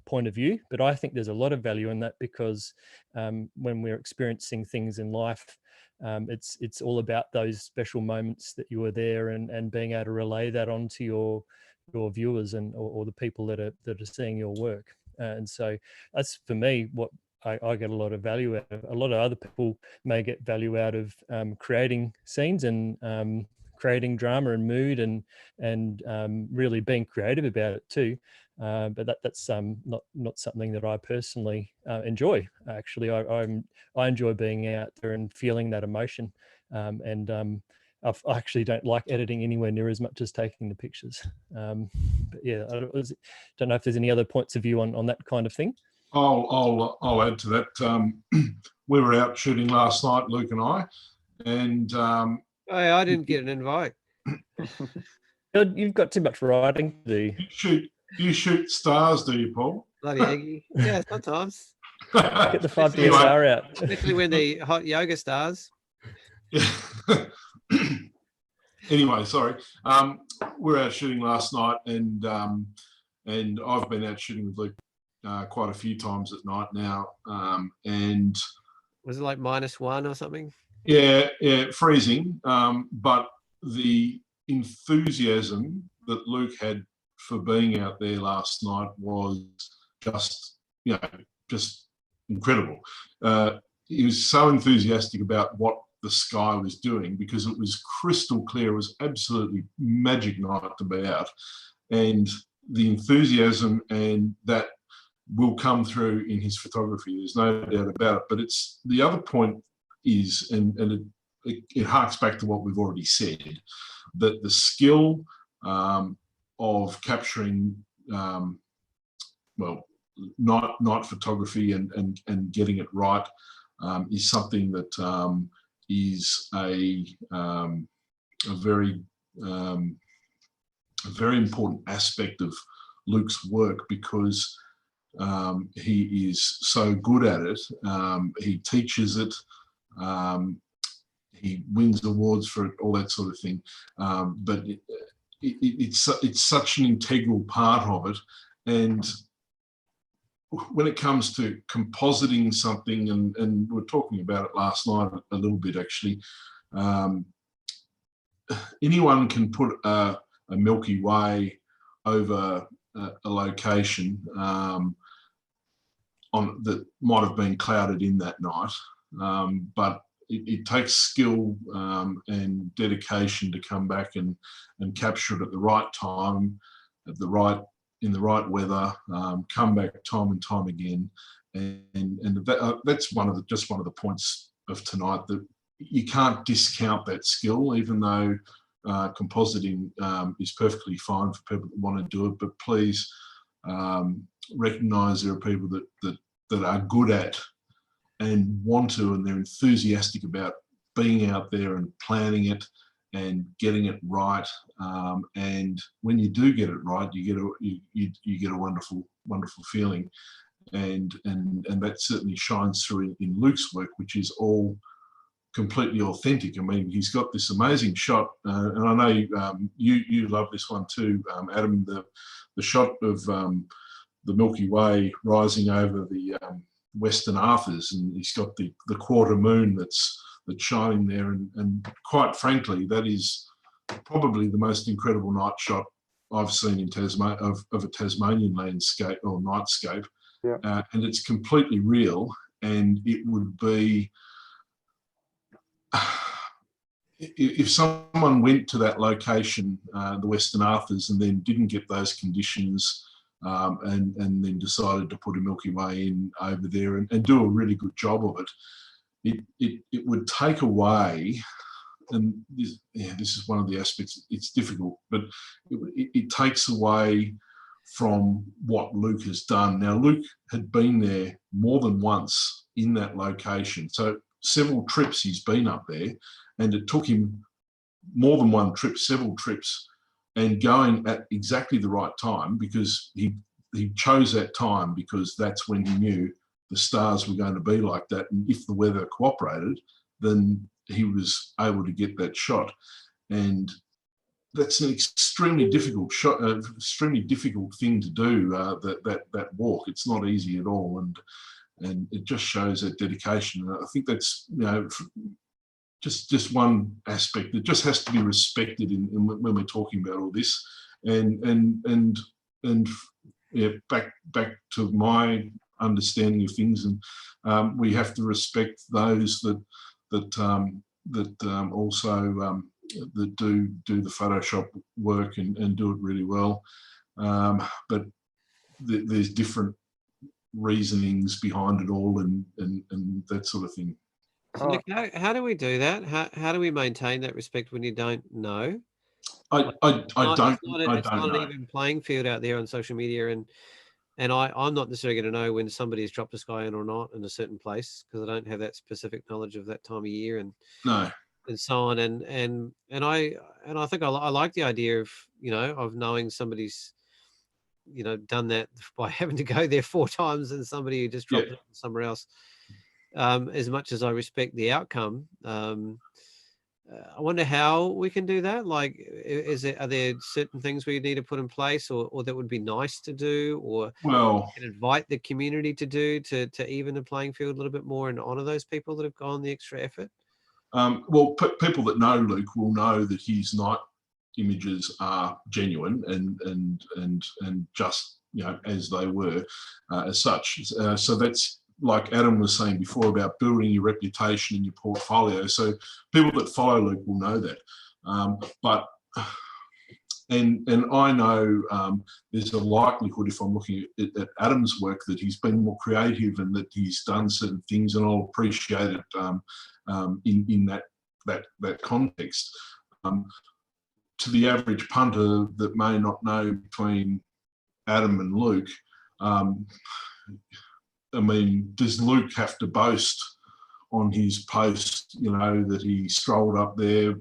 point of view, but I think there's a lot of value in that, because when we're experiencing things in life, it's all about those special moments that you were there, and being able to relay that onto your viewers or the people that are seeing your work. And so that's, for me, what I get a lot of value out of. A lot of other people may get value out of creating scenes and creating drama and mood and really being creative about it too. But that's not something that I personally enjoy. Actually, I enjoy being out there and feeling that emotion, and I actually don't like editing anywhere near as much as taking the pictures. But yeah, I don't know if there's any other points of view on that kind of thing. I'll add to that. We were out shooting last night, Luke and I, and I didn't get an invite. You've got too much writing to do. You shoot stars, do you, Paul? Bloody Aggie. Yeah, sometimes. Get the 5 DSLR out. Especially when the hot yoga stars. Anyway, sorry. We were out shooting last night, and I've been out shooting with Luke quite a few times at night now. And was it like -1 or something? Yeah, freezing. But the enthusiasm that Luke had for being out there last night was just incredible. He was so enthusiastic about what the sky was doing, because it was crystal clear. It was absolutely magic night to be out, and the enthusiasm and that will come through in his photography. There's no doubt about it. But it's the other point is, and it harks back to what we've already said, that the skill of capturing night photography and getting it right is something that is a very a very important aspect of Luke's work, because he is so good at it. He teaches it. He wins awards for it, all that sort of thing. But it's such an integral part of it. And when it comes to compositing something, and we were talking about it last night a little bit actually, anyone can put a Milky Way over a location on that might have been clouded in that night, but it takes skill and dedication to come back and capture it at the right time, in the right weather, come back time and time again, and that's just one of the points of tonight, that you can't discount that skill, even though compositing is perfectly fine for people that want to do it. But please recognise there are people that are good at and want to, and they're enthusiastic about being out there and planning it and getting it right. And when you do get it right, you get a wonderful feeling, and that certainly shines through in Luke's work, which is all completely authentic. I mean, he's got this amazing shot, and I know you love this one too, Adam. The shot of the Milky Way rising over the Western Arthurs, and he's got the quarter moon that's shining there, and quite frankly, that is probably the most incredible night shot I've seen in Tasmania of a Tasmanian landscape or nightscape. Yeah. And it's completely real, and it would be, if someone went to that location, the Western Arthurs, and then didn't get those conditions, and then decided to put a Milky Way in over there and do a really good job of it, it would take away, and this is one of the aspects, it's difficult, but it takes away from what Luke has done. Now, Luke had been there more than once in that location. So several trips he's been up there, and it took him more than one trip, several trips, and going at exactly the right time, because he chose that time because that's when he knew the stars were going to be like that. And if the weather cooperated, then he was able to get that shot. And that's an extremely difficult shot, extremely difficult thing to do, that walk. It's not easy at all. And it just shows that dedication. And I think that's, just one aspect that just has to be respected in when we're talking about all this. And yeah, back to my understanding of things, and we have to respect those that also that do the Photoshop work and do it really well. But there's different reasonings behind it all, and that sort of thing. So Nick, how do we do that? How do we maintain that respect when you don't know? I don't It's not know. an even playing field out there on social media, and I'm not necessarily going to know when somebody's dropped a sky in or not in a certain place, because I don't have that specific knowledge of that time of year and so on. And I think I like the idea of of knowing somebody's done that by having to go there 4 times, and somebody who just dropped it somewhere else. As much as I respect the outcome, I wonder how we can do that. Like, are there certain things we need to put in place, or that would be nice to do, or can invite the community to do to even the playing field a little bit more and honor those people that have gone the extra effort? People that know Luke will know that his night images are genuine and just as they were, as such. So that's, like Adam was saying before, about building your reputation in your portfolio. So people that follow Luke will know that. And I know there's a likelihood, if I'm looking at Adam's work, that he's been more creative and that he's done certain things, and I'll appreciate it in that context. To the average punter that may not know between Adam and Luke, I mean, does Luke have to boast on his post, that he strolled up there,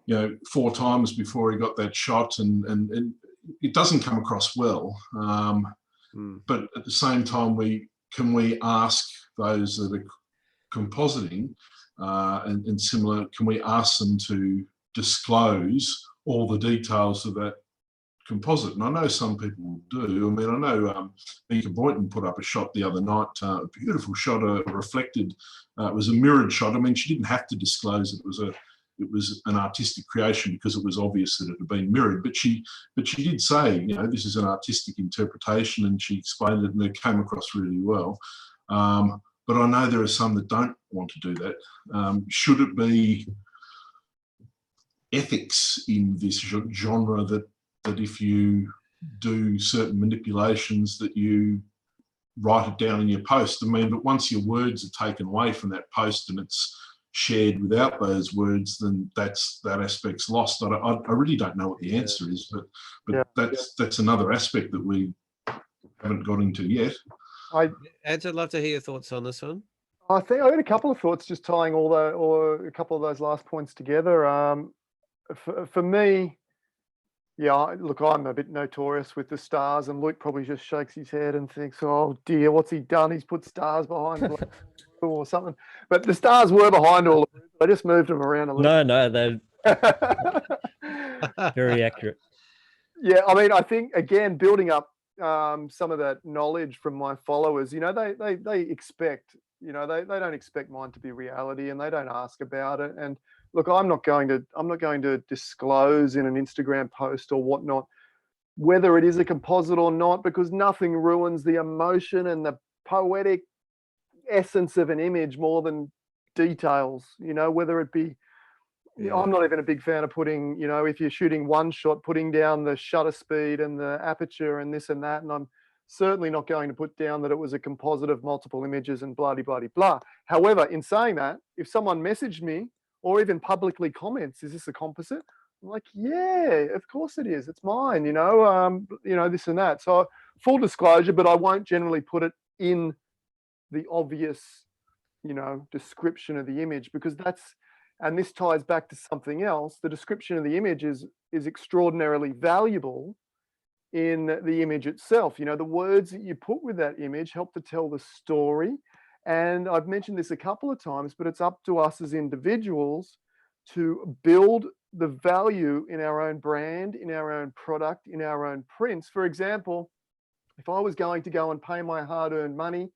you know, 4 times before he got that shot, and it doesn't come across well. But at the same time, can we ask those that are compositing and similar, can we ask them to disclose all the details of that composite? And I know some people do. I mean, I know Mika Boynton put up a shot the other night, a beautiful shot, reflected. It was a mirrored shot. I mean, she didn't have to disclose it. It was an artistic creation because it was obvious that it had been mirrored. But she did say, you know, this is an artistic interpretation, and she explained it, and it came across really well. But I know there are some that don't want to do that. Should it be ethics in this genre that if you do certain manipulations that you write it down in your post? I mean, but once your words are taken away from that post and it's shared without those words, then that aspect's lost. I really don't know what the answer is, but that's another aspect that we haven't got into yet. Ed, I'd love to hear your thoughts on this one. I think I had a couple of thoughts, just tying or a couple of those last points together. For me, yeah, look, I'm a bit notorious with the stars, and Luke probably just shakes his head and thinks, "Oh dear, what's he done? He's put stars behind or something." But the stars were behind all of it. I just moved them around a little. No, they're very accurate. Yeah, I mean, I think again, building up some of that knowledge from my followers, you know, they expect, you know, they don't expect mine to be reality, and they don't ask about it. And look, I'm not going to disclose in an Instagram post or whatnot whether it is a composite or not, because nothing ruins the emotion and the poetic essence of an image more than details. You know, whether it be, I'm not even a big fan of putting, you know, if you're shooting one shot, putting down the shutter speed and the aperture and this and that. And I'm certainly not going to put down that it was a composite of multiple images and blah, blah, blah, blah. However, in saying that, if someone messaged me or even publicly comments, "Is this a composite?" I'm like, "Yeah, of course it is. It's mine, you know, this and that." So full disclosure, but I won't generally put it in the obvious, you know, description of the image, because and this ties back to something else. The description of the image is extraordinarily valuable in the image itself. You know, the words that you put with that image help to tell the story. And I've mentioned this a couple of times, but it's up to us as individuals to build the value in our own brand, in our own product, in our own prints. For example, if I was going to go and pay my hard-earned money,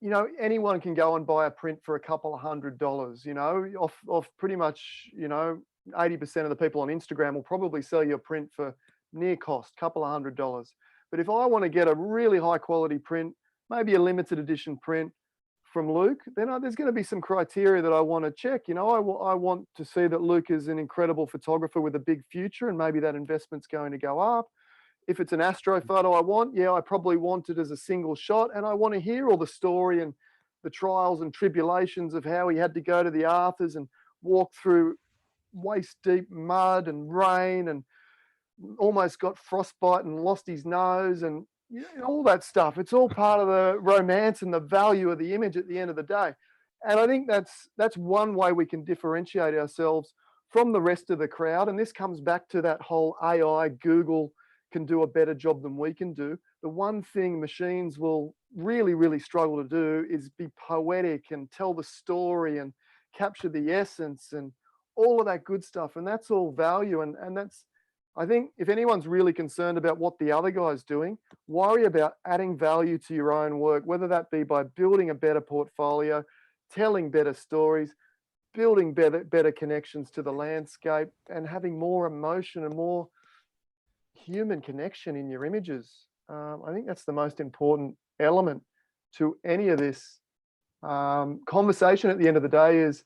you know, anyone can go and buy a print for a couple of $100, you know, off pretty much, you know, 80% of the people on Instagram will probably sell you a print for near cost, couple of $100. But if I want to get a really high quality print, maybe a limited edition print from Luke, then there's going to be some criteria that I want to check. You know, I want to see that Luke is an incredible photographer with a big future, and maybe that investment's going to go up. If it's an astro photo I probably want it as a single shot, and I want to hear all the story and the trials and tribulations of how he had to go to the Arthurs and walk through waist deep mud and rain and almost got frostbite and lost his nose, and you know, all that stuff. It's all part of the romance and the value of the image at the end of the day. And I think that's one way we can differentiate ourselves from the rest of the crowd. And this comes back to that whole AI, Google can do a better job than we can do. The one thing machines will really, really struggle to do is be poetic and tell the story and capture the essence and all of that good stuff. And that's all value. And that's, I think if anyone's really concerned about what the other guy's doing, worry about adding value to your own work, whether that be by building a better portfolio, telling better stories, building better connections to the landscape, and having more emotion and more human connection in your images. I think that's the most important element to any of this conversation. At the end of the day is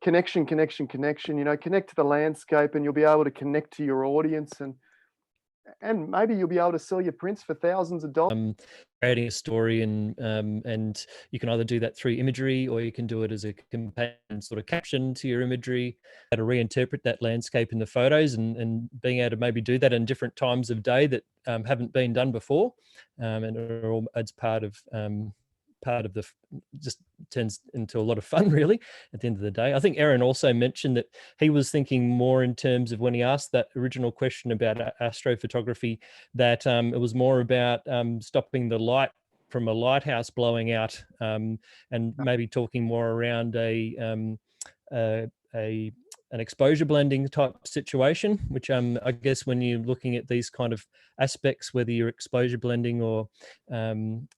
connection. You know, connect to the landscape, and you'll be able to connect to your audience, and maybe you'll be able to sell your prints for thousands of dollars. Creating a story, and you can either do that through imagery, or you can do it as a companion sort of caption to your imagery, how to reinterpret that landscape in the photos, and being able to maybe do that in different times of day that haven't been done before, and it all adds part of part of just turns into a lot of fun, really, at the end of the day. I think Aaron also mentioned that he was thinking more in terms of, when he asked that original question about astrophotography, that it was more about stopping the light from a lighthouse blowing out, and maybe talking more around an exposure blending type situation, which I guess when you're looking at these kind of aspects, whether you're exposure blending or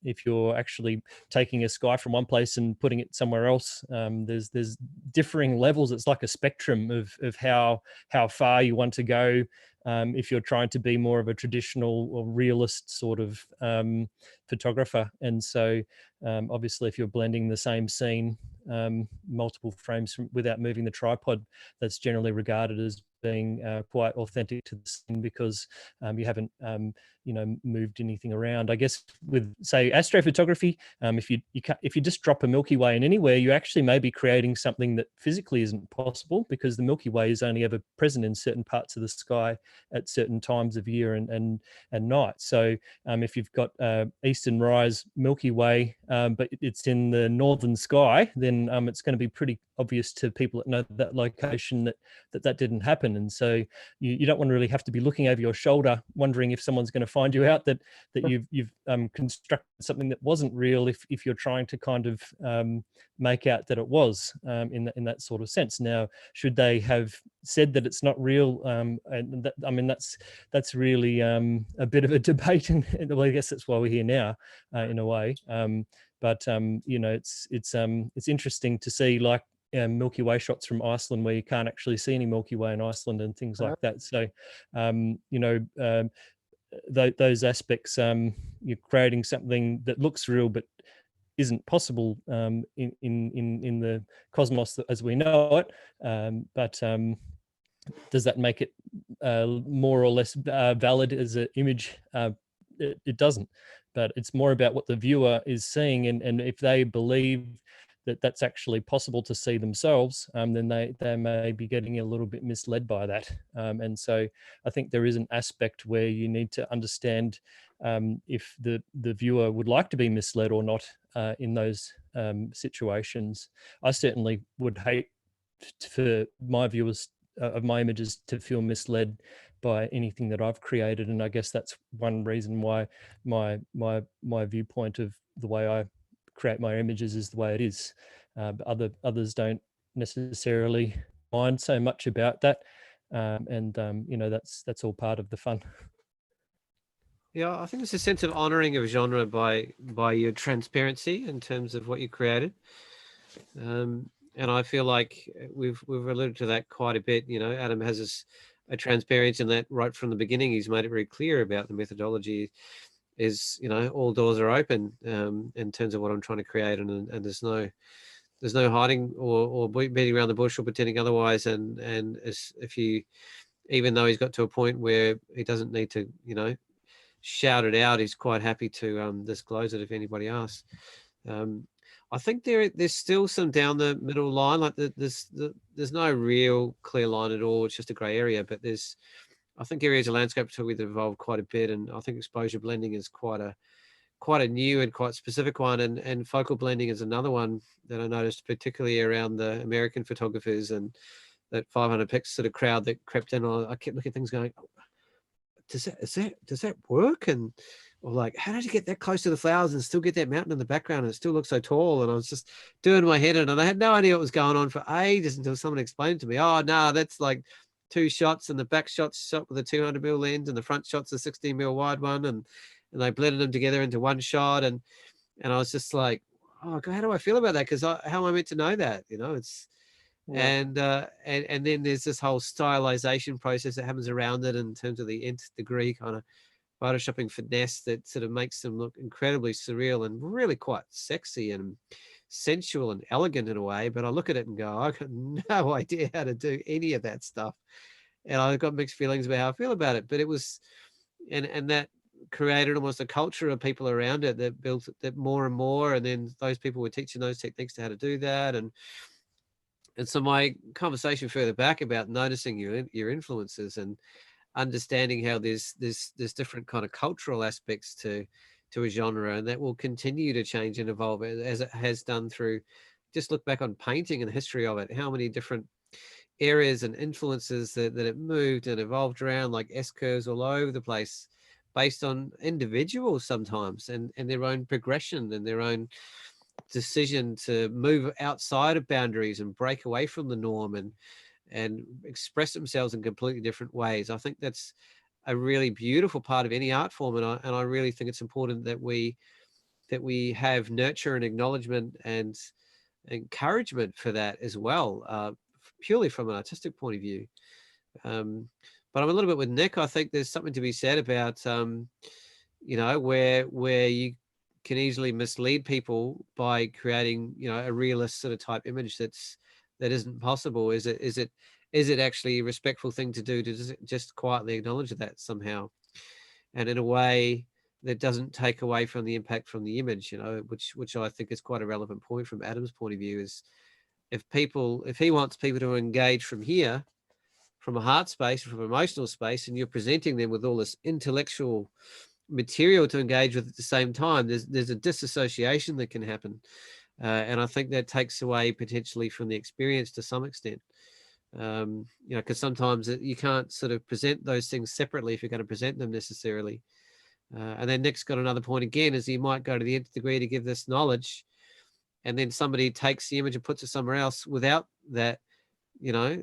if you're actually taking a sky from one place and putting it somewhere else, there's differing levels. It's like a spectrum of how far you want to go. If you're trying to be more of a traditional or realist sort of photographer. And so obviously if you're blending the same scene multiple frames without moving the tripod, that's generally regarded as being quite authentic to the scene, because you haven't moved anything around. I guess with, say, astrophotography, if you just drop a Milky Way in anywhere, you actually may be creating something that physically isn't possible, because the Milky Way is only ever present in certain parts of the sky at certain times of year and night. So if you've got Eastern Rise Milky Way, but it's in the northern sky, then it's going to be pretty obvious to people that know that location that didn't happen. And so you don't want to really have to be looking over your shoulder wondering if someone's going to find you out that you've constructed something that wasn't real, if you're trying to kind of make out that it was, in that sort of sense. Now, should they have said that it's not real? And that, I mean, that's really a bit of a debate, and well, I guess that's why we're here now, in a way. But it's interesting to see, like, Milky Way shots from Iceland where you can't actually see any Milky Way in Iceland and things like that. So, those aspects, you're creating something that looks real but isn't possible in the cosmos as we know it. But does that make it more or less valid as an image? It doesn't. But it's more about what the viewer is seeing, and if they believe that that's actually possible to see themselves, then they may be getting a little bit misled by that. And so I think there is an aspect where you need to understand if the viewer would like to be misled or not in those situations. I certainly would hate for my viewers of my images to feel misled by anything that I've created, and I guess that's one reason why my viewpoint of the way I create my images is the way it is. But others don't necessarily mind so much about that, and that's all part of the fun. Yeah, I think it's a sense of honouring of genre by your transparency in terms of what you created. And I feel like we've alluded to that quite a bit. Adam has a transparency in that right from the beginning. He's made it very clear about the methodology. Is all doors are open in terms of what I'm trying to create, and there's no hiding or beating around the bush or pretending otherwise. And if you, even though he's got to a point where he doesn't need to shout it out, he's quite happy to disclose it if anybody asks. I think there's still some down the middle line, like there's no real clear line at all. It's just a grey area, but I think areas of landscape photography that evolved quite a bit, and I think exposure blending is quite a new and quite specific one, and focal blending is another one that I noticed, particularly around the American photographers and that 500 pix sort of crowd that crept in. I kept looking at things going, does that work? Or like, how did you get that close to the flowers and still get that mountain in the background and it still looks so tall? And I was just doing my head in, and I had no idea what was going on for ages until someone explained to me, oh no, that's like 2 shots, and the back shot's shot with a 200mm lens and the front shot's a 16mm wide one, and they blended them together into one shot. And I was just like, oh God, how do I feel about that? Because how am I meant to know that? It's and then there's this whole stylization process that happens around it in terms of the nth degree kind of photoshopping finesse that sort of makes them look incredibly surreal and really quite sexy and sensual and elegant in a way. But I look at it and go, I've got no idea how to do any of that stuff, and I've got mixed feelings about how I feel about it. But it was, and that created almost a culture of people around it that built that more and more, and then those people were teaching those techniques to how to do that. And so my conversation further back about noticing your influences and understanding how there's different kind of cultural aspects to to a genre, and that will continue to change and evolve as it has done through. Just look back on painting and the history of it, how many different areas and influences that it moved and evolved around, like S-curves all over the place, based on individuals sometimes and their own progression and their own decision to move outside of boundaries and break away from the norm and express themselves in completely different ways. I think that's a really beautiful part of any art form, and I really think it's important that we have nurture and acknowledgement and encouragement for that as well, purely from an artistic point of view. But I'm a little bit with Nick. I think there's something to be said about you know, where you can easily mislead people by creating, you know, a realist sort of type image that isn't possible. Is it actually a respectful thing to do to just quietly acknowledge that somehow, and in a way that doesn't take away from the impact from the image, you know, which I think is quite a relevant point from Adam's point of view, is if he wants people to engage from here, from a heart space, from an emotional space, and you're presenting them with all this intellectual material to engage with at the same time, there's a disassociation that can happen. And I think that takes away potentially from the experience to some extent. You know, because sometimes you can't sort of present those things separately if you're going to present them necessarily. And then Nick's got another point again, is he might go to the nth degree to give this knowledge, and then somebody takes the image and puts it somewhere else without that, you know,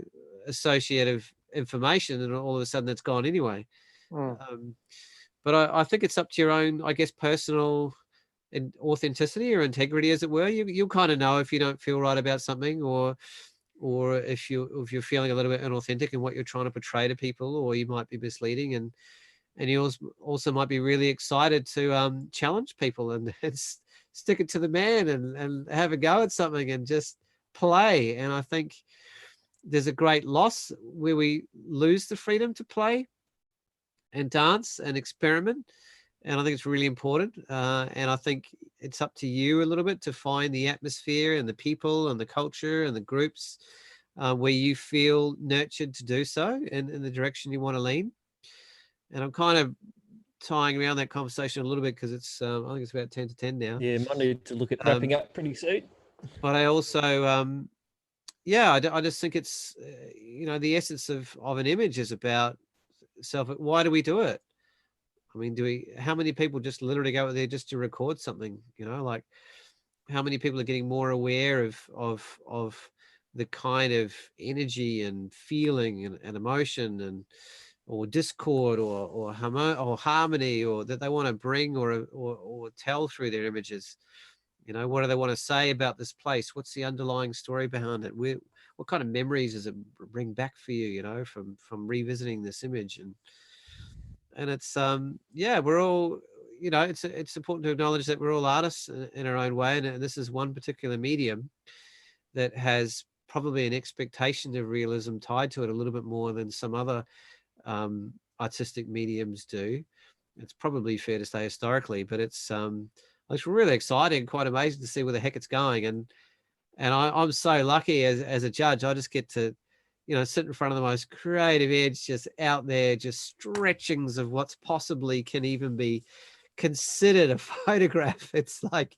associative information, and all of a sudden it's gone anyway. But I think it's up to your own, I guess, personal authenticity or integrity, as it were. You'll kind of know if you don't feel right about something, or if you're feeling a little bit inauthentic in what you're trying to portray to people, or you might be misleading, and you also might be really excited to challenge people and stick it to the man and have a go at something and just play. And I think there's a great loss where we lose the freedom to play and dance and experiment. And I think it's really important. And I think it's up to you a little bit to find the atmosphere and the people and the culture and the groups where you feel nurtured to do so, in the direction you want to lean. And I'm kind of tying around that conversation a little bit because it's, I think it's about 10 to 10 now. Yeah, might need to look at wrapping up pretty soon. But I also, yeah, I just think it's, you know, the essence of an image is about self. Why do we do it? I mean, how many people just literally go out there just to record something, you know, like how many people are getting more aware of the kind of energy and feeling and emotion or discord or harmony or that they want to bring or tell through their images. You know, what do they want to say about this place? What's the underlying story behind it? What kind of memories does it bring back for you, you know, from revisiting this image? And it's, yeah, we're all, you know, it's important to acknowledge that we're all artists in our own way. And this is one particular medium that has probably an expectation of realism tied to it a little bit more than some other artistic mediums do. It's probably fair to say historically, but it's really exciting, quite amazing to see where the heck it's going. And I'm so lucky as a judge. I just get to, you know, sit in front of the most creative edge, just out there, just stretchings of what's possibly can even be considered a photograph. It's like,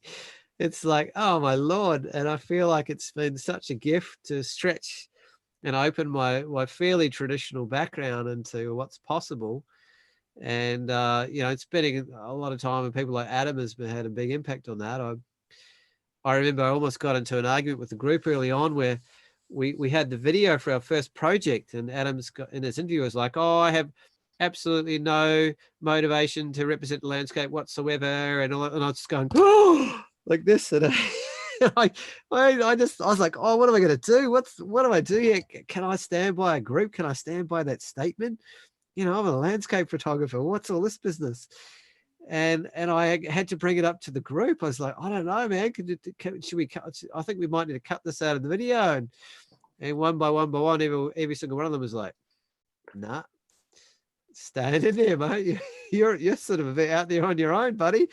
oh my Lord. And I feel like it's been such a gift to stretch and open my fairly traditional background into what's possible. And, you know, spending a lot of time with people like Adam has had a big impact on that. I remember I almost got into an argument with the group early on where we had the video for our first project, and Adam's in his interview was like, "Oh, I have absolutely no motivation to represent the landscape whatsoever," and I was just going, "Oh," like this, and I was like, "Oh, what am I going to do? What do I do here? Can I stand by a group? Can I stand by that statement? You know, I'm a landscape photographer. What's all this business?" And I had to bring it up to the group. I was like, I don't know, man. Should we cut? I think we might need to cut this out of the video. And one by one, every single one of them was like, nah, stand in there, mate. You're sort of a bit out there on your own, buddy.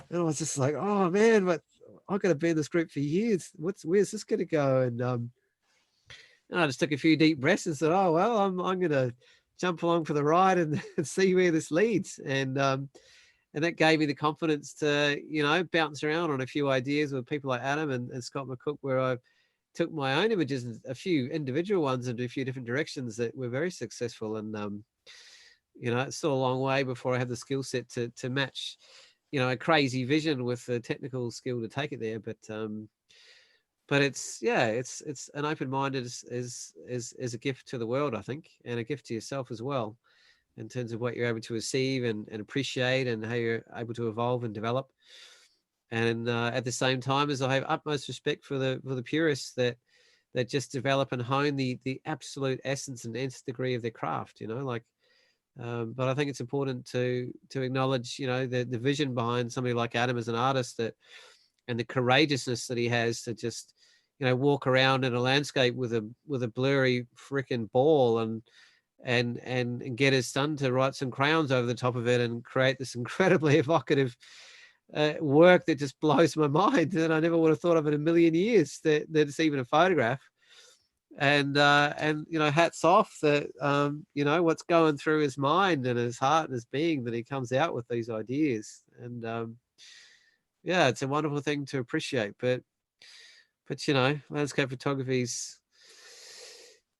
And I was just like, oh man, but I've got to be in this group for years. Where's this going to go? And I just took a few deep breaths and said, oh well, I'm going to jump along for the ride and see where this leads. And that gave me the confidence to, you know, bounce around on a few ideas with people like Adam and Scott McCook, where I took my own images, and a few individual ones, into a few different directions that were very successful. And you know, it's still a long way before I have the skill set to match, you know, a crazy vision with the technical skill to take it there. But it's, yeah, it's an open mind is a gift to the world, I think, and a gift to yourself as well, in terms of what you're able to receive and appreciate, and how you're able to evolve and develop. And at the same time, as I have utmost respect for the purists that just develop and hone the absolute essence and nth degree of their craft, you know, like. But I think it's important to acknowledge, you know, the vision behind somebody like Adam as an artist, that, and the courageousness that he has to just, you know, walk around in a landscape with a blurry freaking ball and get his son to write some crayons over the top of it and create this incredibly evocative work that just blows my mind, that I never would have thought of in a million years that it's even a photograph. And you know, hats off that you know, what's going through his mind and his heart and his being, that he comes out with these ideas. And yeah, it's a wonderful thing to appreciate. But you know, landscape photography's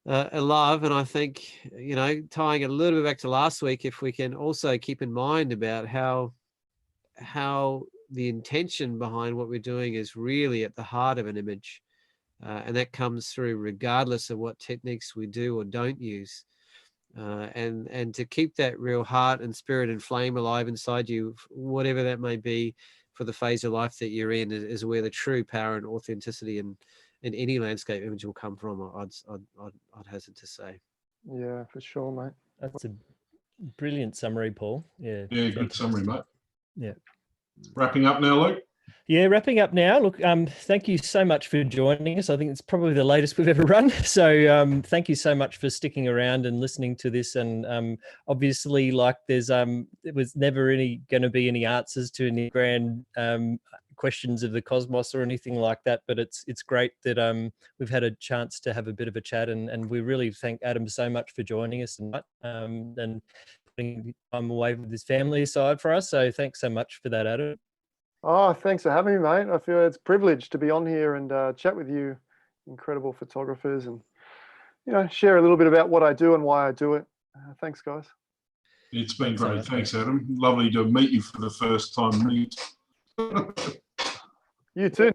a love, and I think, you know, tying it a little bit back to last week, if we can also keep in mind about how the intention behind what we're doing is really at the heart of an image. And that comes through regardless of what techniques we do or don't use. And to keep that real heart and spirit and flame alive inside you, whatever that may be for the phase of life that you're in, is where the true power and authenticity in any landscape image will come from, I'd hazard to say. Yeah, for sure, mate. That's a brilliant summary, Paul. Yeah. Yeah, good summary, mate. Yeah. Wrapping up now, Luke. Yeah, wrapping up now. Look, thank you so much for joining us. I think it's probably the latest we've ever run. So thank you so much for sticking around and listening to this. And obviously, like, there's it was never going to be any answers to any grand questions of the cosmos or anything like that. But it's great that we've had a chance to have a bit of a chat, and we really thank Adam so much for joining us and putting time away with his family aside for us. So thanks so much for that, Adam. Oh, thanks for having me, mate. I feel it's a privilege to be on here and chat with you, incredible photographers, and, you know, share a little bit about what I do and why I do it. Thanks, guys. It's been great. Thanks, Adam. Lovely to meet you for the first time. You too.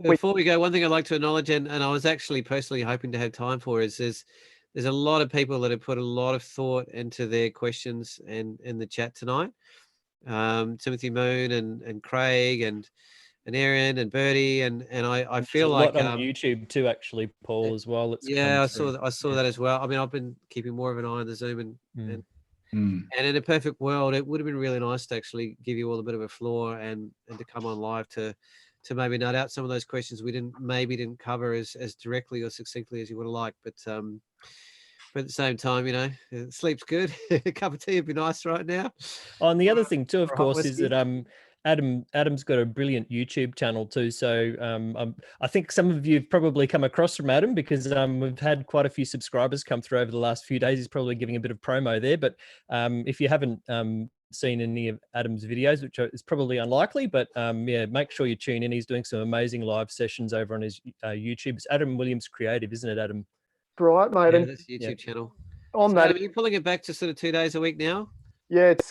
Before we go, one thing I'd like to acknowledge, and I was actually personally hoping to have time for, is there's a lot of people that have put a lot of thought into their questions and in the chat tonight. Timothy Moon and Craig and Aaron and Bertie and I feel like a lot on YouTube too, actually, Paul, as well. I saw that as well. I mean, I've been keeping more of an eye on the Zoom and in a perfect world, it would have been really nice to actually give you all a bit of a floor and to come on live to maybe nut out some of those questions we didn't cover as directly or succinctly as you would have liked, but at the same time, you know, sleep's good. A cup of tea would be nice right now. Oh, and the other thing too, of course, is that Adam's got a brilliant YouTube channel too. So I think some of you've probably come across from Adam, because we've had quite a few subscribers come through over the last few days. He's probably giving a bit of promo there. But if you haven't seen any of Adam's videos, which is probably unlikely, but yeah, make sure you tune in. He's doing some amazing live sessions over on his YouTube. It's Adam Williams Creative, isn't it, Adam? Right, mate. Yeah, that's YouTube channel. On so that, Adam, are you pulling it back to sort of 2 days a week now? Yeah, it's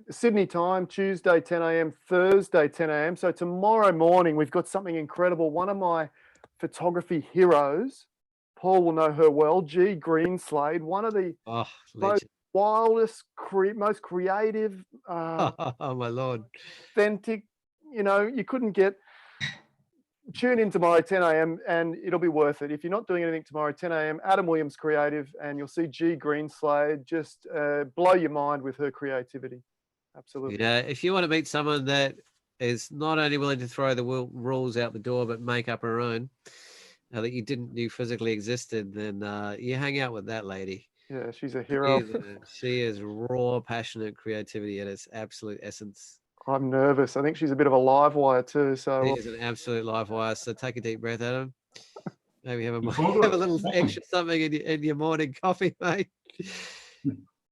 Sydney time, Tuesday 10 a.m., Thursday 10 a.m. So tomorrow morning, we've got something incredible. One of my photography heroes, Paul will know her well, G. Greenslade, one of the most wildest, most creative, oh my Lord, authentic, you know, you couldn't get. Tune in tomorrow 10 a.m. and it'll be worth it. If you're not doing anything tomorrow 10 a.m., Adam Williams Creative, and you'll see G. Greenslade just blow your mind with her creativity. Absolutely. Yeah, if you want to meet someone that is not only willing to throw the rules out the door but make up her own that you didn't knew physically existed, then you hang out with that lady. Yeah, she's a hero. She is raw, passionate creativity at its absolute essence. I'm nervous. I think she's a bit of a live wire too. So she's an absolute live wire. So take a deep breath, Adam. Maybe have a little extra something in your morning coffee, mate.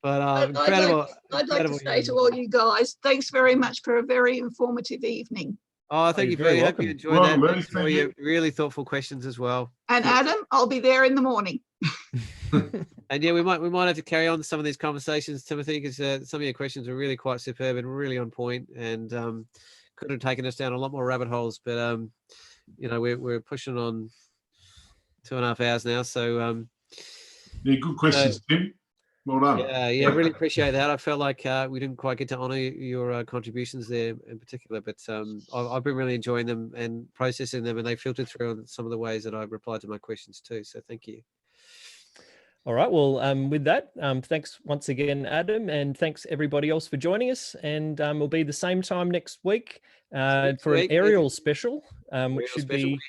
But I'd incredible. like to incredible say to human. all you guys, thanks very much for a very informative evening. Oh, thank you're you, very Bertie. Hope you welcome. enjoyed Welcome, that. Bertie. Thanks for all Thank your really thoughtful questions as well. And Adam, I'll be there in the morning. And yeah, we might have to carry on some of these conversations, Timothy, because some of your questions were really quite superb and really on point, and could have taken us down a lot more rabbit holes. But you know, we're pushing on 2.5 hours now, so Yeah, good questions, Tim. Well done. yeah, really appreciate that. I felt like we didn't quite get to honour your contributions there in particular, but I've been really enjoying them and processing them, and they filtered through on some of the ways that I replied to my questions too. So thank you. All right. Well, with that, thanks once again, Adam, and thanks everybody else for joining us. And we'll be the same time next week for an aerial special, which should be. We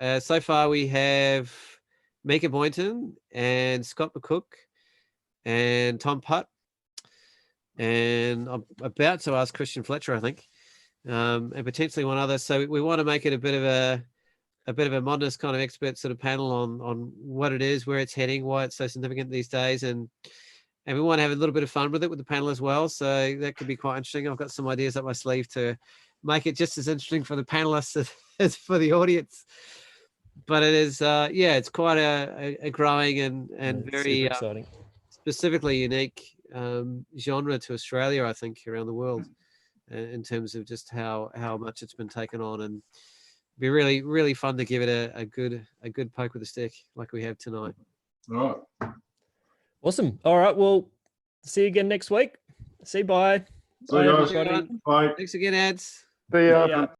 have so far we have Mika Boynton and Scott McCook and Tom Putt, and I'm about to ask Christian Fletcher, I think, and potentially one other. So we want to make it a bit of a modernist kind of expert sort of panel on what it is, where it's heading, why it's so significant these days, and we want to have a little bit of fun with it with the panel as well. So that could be quite interesting. I've got some ideas up my sleeve to make it just as interesting for the panelists as for the audience. But it is, it's quite a growing and very exciting, specifically unique genre to Australia, I think, around the world, in terms of just how much it's been taken on, and be really, really fun to give it a good poke with a stick like we have tonight. All right. awesome. All right. Well, see you again next week. See you. Bye. See you guys. everybody. Bye. Thanks again, Ads. See ya. See ya.